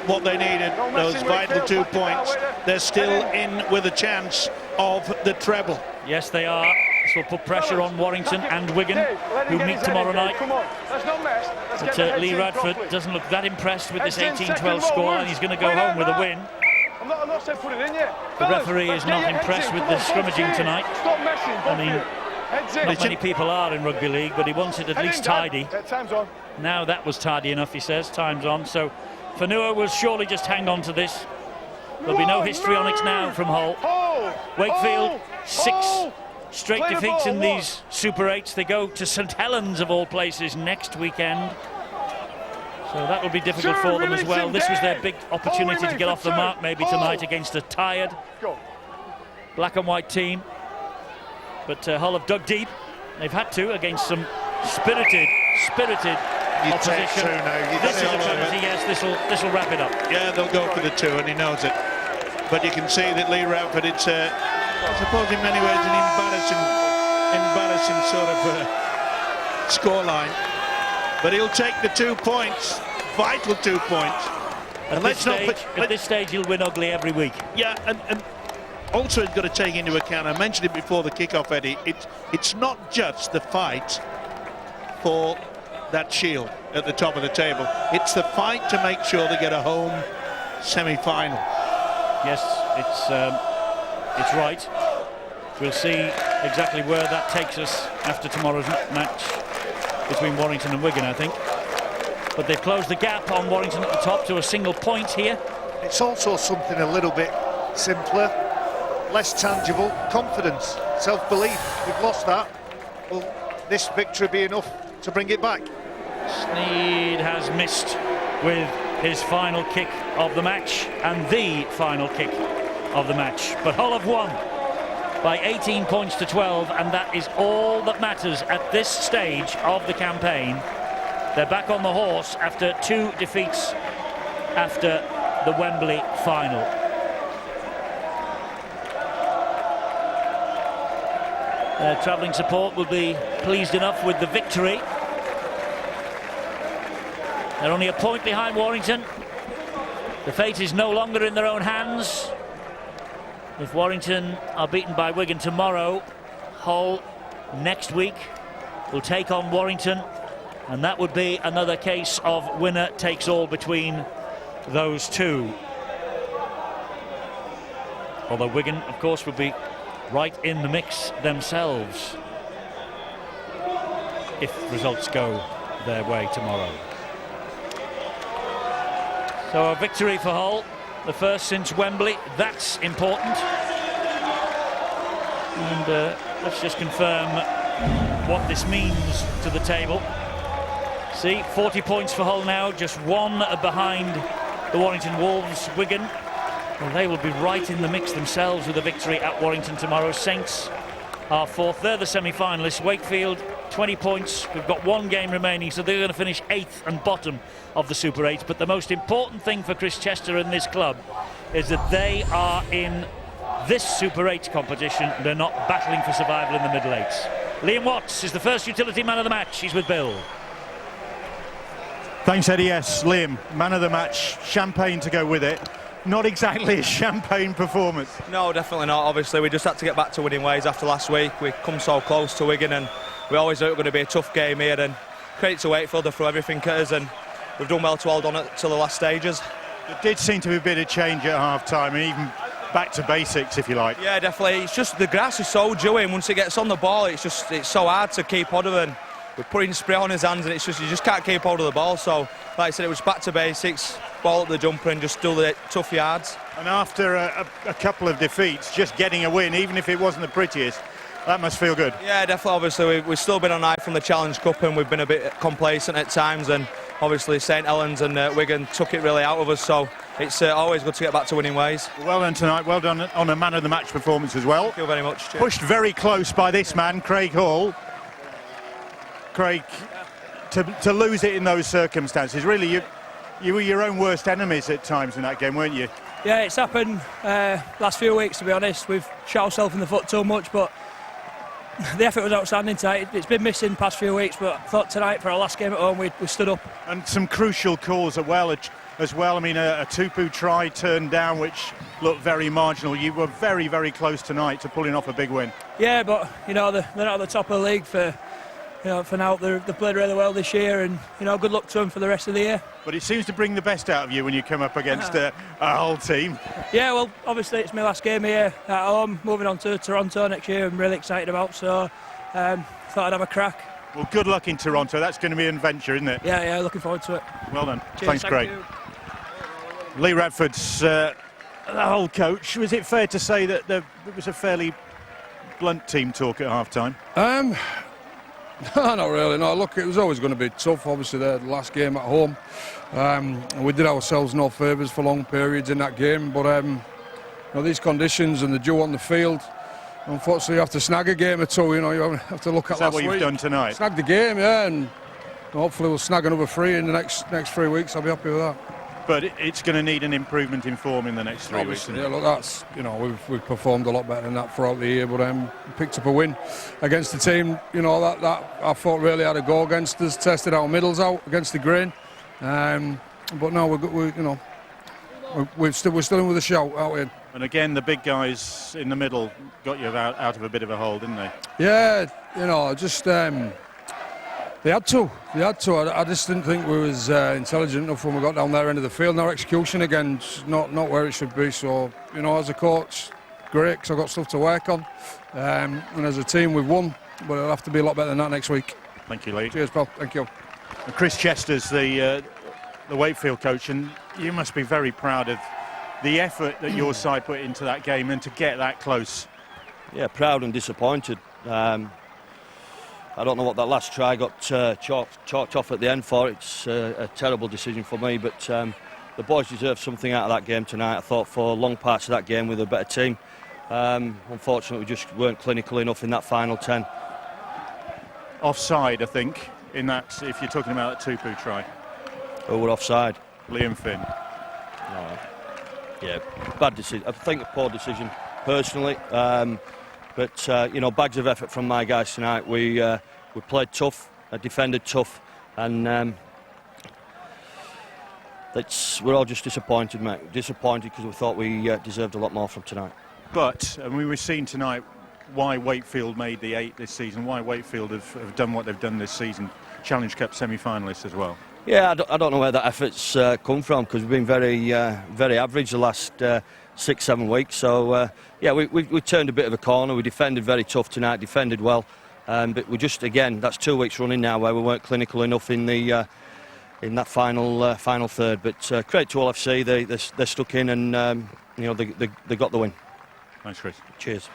what they needed, those vital 2 points. They're still in with a chance of the treble. Yes, they are. This will put pressure on Warrington and Wigan, who meet tomorrow night. But Lee Radford doesn't look that impressed with this 18-12 score, and he's going to go home with a win. I'm not saying put it in yet. The referee is not impressed with the scrummaging tonight. I mean, not many people are in rugby league, but he wants it at least tidy. Now that was tidy enough, he says. Time's on. So Fanua will surely just hang on to this. There'll be no histrionics now from Hull. Wakefield, 6 straight defeats in these Super 8s. They go to St Helens, of all places, next weekend. So that will be difficult for them as well. This was their big opportunity to get off the mark maybe tonight against a tired black and white team. But Hull have dug deep. They've had to against some spirited opposition. This is a penalty, yes, this will wrap it up. Yeah, they'll go for the 2, and he knows it. But you can see that Lee Radford, it's I suppose in many ways an embarrassing sort of scoreline. But he'll take the 2 points, vital 2 points. At this stage, he'll win ugly every week. Yeah, and also he's got to take into account, I mentioned it before the kick-off, Eddie, it's not just the fight for that shield at the top of the table. It's the fight to make sure they get a home semi-final. Yes, it's right. We'll see exactly where that takes us after tomorrow's match between Warrington and Wigan, I think. But they've closed the gap on Warrington at the top to a single point here. It's also something a little bit simpler, less tangible. Confidence, self-belief. We've lost that. Will this victory be enough to bring it back? Sneed has missed with his final kick of the match, and the final kick of the match. But Hull have won by 18 points to 12, and that is all that matters at this stage of the campaign. They're back on the horse after 2 defeats after the Wembley final. Travelling support will be pleased enough with the victory. They're only a point behind Warrington. The fate is no longer in their own hands. If Warrington are beaten by Wigan tomorrow, Hull next week will take on Warrington, and that would be another case of winner takes all between those two. Although Wigan, of course, would be right in the mix themselves if results go their way tomorrow. So a victory for Hull, the first since Wembley. That's important. And let's just confirm what this means to the table. See, 40 points for Hull now, just one behind the Warrington Wolves. Wigan, well, they will be right in the mix themselves with a victory at Warrington tomorrow. Saints are fourth. They're the semi-finalists. Wakefield, 20 points. We've got one game remaining, so they're going to finish 8th and bottom of the Super 8. But the most important thing for Chris Chester and this club is that they are in this Super 8 competition. They're not battling for survival in the middle eights. Liam Watts is the first utility man of the match. He's with Bill. Thanks, Eddie. Yes, Liam, man of the match, champagne to go with it. Not exactly a champagne performance. No, definitely not. Obviously, we just had to get back to winning ways after last week. We come so close to Wigan, and we always knew it was going to be a tough game here. And credit to Wakefield, they threw everything at us, and we've done well to hold on it till the last stages. It did seem to be a bit of change at half-time, and even back to basics, if you like. Yeah, definitely. It's just the grass is so dewy, and once it gets on the ball, it's so hard to keep hold of it. And we're putting spray on his hands, and it's just you just can't keep hold of the ball. So, like I said, it was back to basics, ball up the jumper, and just do the tough yards. And after a couple of defeats, just getting a win, even if it wasn't the prettiest, that must feel good. Yeah, definitely. Obviously, we've still been on high from the Challenge Cup, and we've been a bit complacent at times. And obviously, St Helens and Wigan took it really out of us. So it's always good to get back to winning ways. Well done tonight. Well done on a man of the match performance as well. Thank you very much. Cheers. Pushed very close by this man, Craig Hall. Craig, to lose it in those circumstances, really, you were your own worst enemies at times in that game, weren't you? Yeah, it's happened last few weeks, to be honest. We've shot ourselves in the foot too much, but the effort was outstanding tonight. It's been missing the past few weeks, but I thought tonight, for our last game at home, we stood up. And some crucial calls as well. I mean, a Tupu try turned down, which looked very marginal. You were very, very close tonight to pulling off a big win. Yeah, but, you know, they're not at the top of the league for now. They've played really well this year, and, you know, good luck to them for the rest of the year. But it seems to bring the best out of you when you come up against a whole team. Yeah, well, obviously it's my last game here at home, moving on to Toronto next year. I'm really excited about, so thought I'd have a crack. Well, good luck in Toronto. That's going to be an adventure, isn't it? Yeah, looking forward to it. Well done. Cheers, Thanks, Craig. Lee Radford's the whole coach. Was it fair to say that there was a fairly blunt team talk at half-time? No, not really. No, look, it was always going to be tough. Obviously, the last game at home, we did ourselves no favours for long periods in that game. But you know, these conditions and the dew on the field, unfortunately, you have to snag a game or two. You know, you have to look at. Is that what you've done tonight? Snag the game, yeah, and hopefully we'll snag another 3 in the next 3 weeks. I'll be happy with that. But it's going to need an improvement in form in the next 3 weeks. Yeah, look, that's, you know, we've performed a lot better than that throughout the year, but picked up a win against the team, you know, that I thought really had a go against us, tested our middles out against the grain. But no, we're still in with a shout out here. And again, the big guys in the middle got you out of a bit of a hole, didn't they? Yeah, you know, just they had to. I just didn't think we was intelligent enough when we got down their end of the field. And our execution again, not where it should be. So, you know, as a coach, great, because I've got stuff to work on. And as a team, we've won, but it'll have to be a lot better than that next week. Thank you, Lee. Cheers, pal. Thank you. And Chris Chester's the Wakefield coach, and you must be very proud of the effort that your side put into that game and to get that close. Yeah, proud and disappointed. I don't know what that last try got chalked off at the end for. It's a terrible decision for me, but the boys deserve something out of that game tonight. I thought for long parts of that game with a better team. Unfortunately, we just weren't clinical enough in that final 10. Offside, I think, in that, if you're talking about that Tupu try. Oh, we're offside. Liam Finn. No. Yeah, bad decision. I think a poor decision, personally. But, you know, bags of effort from my guys tonight. We played tough, defended tough, and we're all just disappointed, mate. Disappointed because we thought we deserved a lot more from tonight. But we were seeing tonight why Wakefield made the 8 this season, why Wakefield have done what they've done this season, Challenge Cup semi-finalists as well. Yeah, I don't know where that effort's come from, because we've been very average the last 6-7 weeks. So yeah, we turned a bit of a corner. We defended very tough tonight, defended well, but we just, again, that's 2 weeks running now where we weren't clinical enough in the in that final third. But credit to all FC, they're stuck in, and you know, they got the win. Thanks, Chris. Cheers.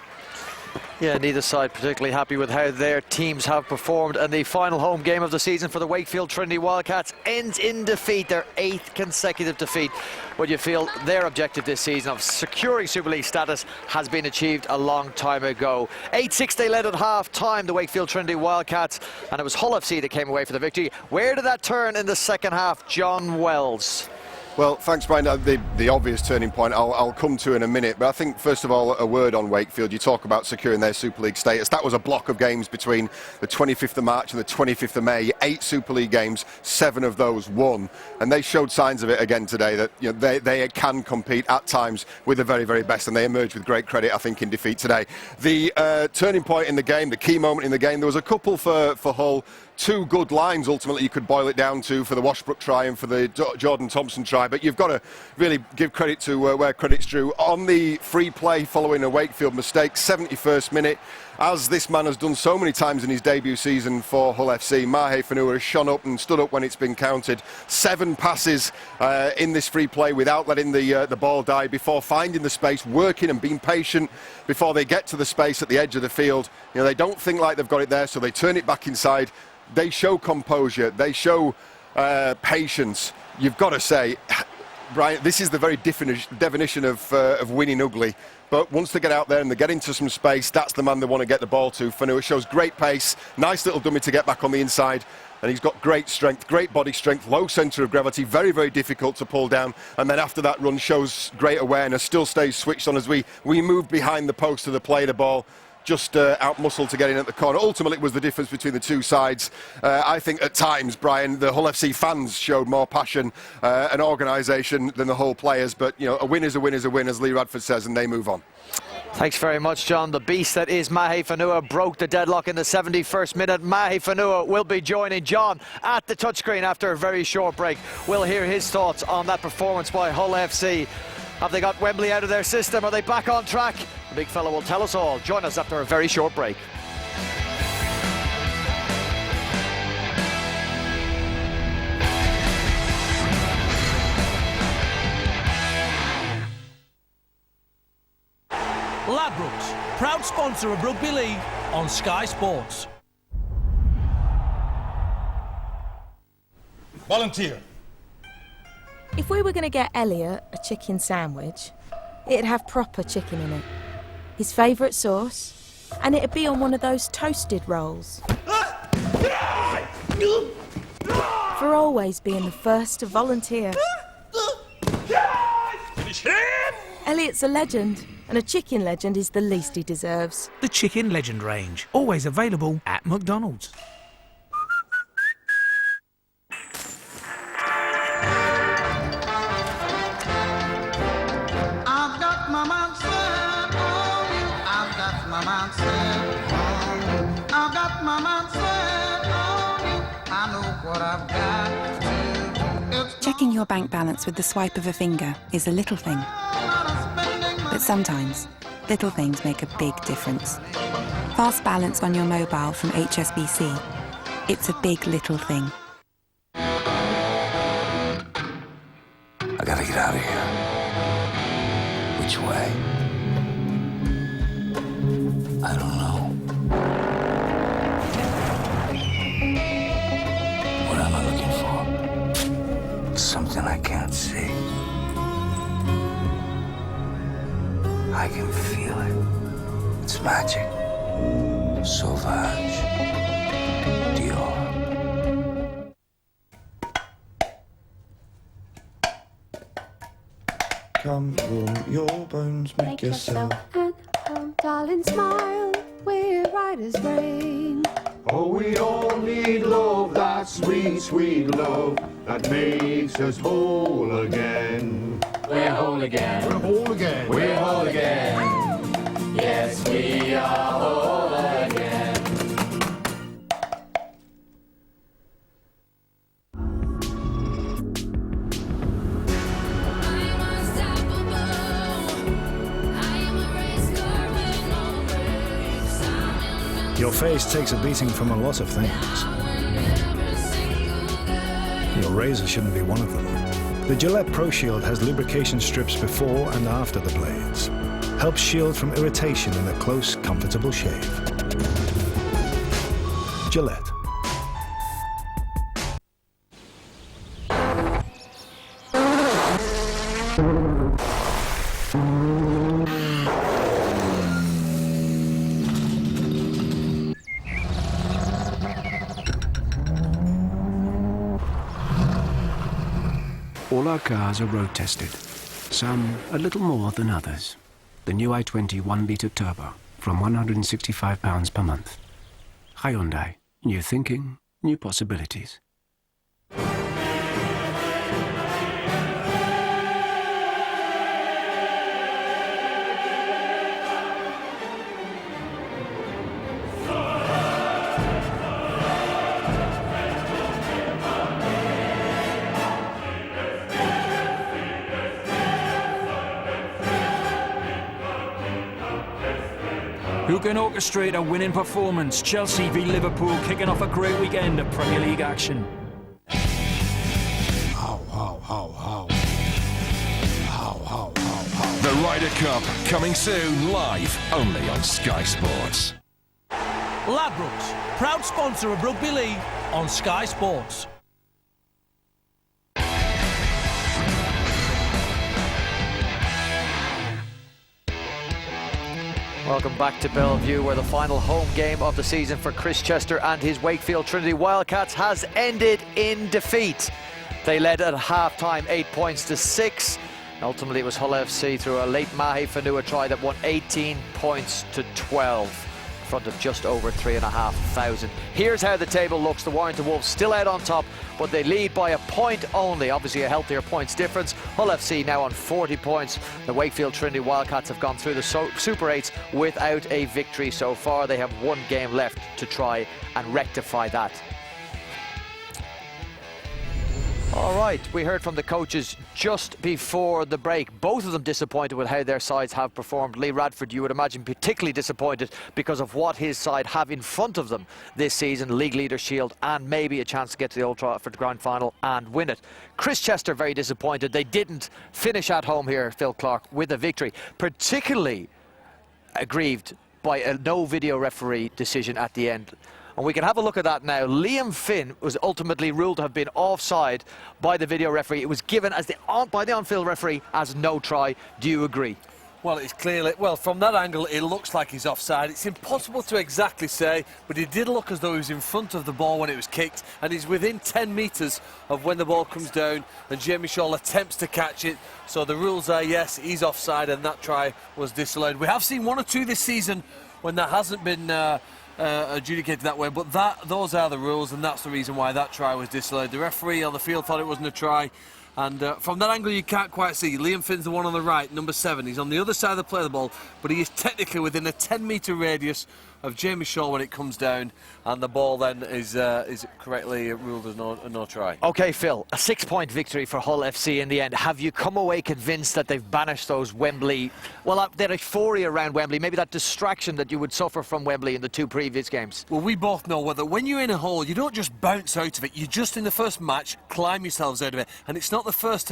Yeah, neither side particularly happy with how their teams have performed, and the final home game of the season for the Wakefield Trinity Wildcats ends in defeat, their 8th consecutive defeat. But you feel their objective this season of securing Super League status has been achieved a long time ago. 8-6 they led at half-time, the Wakefield Trinity Wildcats, and it was Hull FC that came away for the victory. Where did that turn in the second half, John Wells? Well, thanks, Brian. The obvious turning point I'll come to in a minute, but I think first of all a word on Wakefield. You talk about securing their Super League status. That was a block of games between the 25th of March and the 25th of May. 8 Super League games, 7 of those won, and they showed signs of it again today. That, you know, they can compete at times with the very, very best, and they emerged with great credit, I think, in defeat today. The turning point in the game, the key moment in the game, there was a couple for Hull. 2 good lines, ultimately, you could boil it down to, for the Washbrook try and for the Jordan Thompson try. But you've got to really give credit to where credit's due. On the free play following a Wakefield mistake, 71st minute, as this man has done so many times in his debut season for Hull FC, Mahe Fanua has shone up and stood up when it's been counted. 7 passes in this free play without letting the ball die, before finding the space, working and being patient before they get to the space at the edge of the field. You know, they don't think like they've got it there, so they turn it back inside. They show composure, they show patience. You've got to say, Brian, this is the very definition of winning ugly. But once they get out there and they get into some space, that's the man they want to get the ball to. Fanua shows great pace, nice little dummy to get back on the inside, and he's got great strength, great body strength, low centre of gravity, very, very difficult to pull down. And then after that run, shows great awareness, still stays switched on as we move behind the post of the play the ball. Just out-muscled to get in at the corner. Ultimately, it was the difference between the two sides. I think at times, Brian, the Hull FC fans showed more passion and organisation than the Hull players. But, you know, a win is a win is a win, as Lee Radford says, and they move on. Thanks very much, John. The beast that is Mahe Fanua broke the deadlock in the 71st minute. Mahe Fanua will be joining John at the touchscreen after a very short break. We'll hear his thoughts on that performance by Hull FC. Have they got Wembley out of their system? Are they back on track? The big fella will tell us all. Join us after a very short break. Ladbrokes, proud sponsor of Rugby League on Sky Sports. Volunteer. If we were going to get Elliot a chicken sandwich, it'd have proper chicken in it. His favourite sauce, and it'd be on one of those toasted rolls. For always being the first to volunteer. Elliot's a legend, and a chicken legend is the least he deserves. The Chicken Legend range, always available at McDonald's. Checking your bank balance with the swipe of a finger is a little thing. But sometimes, little things make a big difference. Fast balance on your mobile from HSBC. It's a big little thing. I gotta get out of here. Which way? I don't know. What am I looking for? Something I can't see. I can feel it. It's magic. Sauvage. Dior. Come warm your bones, make yourself at home, darling, smile. We're right as rain. Oh, we all need love, that sweet, sweet love that makes us whole again. We're whole again. We're whole again. We're whole again. Yes, we are whole again. Your face takes a beating from a lot of things. Your razor shouldn't be one of them. The Gillette Pro Shield has lubrication strips before and after the blades. Helps shield from irritation in a close, comfortable shave. Gillette. All our cars are road tested, some a little more than others. The new i20 1-litre turbo from £165 per month. Hyundai, new thinking, new possibilities. Who can orchestrate a winning performance? Chelsea v Liverpool kicking off a great weekend of Premier League action. The Ryder Cup coming soon, live only on Sky Sports. Ladbrokes, proud sponsor of Rugby League on Sky Sports. Welcome back to Bellevue, where the final home game of the season for Chris Chester and his Wakefield Trinity Wildcats has ended in defeat. They led at half-time 8 points to 6. Ultimately, it was Hull FC through a late Mahe Fanua try that won 18 points to 12. In front of just over 3,500. Here's how the table looks. The Warrington Wolves still out on top, but they lead by a point only. Obviously a healthier points difference. Hull FC now on 40 points. The Wakefield Trinity Wildcats have gone through the Super 8s without a victory so far. They have one game left to try and rectify that. All right, we heard from the coaches just before the break. Both of them disappointed with how their sides have performed. Lee Radford, you would imagine, particularly disappointed because of what his side have in front of them this season. League Leader Shield and maybe a chance to get to the Old Trafford Grand Final and win it. Chris Chester very disappointed. They didn't finish at home here, Phil Clark, with a victory. Particularly aggrieved by a no video referee decision at the end. And we can have a look at that now. Liam Finn was ultimately ruled to have been offside by the video referee. It was given as by the on-field referee as no try. Do you agree? Well, it's clearly, well, from that angle, it looks like he's offside. It's impossible to exactly say, but he did look as though he was in front of the ball when it was kicked, and he's within 10 metres of when the ball comes down, and Jamie Shaw attempts to catch it. So the rules are, yes, he's offside, and that try was disallowed. We have seen one or two this season when that hasn't been adjudicated that way, but those are the rules, and that's the reason why that try was disallowed. The referee on the field thought it wasn't a try, and from that angle you can't quite see. Liam Finn's the one on the right, number 7. He's on the other side of the play of the ball, but he is technically within a 10-metre radius of Jamie Shaw when it comes down, and the ball then is correctly ruled as no try. Okay, Phil, a 6-point victory for Hull FC in the end. Have you come away convinced that they've banished those Wembley, well, that euphoria around Wembley, maybe that distraction that you would suffer from Wembley in the 2 previous games? Well, we both know whether when you're in a hole, you don't just bounce out of it. You just, in the first match, climb yourselves out of it. And it's not the first time